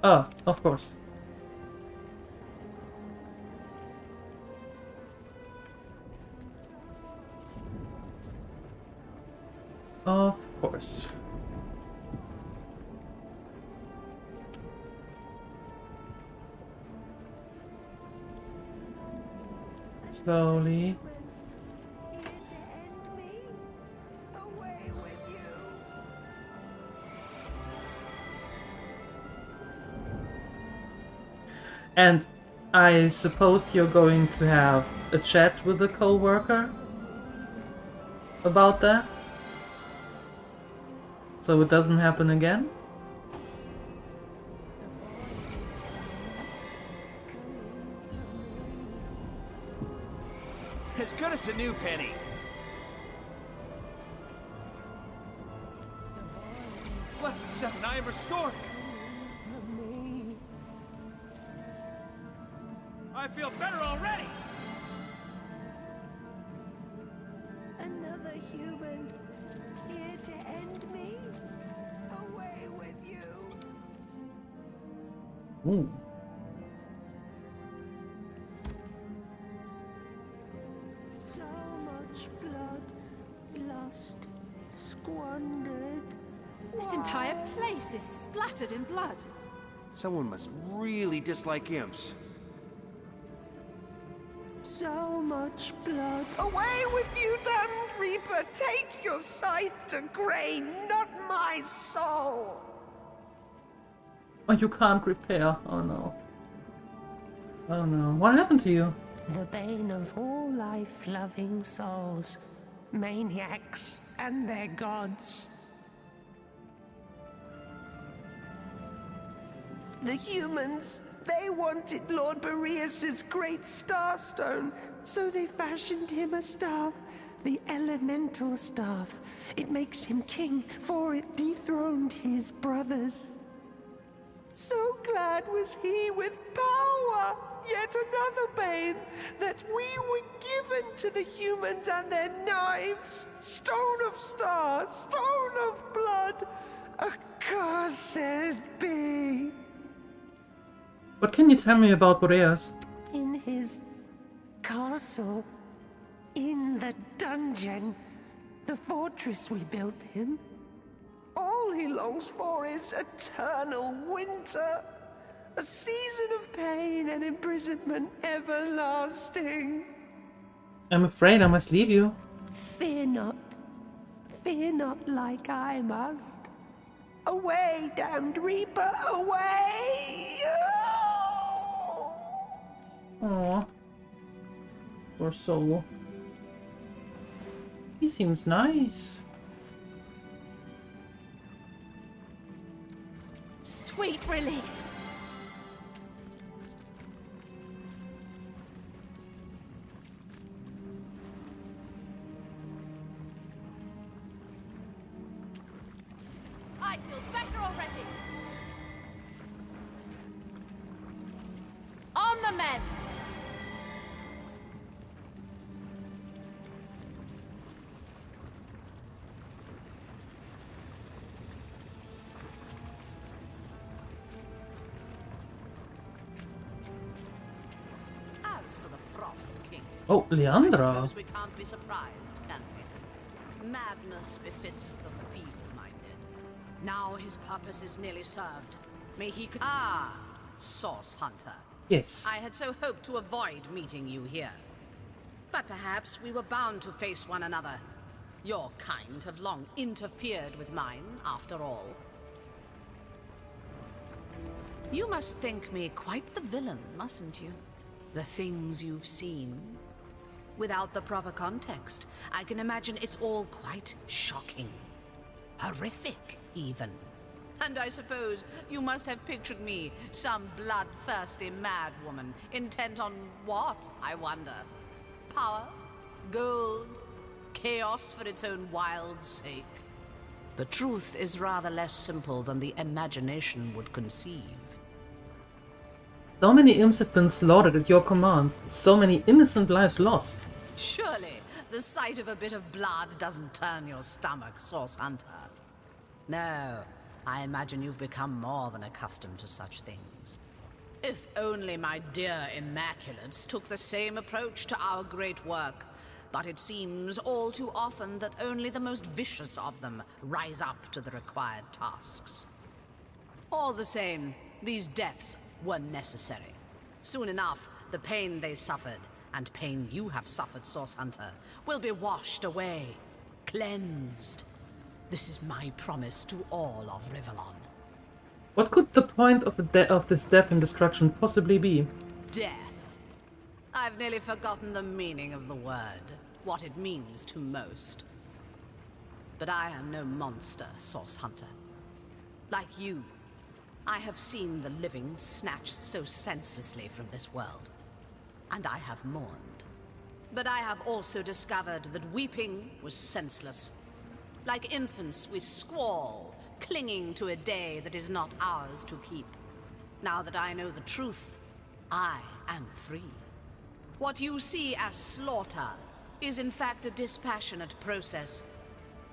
[SPEAKER 6] Oh, of course. Of course. Slowly. And I suppose you're going to have a chat with a co-worker about that? So it doesn't happen again?
[SPEAKER 8] As good as a new penny. Bless the seven, I am restored. I feel better already.
[SPEAKER 2] Another human here to end me. Away with you.
[SPEAKER 6] Ooh.
[SPEAKER 2] So much blood lost, squandered.
[SPEAKER 5] This entire place is splattered in blood.
[SPEAKER 4] Someone must really dislike imps.
[SPEAKER 2] So much blood. Away with you, damned Reaper! Take your scythe to grain, not my soul!
[SPEAKER 6] Oh, you can't repair. Oh no. Oh no. What happened to you?
[SPEAKER 2] The bane of all life-loving souls. Maniacs and their gods. The humans, they wanted Lord Boreas's great starstone, so they fashioned him a staff, the elemental staff. It makes him king, for it dethroned his brothers. So glad was he with power, yet another bane, that we were given to the humans and their knives. Stone of stars, stone of blood, accursed be.
[SPEAKER 6] What can you tell me about Boreas?
[SPEAKER 2] In his castle, in the dungeon, the fortress we built him, all he longs for is eternal winter, a season of pain and imprisonment everlasting.
[SPEAKER 6] I'm afraid I must leave you.
[SPEAKER 2] Fear not like I must. Away, damned Reaper, away!
[SPEAKER 6] Aww. Poor soul. He seems nice.
[SPEAKER 5] Sweet relief. I feel better already. On the mend.
[SPEAKER 13] thanks for the Frost King.
[SPEAKER 6] Oh,
[SPEAKER 13] I
[SPEAKER 6] Leandra.
[SPEAKER 13] suppose we can't be surprised, can we? Madness befits the feeble-minded. Now his purpose is nearly served. May he... Ah, Source Hunter.
[SPEAKER 6] Yes.
[SPEAKER 13] I had so hoped to avoid meeting you here. But perhaps we were bound to face one another. Your kind have long interfered with mine, after all. You must think me quite the villain, mustn't you? The things you've seen. Without the proper context, I can imagine it's all quite shocking. Horrific, even. And I suppose you must have pictured me, some bloodthirsty mad woman, intent on what, I wonder? Power? Gold? Chaos for its own wild sake? The truth is rather less simple than the imagination would conceive.
[SPEAKER 6] So many imps have been slaughtered at your command. So many innocent lives lost.
[SPEAKER 13] Surely, the sight of a bit of blood doesn't turn your stomach, Source Hunter. No, I imagine you've become more than accustomed to such things. If only my dear Immaculates took the same approach to our great work. But it seems all too often that only the most vicious of them rise up to the required tasks. All the same, these deaths were necessary. Soon enough, the pain they suffered, and pain you have suffered, Source Hunter, will be washed away, cleansed. This is my promise to all of Rivellon.
[SPEAKER 6] What could the point of this death and destruction possibly be?
[SPEAKER 13] Death. I've nearly forgotten the meaning of the word, what it means to most. But I am no monster, Source Hunter. Like you, I have seen the living snatched so senselessly from this world, and I have mourned. But I have also discovered that weeping was senseless. Like infants, we squall, clinging to a day that is not ours to keep. Now that I know the truth, I am free. What you see as slaughter is in fact a dispassionate process.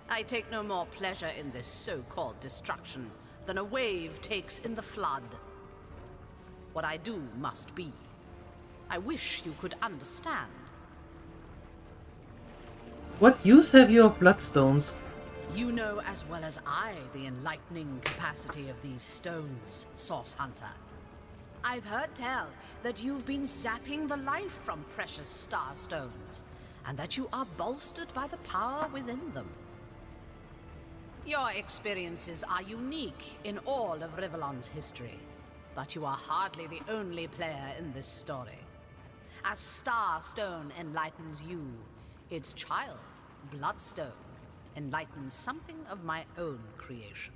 [SPEAKER 13] I take no more pleasure in this so-called destruction than a wave takes in the flood. What I do must be. I wish you could understand.
[SPEAKER 6] What use have you of bloodstones?
[SPEAKER 13] You know as well as I the enlightening capacity of these stones, Source Hunter. I've heard tell that you've been sapping the life from precious star stones, and that you are bolstered by the power within them. Your experiences are unique in all of Rivellon's history, but you are hardly the only player in this story. As Star Stone enlightens you, its child, Bloodstone, enlightens something of my own creation.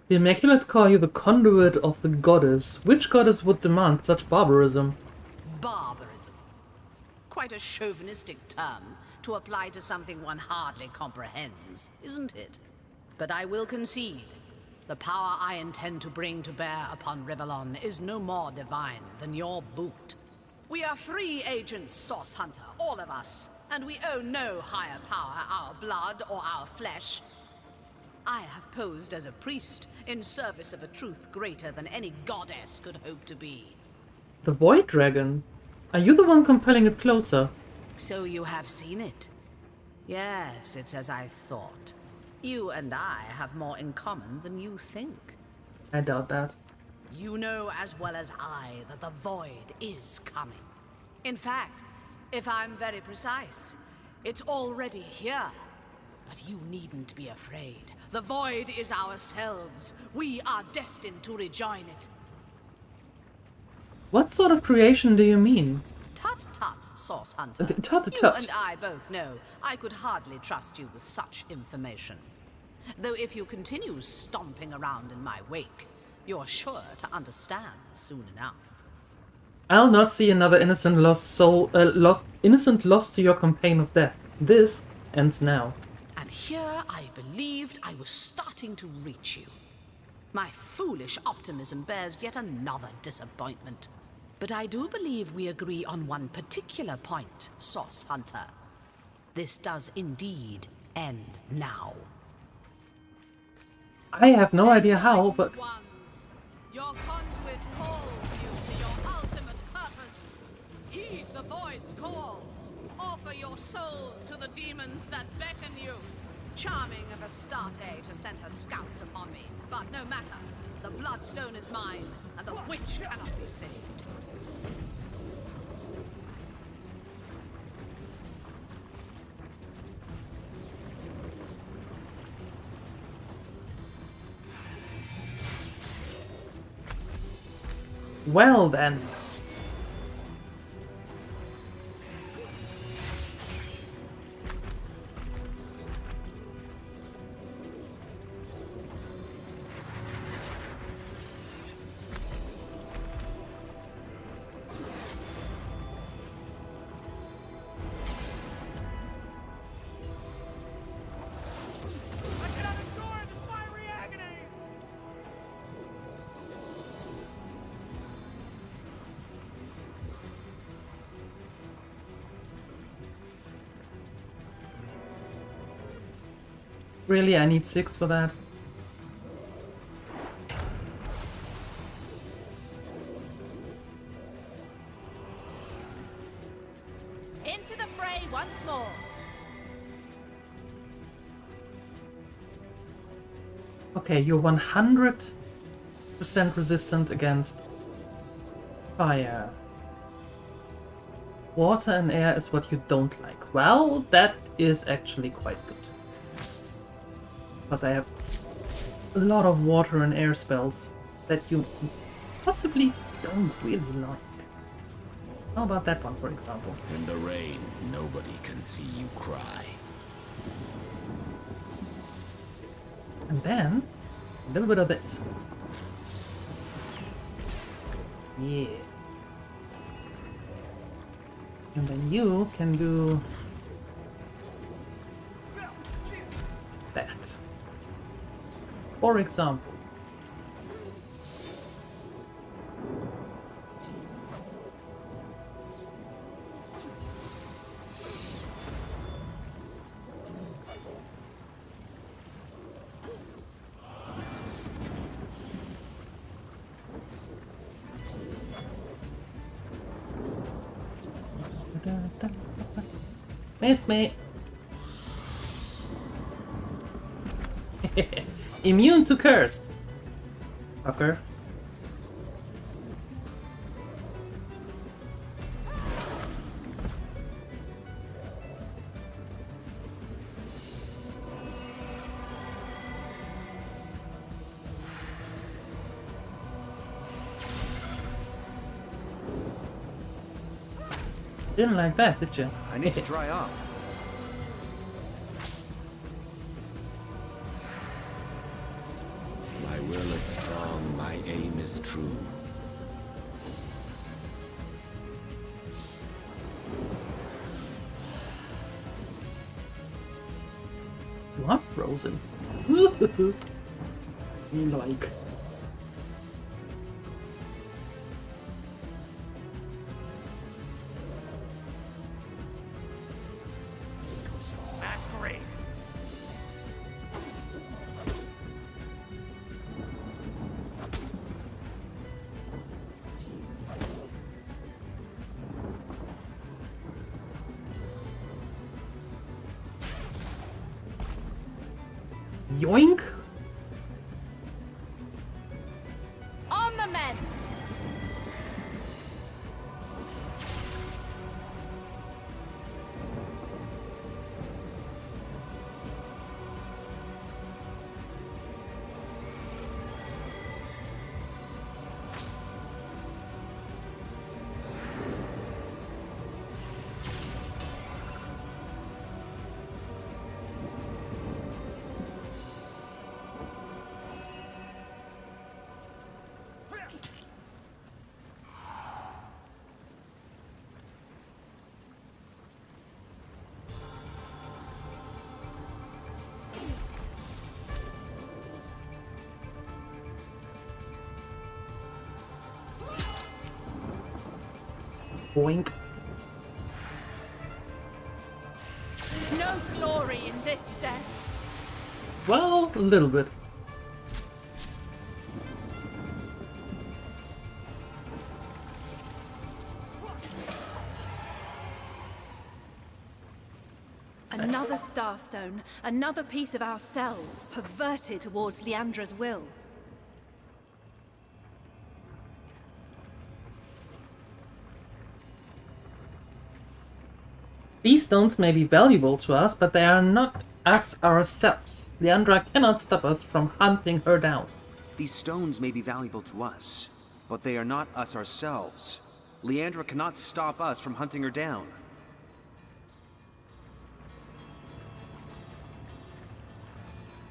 [SPEAKER 6] The Immaculates call you the conduit of the goddess. Which goddess would demand such barbarism?
[SPEAKER 13] Barbarism. Quite a chauvinistic term to apply to something one hardly comprehends, isn't it? But I will concede, the power I intend to bring to bear upon Rivellon is no more divine than your boot. We are free agents, Source Hunter, all of us, and we owe no higher power our blood or our flesh. I have posed as a priest in service of a truth greater than any goddess could hope to be.
[SPEAKER 6] The Void Dragon? Are you the one compelling it closer?
[SPEAKER 13] So you have seen it? Yes, it's as I thought. You and I have more in common than you think.
[SPEAKER 6] I doubt that.
[SPEAKER 13] You know as well as I that the Void is coming. In fact, if I'm very precise, it's already here. But you needn't be afraid. The Void is ourselves. We are destined to rejoin it.
[SPEAKER 6] What sort of creation do you mean?
[SPEAKER 13] Tut-tut, Source Hunter.
[SPEAKER 6] Tut-tut.
[SPEAKER 13] You and I both know I could hardly trust you with such information. Though if you continue stomping around in my wake, you're sure to understand soon enough.
[SPEAKER 6] I'll not see another innocent lost to your campaign of death. This ends now.
[SPEAKER 13] And here I believed I was starting to reach you. My foolish optimism bears yet another disappointment. But I do believe we agree on one particular point, Source Hunter. This does indeed end now.
[SPEAKER 6] I have no idea how, but...
[SPEAKER 13] Your conduit calls you to your ultimate purpose. Here
[SPEAKER 1] Heed the void's call. Offer your souls to the demons that beckon you. Charming of Astarte to send her scouts upon me, but no matter. The bloodstone is mine, and the witch cannot be saved.
[SPEAKER 6] Well then. Really, I need 6 for that.
[SPEAKER 5] Into the fray once more.
[SPEAKER 6] Okay, you're 100% resistant against fire. Water and air is what you don't like. Well, that is actually quite good. Because I have a lot of water and air spells that you possibly don't really like. How about that one, for example?
[SPEAKER 10] In the rain, nobody can see you cry.
[SPEAKER 6] And then, a little bit of this. Yeah. And then you can do that. For example. Missed me. Immune to cursed. Fucker. Didn't like that, did you?
[SPEAKER 4] I need to dry off.
[SPEAKER 10] My will is strong, my aim is true.
[SPEAKER 6] You are frozen. Like.
[SPEAKER 8] Masquerade.
[SPEAKER 6] Yoink!
[SPEAKER 5] On the mend.
[SPEAKER 6] Boink.
[SPEAKER 5] No glory in this death.
[SPEAKER 6] Well, a little bit.
[SPEAKER 5] Another starstone, another piece of ourselves perverted towards Leandra's will.
[SPEAKER 6] These stones may be valuable to us, but they are not us ourselves. Leandra cannot stop us from hunting her down.
[SPEAKER 4] These stones may be valuable to us, but they are not us ourselves. Leandra cannot stop us from hunting her down.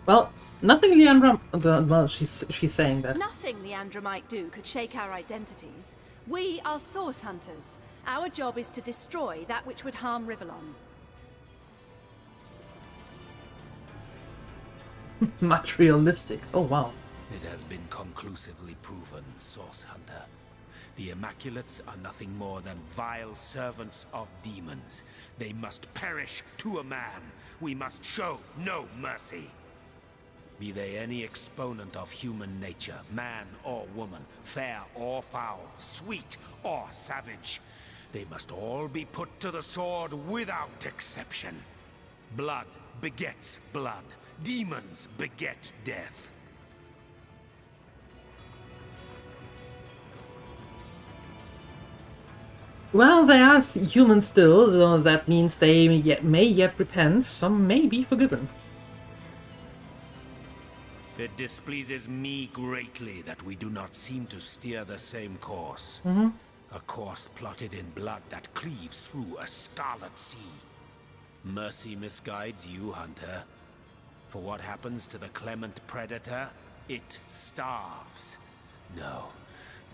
[SPEAKER 6] Well, nothing Leandra... Well, she's saying that.
[SPEAKER 5] Nothing Leandra might do could shake our identities. We are source hunters. Our job is to destroy that which would harm Rivellon.
[SPEAKER 6] Much realistic. Oh, wow.
[SPEAKER 10] It has been conclusively proven, Source Hunter. The Immaculates are nothing more than vile servants of demons. They must perish to a man. We must show no mercy. Be they any exponent of human nature, man or woman, fair or foul, sweet or savage, they must all be put to the sword without exception. Blood begets blood. Demons beget death.
[SPEAKER 6] Well, they are human still, so that means they may yet repent. Some may be forgiven.
[SPEAKER 10] It displeases me greatly that we do not seem to steer the same course. A course plotted in blood that cleaves through a scarlet sea. Mercy misguides you, Hunter. For what happens to the clement predator? It starves. No,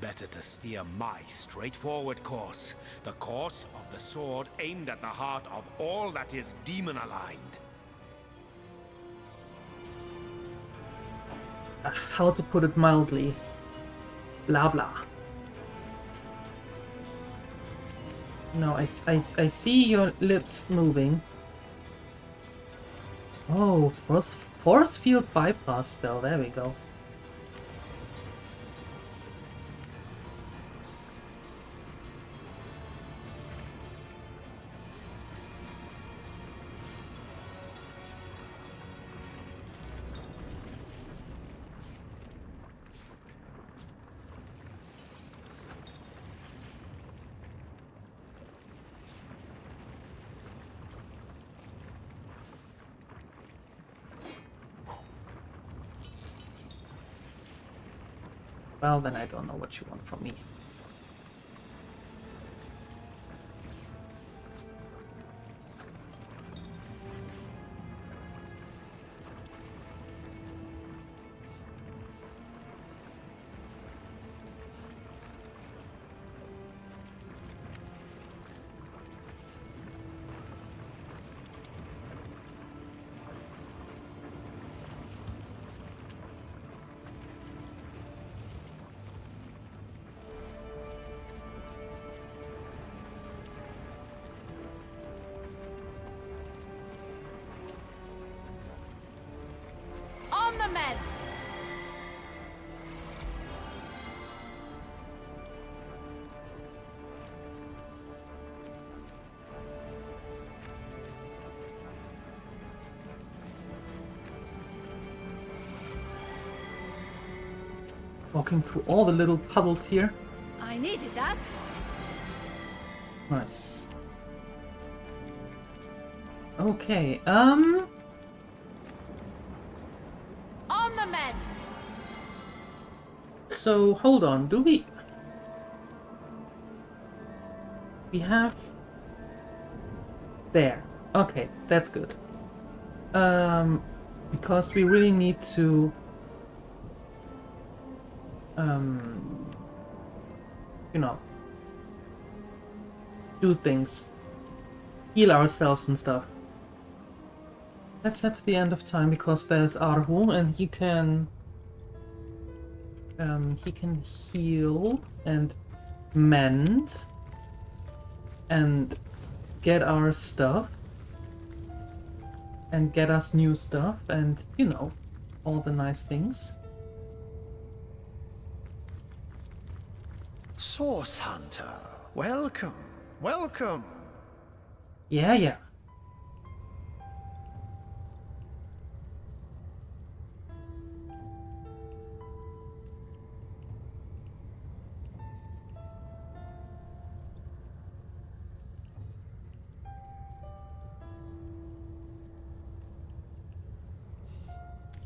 [SPEAKER 10] better to steer my straightforward course. The course of the sword aimed at the heart of all that is demon-aligned.
[SPEAKER 6] How to put it mildly. Blah blah. No, I see your lips moving. Oh, force field bypass spell. There we go. Well, then I don't know what you want from me.
[SPEAKER 5] On the mend!
[SPEAKER 6] Walking through all the little puddles here.
[SPEAKER 5] I needed that.
[SPEAKER 6] Nice. Okay, on
[SPEAKER 5] the mend!
[SPEAKER 6] So, hold on, do we... We have... There. Okay, that's good. Because we really need to... you know... do things. Heal ourselves and stuff. Let's head to the end of time because there's Arhu and he can heal and mend and get our stuff and get us new stuff and, you know, all the nice things.
[SPEAKER 15] Source Hunter, welcome, welcome.
[SPEAKER 6] Yeah.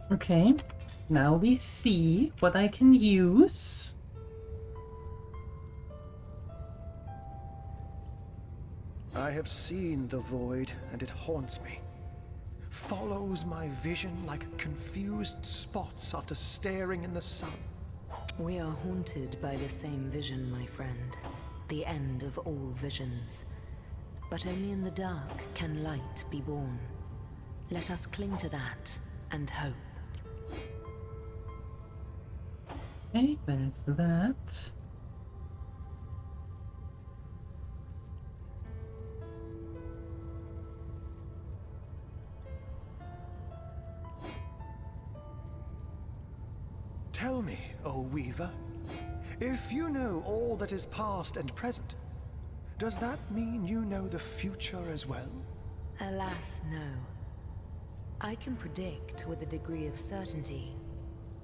[SPEAKER 6] Okay, now we see what I can use.
[SPEAKER 15] I have seen the void, and it haunts me. Follows my vision like confused spots after staring in the sun.
[SPEAKER 12] We are haunted by the same vision, my friend. The end of all visions. But only in the dark can light be born. Let us cling to that and hope.
[SPEAKER 6] Okay, there's that.
[SPEAKER 15] Tell me, O Weaver, if you know all that is past and present, does that mean you know the future as well?
[SPEAKER 12] Alas, no. I can predict with a degree of certainty,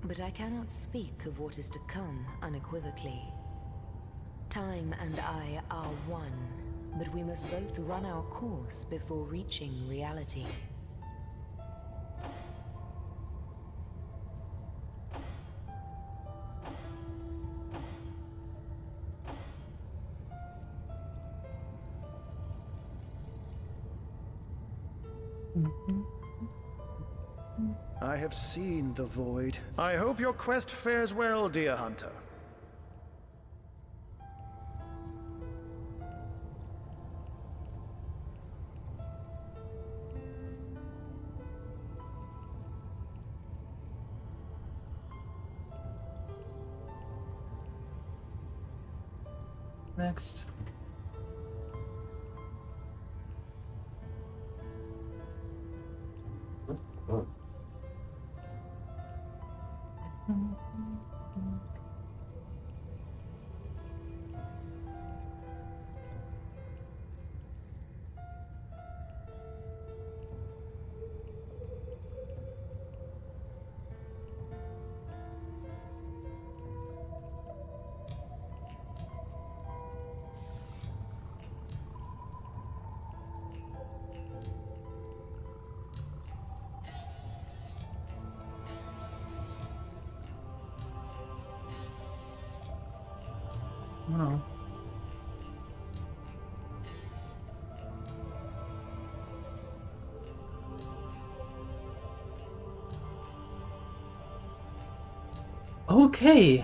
[SPEAKER 12] but I cannot speak of what is to come unequivocally. Time and I are one, but we must both run our course before reaching reality.
[SPEAKER 15] I have seen the void. I hope your quest fares well, dear hunter.
[SPEAKER 6] Next. Wow. Okay.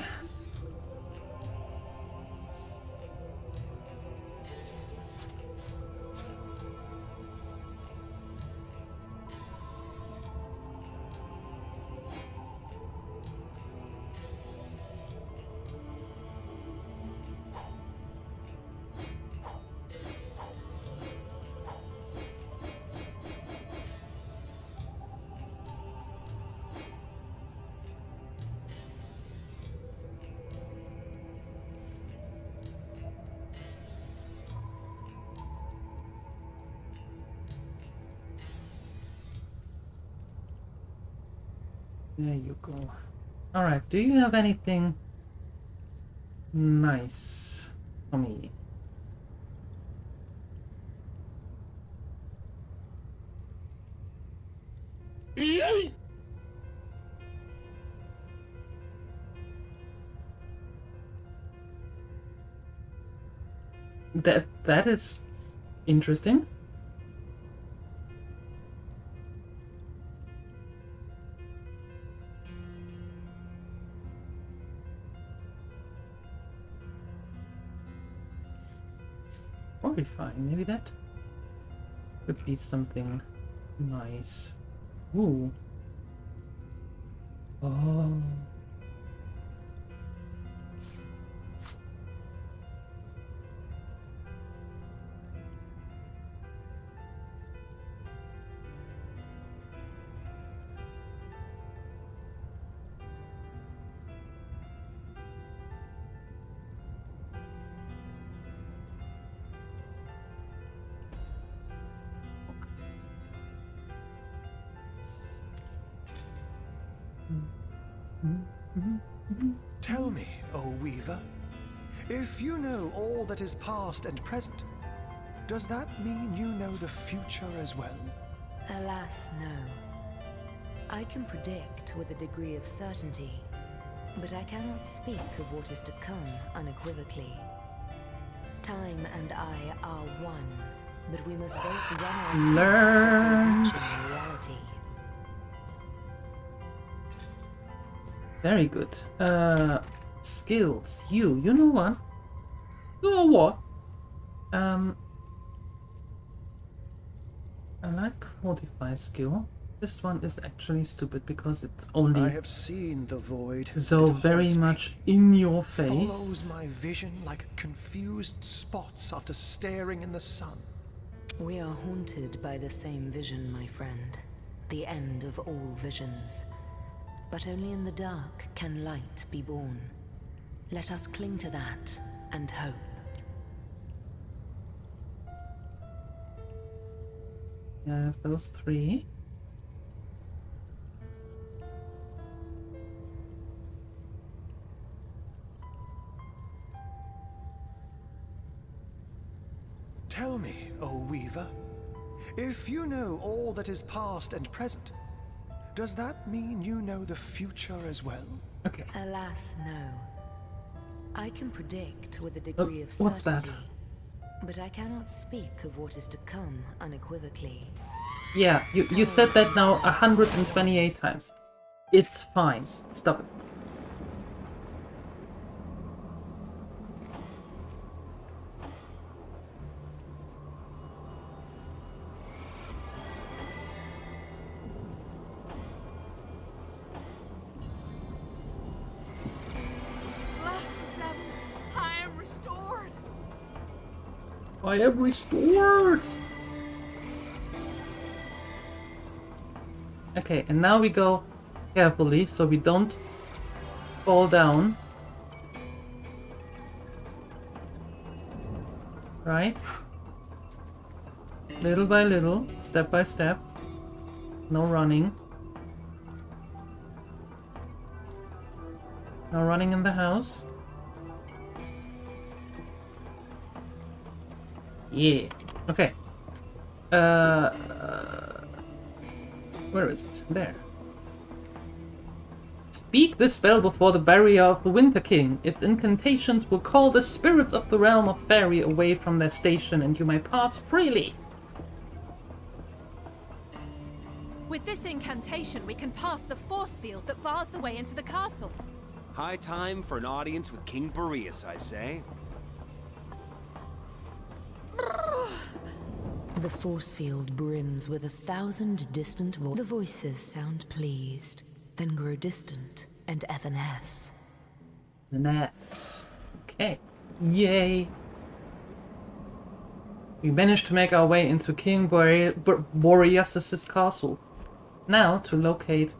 [SPEAKER 6] There you go. Alright, do you have anything nice for me? That is interesting. Probably fine. Maybe that could be something nice. Ooh. Oh.
[SPEAKER 15] Tell me, O Weaver, if you know all that is past and present, does that mean you know the future as well?
[SPEAKER 12] Alas, no. I can predict with a degree of certainty, but I cannot speak of what is to come unequivocally. Time and I are one, but we must both run our course in reality.
[SPEAKER 6] Very good. Skills. You know what? You know what? I like the Fortify skill. This one is actually stupid because it's only
[SPEAKER 15] I have seen the void.
[SPEAKER 6] so very much in your face.
[SPEAKER 15] Follows my vision like confused spots after staring in the sun.
[SPEAKER 12] We are haunted by the same vision, my friend. The end of all visions. But only in the dark can light be born. Let us cling to that and hope.
[SPEAKER 6] I have those 3.
[SPEAKER 15] Tell me, O Weaver, if you know all that is past and present, does that mean you know the future as well?
[SPEAKER 6] Okay.
[SPEAKER 12] Alas, no. I can predict with a degree of certainty.
[SPEAKER 6] What's that?
[SPEAKER 12] But I cannot speak of what is to come unequivocally.
[SPEAKER 6] Yeah, you said that now 128 times. It's fine. Stop it.
[SPEAKER 1] Bless the Seven. I am restored.
[SPEAKER 6] I am restored! Okay, and now we go carefully so we don't fall down. Right? Little by little, step by step. No running. No running in the house. Yeah. Okay. Where is it? There. Speak this spell before the barrier of the Winter King. Its incantations will call the spirits of the realm of fairy away from their station, and you may pass freely.
[SPEAKER 5] With this incantation, we can pass the force field that bars the way into the castle.
[SPEAKER 4] High time for an audience with King Boreas, I say.
[SPEAKER 12] The force field brims with 1,000 distant voices. The voices sound pleased, then grow distant and evanesce.
[SPEAKER 6] Next. Okay. Yay. We managed to make our way into King Boreas' castle. Now to locate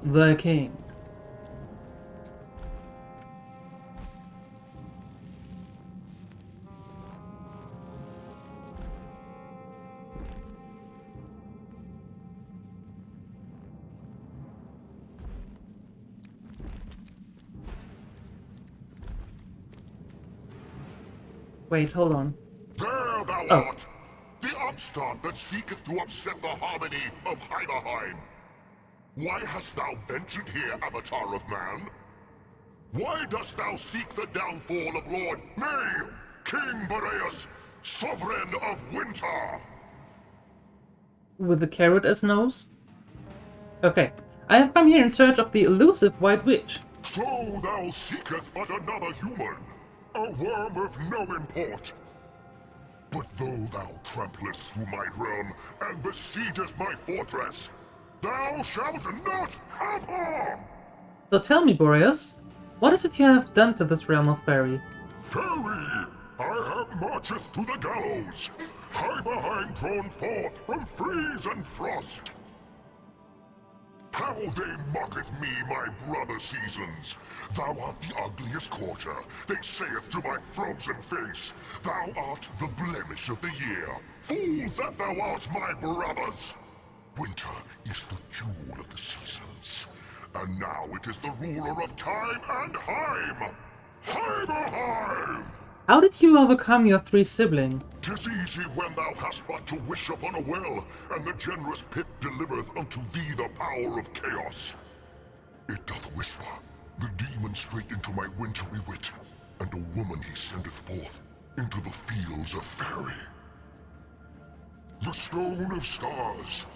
[SPEAKER 6] the king. Wait, hold on.
[SPEAKER 21] There thou art! The upstart that seeketh to upset the harmony of Heimerheim! Why hast thou ventured here, Avatar of Man? Why dost thou seek the downfall of Lord, nay, King Boreas, Sovereign of Winter?
[SPEAKER 6] With the carrot as nose? Okay. I have come here in search of the elusive White Witch.
[SPEAKER 21] So thou seeketh but another human, a worm of no import. But though thou tramplest through my realm and besiegest my fortress, thou shalt not have her!
[SPEAKER 6] So tell me, Boreas, what is it you have done to this realm of fairy?
[SPEAKER 21] Fairy! I have marcheth to the gallows, Heimerheim drawn forth from freeze and frost. How they mocketh me, my brother seasons! Thou art the ugliest quarter, they saith to my frozen face. Thou art the blemish of the year, fool that thou art, my brothers! Winter is the jewel of the seasons, and now it is the ruler of time and Heim! Heimerheim!
[SPEAKER 6] How did you overcome your 3 siblings?
[SPEAKER 21] 'Tis easy when thou hast but to wish upon a well, and the generous pit delivereth unto thee the power of chaos. It doth whisper, the demon straight into my wintry wit, and a woman he sendeth forth into the fields of faerie. The stone of stars,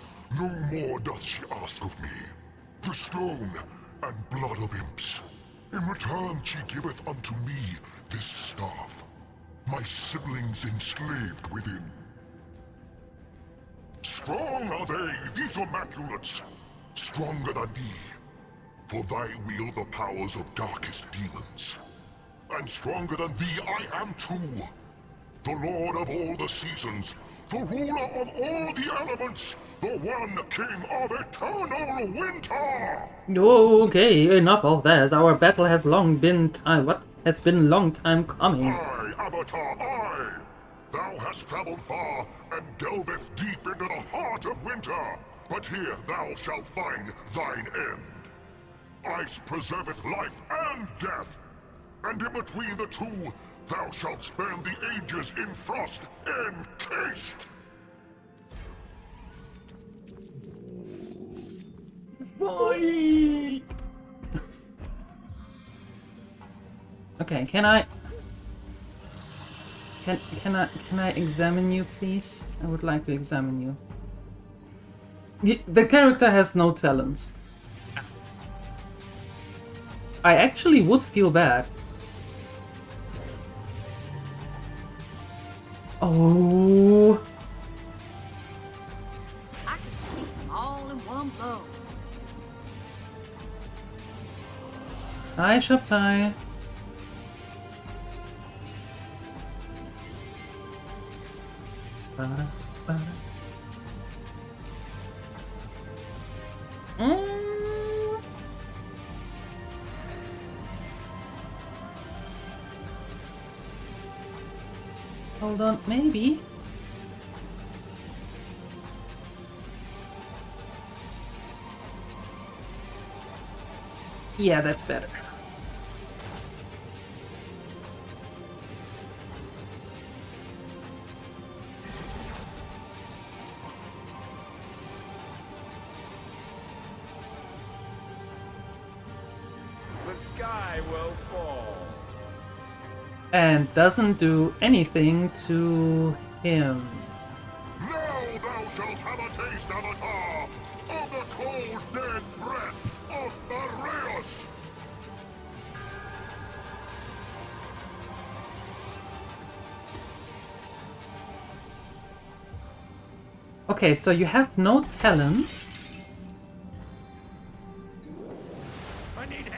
[SPEAKER 21] no more doth she ask of me. The stone and blood of imps. In return she giveth unto me this staff, my siblings enslaved within. Strong are they, these immaculates, stronger than thee, for thy wield the powers of darkest demons. And stronger than thee I am too, the lord of all the seasons, the ruler of all the elements, the one king of eternal winter!
[SPEAKER 6] Okay, enough of this. Our battle has long been has been long time coming.
[SPEAKER 21] Aye, Avatar, aye! Thou hast traveled far and delveth deep into the heart of winter, but here thou shalt find thine end. Ice preserveth life and death, and in between the two thou shalt spend the ages in frost encased.
[SPEAKER 6] Fight! Okay, can I examine you, please? I would like to examine you. The character has no talents. I actually would feel bad. Oh.
[SPEAKER 13] I could beat them all in one blow.
[SPEAKER 6] Hi, Shabtai. Hold on, maybe. Yeah, that's better.
[SPEAKER 10] The sky will fall.
[SPEAKER 6] And doesn't do anything to him.
[SPEAKER 21] Now thou shalt have a taste, Avatar, of the cold, dead breath of Boreas!
[SPEAKER 6] Okay, so you have no talent,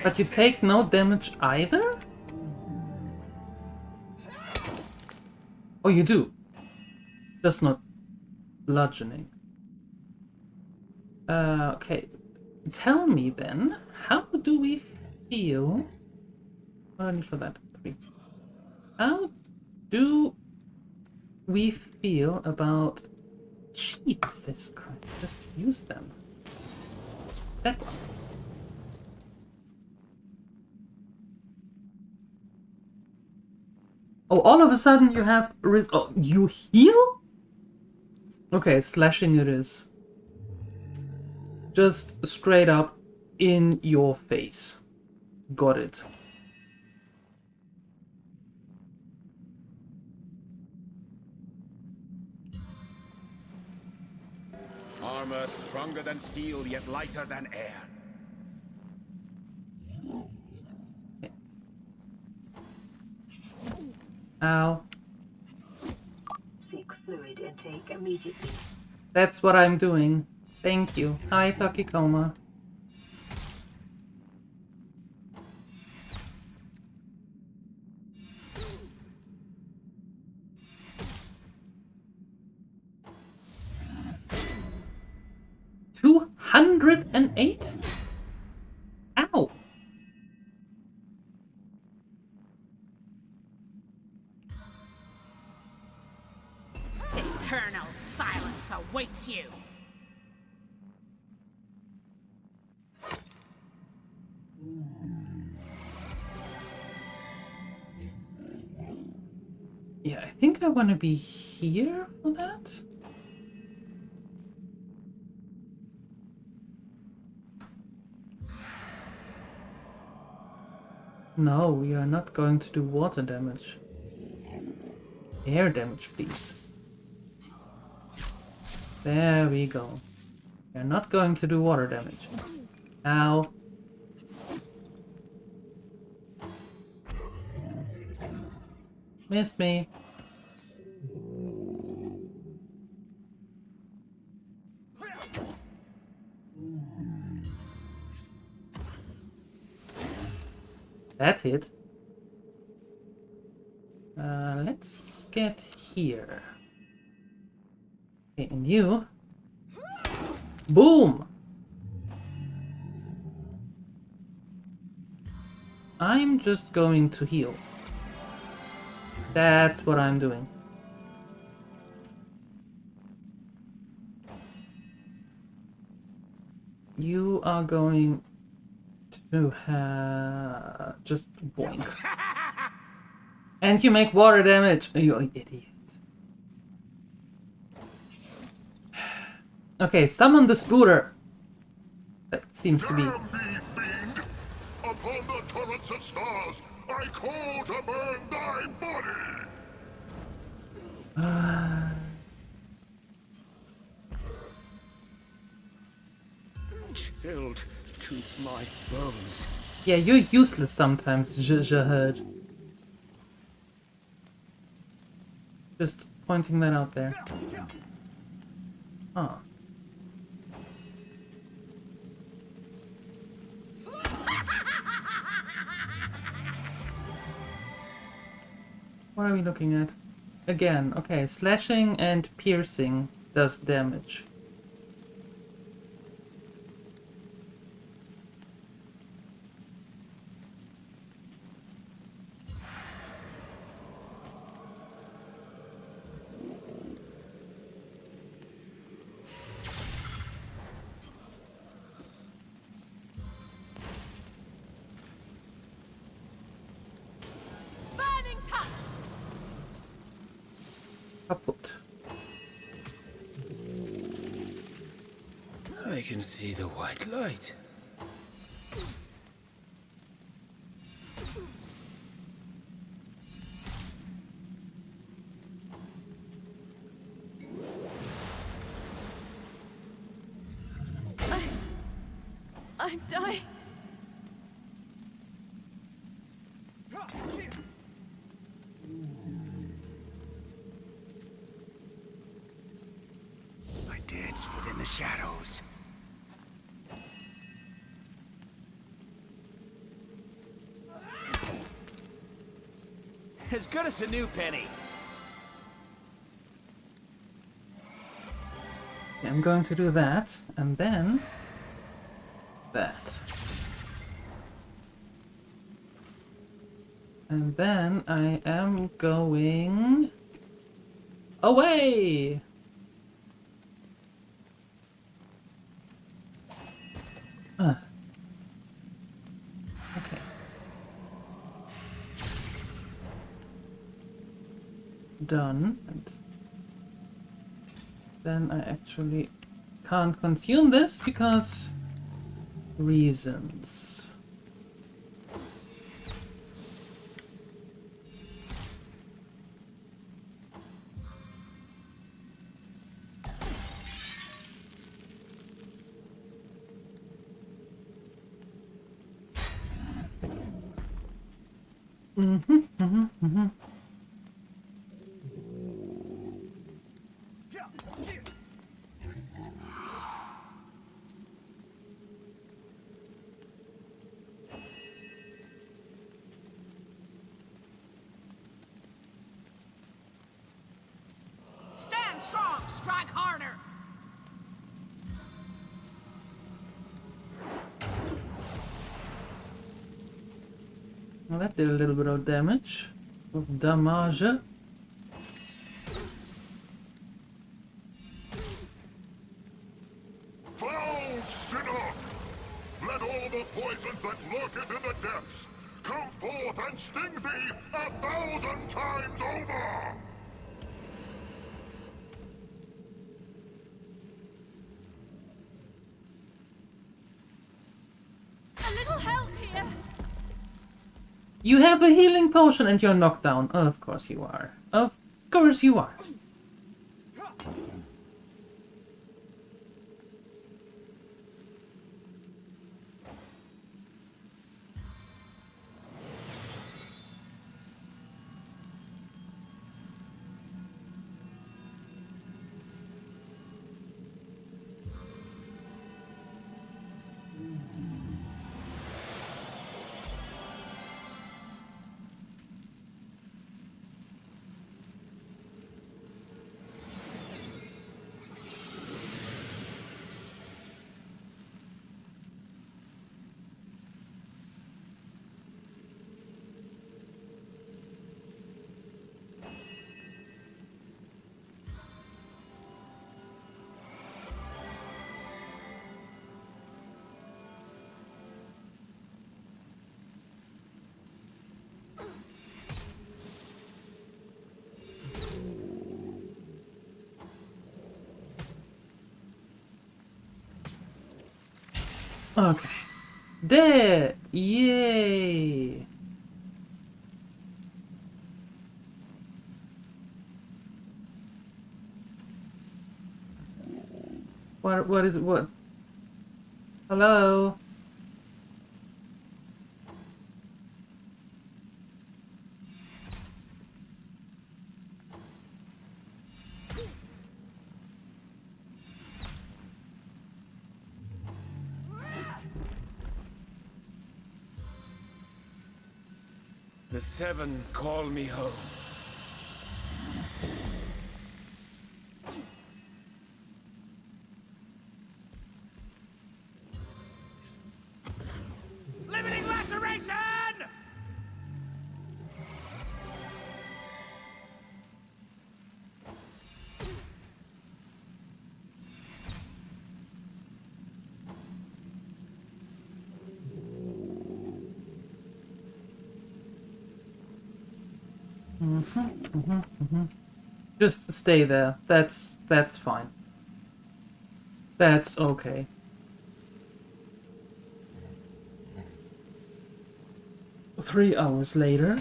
[SPEAKER 6] but you take no damage either? Oh, you do. Just not bludgeoning. Okay. Tell me then, how do we feel? What do I need for that? 3. How do we feel about... Jesus Christ, just use them. That one. Oh, all of a sudden you have... Oh, you heal? Okay, slashing it is. Just straight up in your face. Got it.
[SPEAKER 10] Armor stronger than steel, yet lighter than air.
[SPEAKER 6] Ow.
[SPEAKER 16] Seek fluid intake immediately.
[SPEAKER 6] That's what I'm doing. Thank you. Hi, Takikoma. $208? Ow!
[SPEAKER 13] Eternal silence awaits you.
[SPEAKER 6] Yeah, I think I want to be here for that. No, we are not going to do water damage. Air damage, please. There we go. We are not going to do water damage. Ow. Missed me. That hit. Let's get here. Okay, and you. Boom! I'm just going to heal. That's what I'm doing. You are going to have just boink. And you make water damage. You idiot. Okay, summon the spooter. That seems to be.
[SPEAKER 21] Damn thee, fiend! Upon the torrents of stars, I call to burn thy body!
[SPEAKER 10] Chilled to my bones.
[SPEAKER 6] Yeah, you're useless sometimes, je heard. Just pointing that out there. Huh. What are we looking at? Again, okay, slashing and piercing does damage. Kaput.
[SPEAKER 10] I can see the white light.
[SPEAKER 5] I'm dying.
[SPEAKER 10] My dead's within the shadows.
[SPEAKER 4] As good as a new penny.
[SPEAKER 6] Okay, I'm going to do that, and then that. And then I am going away! Okay. Done. And then I actually can't consume this because reasons.
[SPEAKER 13] Stand strong, strike harder.
[SPEAKER 6] Well, that did a little bit of damage. Of damage.
[SPEAKER 21] Foul sinner! Let all the poison that lurketh in the depths come forth and sting thee 1,000 times over!
[SPEAKER 5] A little help here!
[SPEAKER 6] You have a healing potion and you're knocked down. Of course you are. Of course you are. Okay. There! Yay! What is it? What? Hello?
[SPEAKER 10] The Seven call me home.
[SPEAKER 8] Limiting laceration!
[SPEAKER 6] Just stay there. That's fine. That's okay. Three hours later.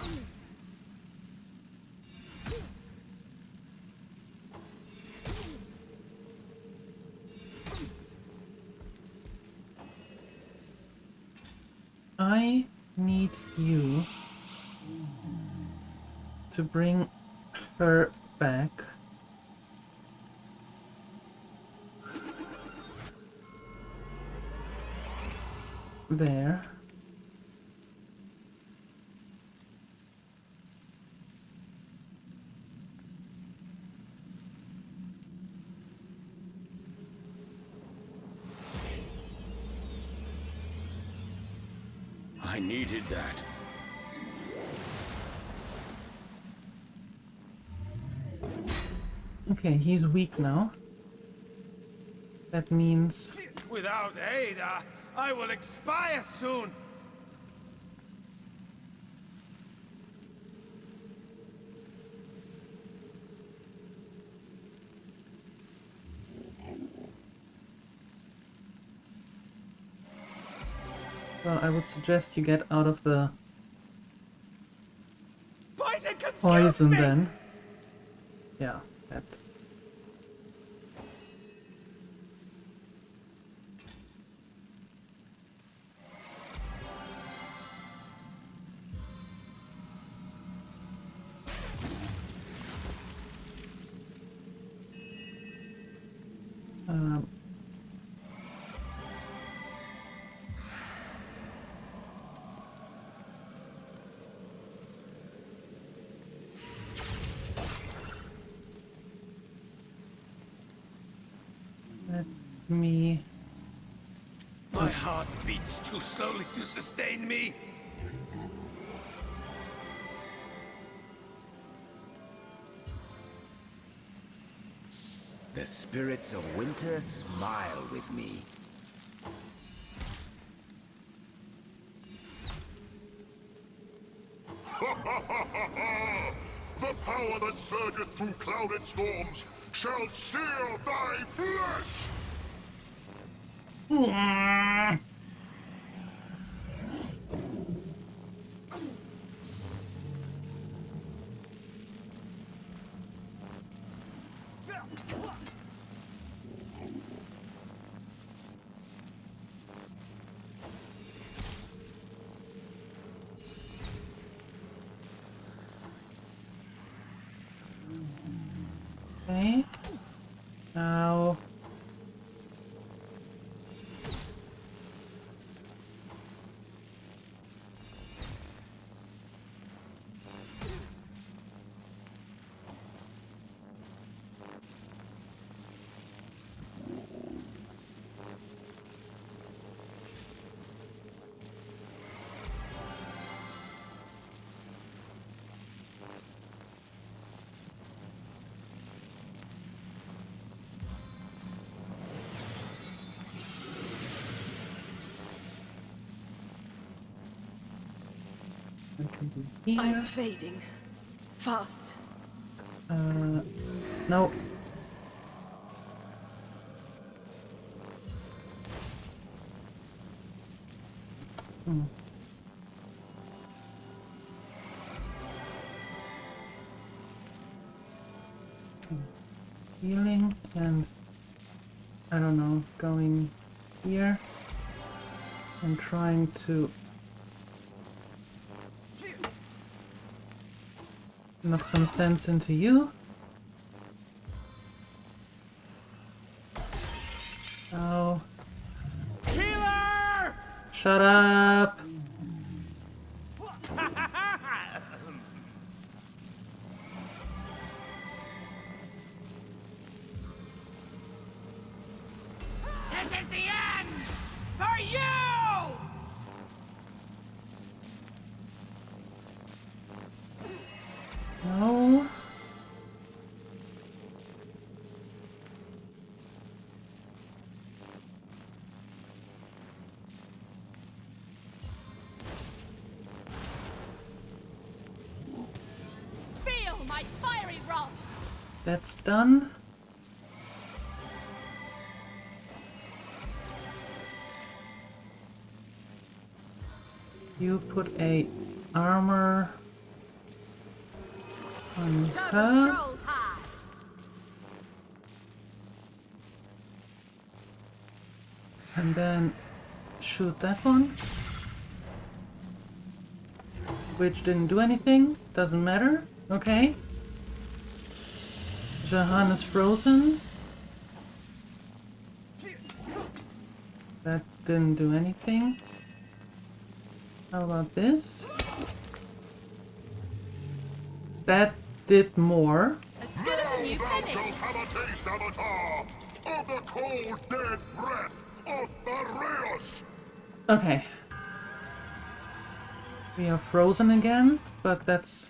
[SPEAKER 6] I need you to bring her back. There.
[SPEAKER 10] I needed that.
[SPEAKER 6] Okay, he's weak now. That means...
[SPEAKER 10] Without aid, I will expire soon.
[SPEAKER 6] Well, I would suggest you get out of the
[SPEAKER 8] Poison
[SPEAKER 6] poison then. Yeah, that. Let me...
[SPEAKER 10] My heart beats too slowly to sustain me.
[SPEAKER 9] The spirits of winter smile with me.
[SPEAKER 21] that surgeth through clouded storms shall sear thy flesh!
[SPEAKER 6] Okay. Now.
[SPEAKER 5] I'm fading. Fast.
[SPEAKER 6] No. Healing and I don't know, going here and trying to knock some sense into you. Oh.
[SPEAKER 8] Healer!
[SPEAKER 6] Shut up!
[SPEAKER 8] This is the end! For you!
[SPEAKER 6] No.
[SPEAKER 5] Feel my fiery wrath!
[SPEAKER 6] That's done. You put a armor on her. And then shoot that one. Which didn't do anything. Doesn't matter. Okay. Jahan is frozen. That didn't do anything. How about this? That did more.
[SPEAKER 5] As good as a new
[SPEAKER 21] Thou
[SPEAKER 5] penny.
[SPEAKER 21] shalt have a taste, Avatar, of the cold, dead breath of Bareus!
[SPEAKER 6] Okay. We are frozen again, but that's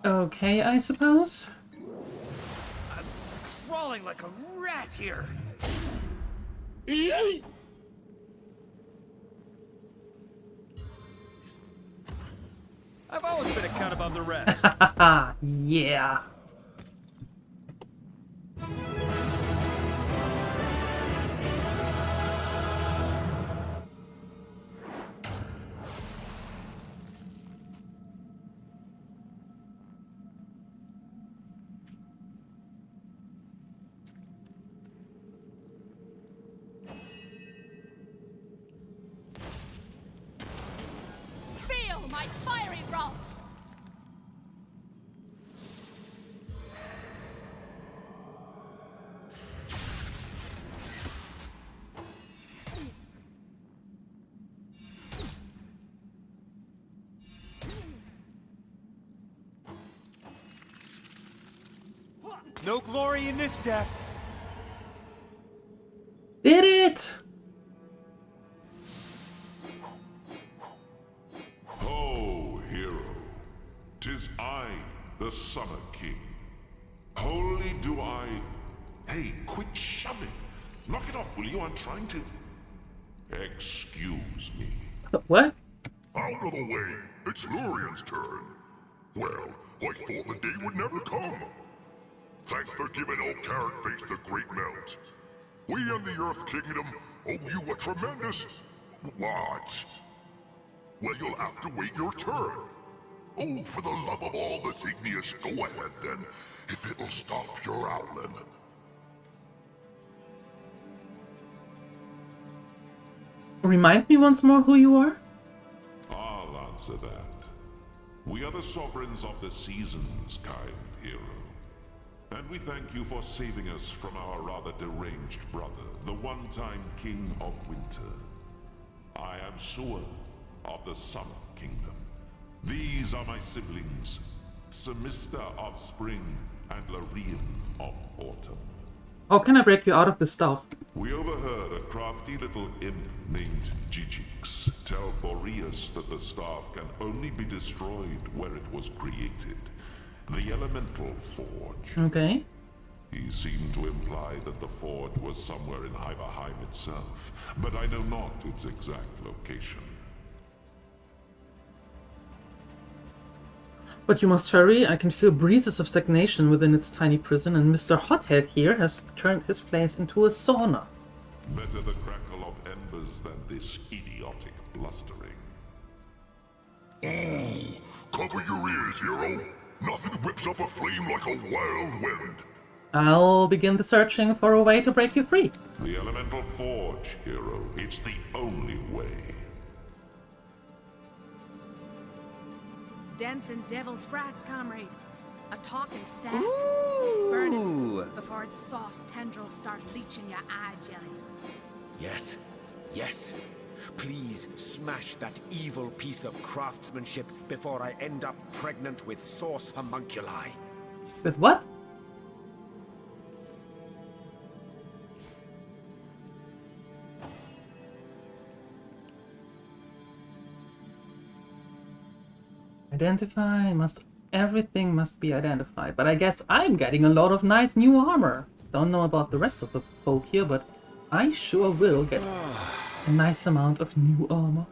[SPEAKER 6] okay, I suppose.
[SPEAKER 4] I'm crawling like a rat here. I've always been a cut above the rest.
[SPEAKER 6] Yeah.
[SPEAKER 5] Feel my fiery wrath!
[SPEAKER 4] No glory in this death.
[SPEAKER 6] Did it!
[SPEAKER 21] Ho, hero. 'Tis I, the Summer King. Wholly do I... Hey, quit shoving. Knock it off, will you? I'm trying to... Excuse me.
[SPEAKER 6] What?
[SPEAKER 21] Out of the way. It's Lurian's turn. Well, I thought the day would never come. Thanks for giving old Carrot Face the great melt. We and the Earth Kingdom owe you a tremendous... what? Well, you'll have to wait your turn. Oh, for the love of all that's igneous, go ahead then, if it'll stop your owling.
[SPEAKER 6] Remind me once more who you are?
[SPEAKER 21] I'll answer that. We are the sovereigns of the seasons, kind hero. And we thank you for saving us from our rather deranged brother, the one-time king of winter. I am Sua of the Summer Kingdom. These are my siblings, Semista of Spring and Larian of Autumn.
[SPEAKER 6] How can I break you out of this stuff?
[SPEAKER 21] We overheard a crafty little imp named Gigix tell Boreas that the staff can only be destroyed where it was created. The Elemental Forge.
[SPEAKER 6] Okay.
[SPEAKER 21] He seemed to imply that the forge was somewhere in Iverheim itself, but I know not its exact location.
[SPEAKER 6] But you must hurry, I can feel breezes of stagnation within its tiny prison, and Mr. Hothead here has turned his place into a sauna.
[SPEAKER 21] Better the crackle of embers than this idiotic blustering. Oh, cover your ears, hero. Nothing whips up a flame like a wild wind.
[SPEAKER 6] I'll begin the searching for a way to break you free.
[SPEAKER 21] The Elemental Forge, hero. It's the only way.
[SPEAKER 13] Dancing devil sprites, comrade. A talking staff.
[SPEAKER 4] Ooh.
[SPEAKER 13] Burn it before its sauce tendrils start leaching your eye jelly.
[SPEAKER 9] Yes, yes. Please smash that evil piece of craftsmanship before I end up pregnant with sauce homunculi.
[SPEAKER 6] With what? Identify, everything must be identified. But I guess I'm getting a lot of nice new armor. Don't know about the rest of the folk here, but I sure will get a nice amount of new armor.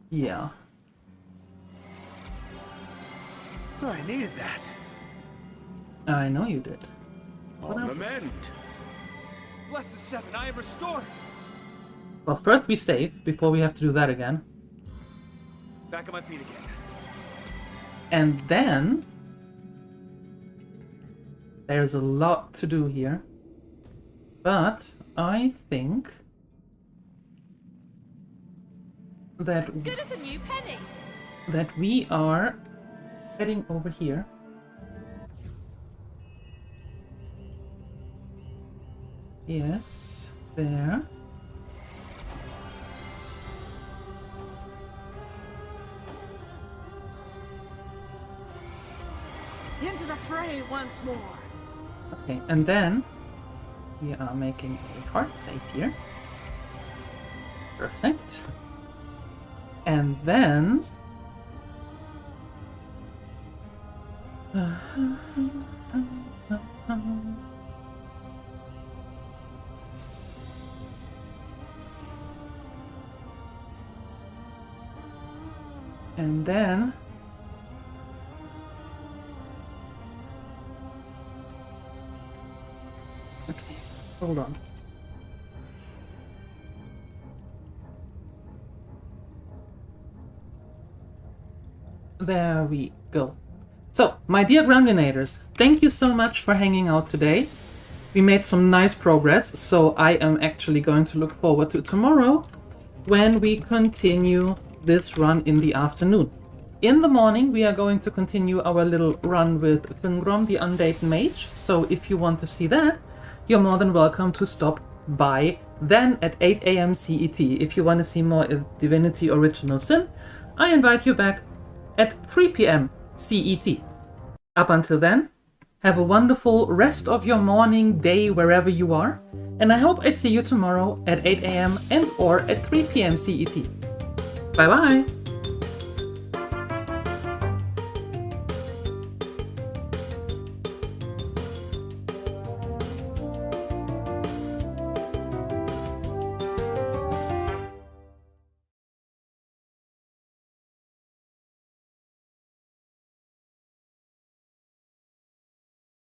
[SPEAKER 6] Yeah.
[SPEAKER 9] I needed that.
[SPEAKER 6] I know you did. What else?
[SPEAKER 4] Bless the Seven, I am restored.
[SPEAKER 6] Well, first we save before we have to do that again.
[SPEAKER 4] Back on my feet again.
[SPEAKER 6] And then there's a lot to do here. But I think that
[SPEAKER 5] as good as a new penny.
[SPEAKER 6] That we are heading over here. Yes, there.
[SPEAKER 13] Into the fray once more.
[SPEAKER 6] Okay, and then we are making a hard save here. Perfect. And then okay, hold on. There we go. So, my dear Gremlinators, thank you so much for hanging out today. We made some nice progress, so I am actually going to look forward to tomorrow when we continue this run in the afternoon. In the morning, we are going to continue our little run with Fingrom, the Undead Mage, so if you want to see that, you're more than welcome to stop by then at 8 AM CET. If you want to see more of Divinity Original Sin, I invite you back at 3 PM CET. Up until then, have a wonderful rest of your morning, day, wherever you are, and I hope I see you tomorrow at 8 AM and or at 3 PM CET. Bye bye!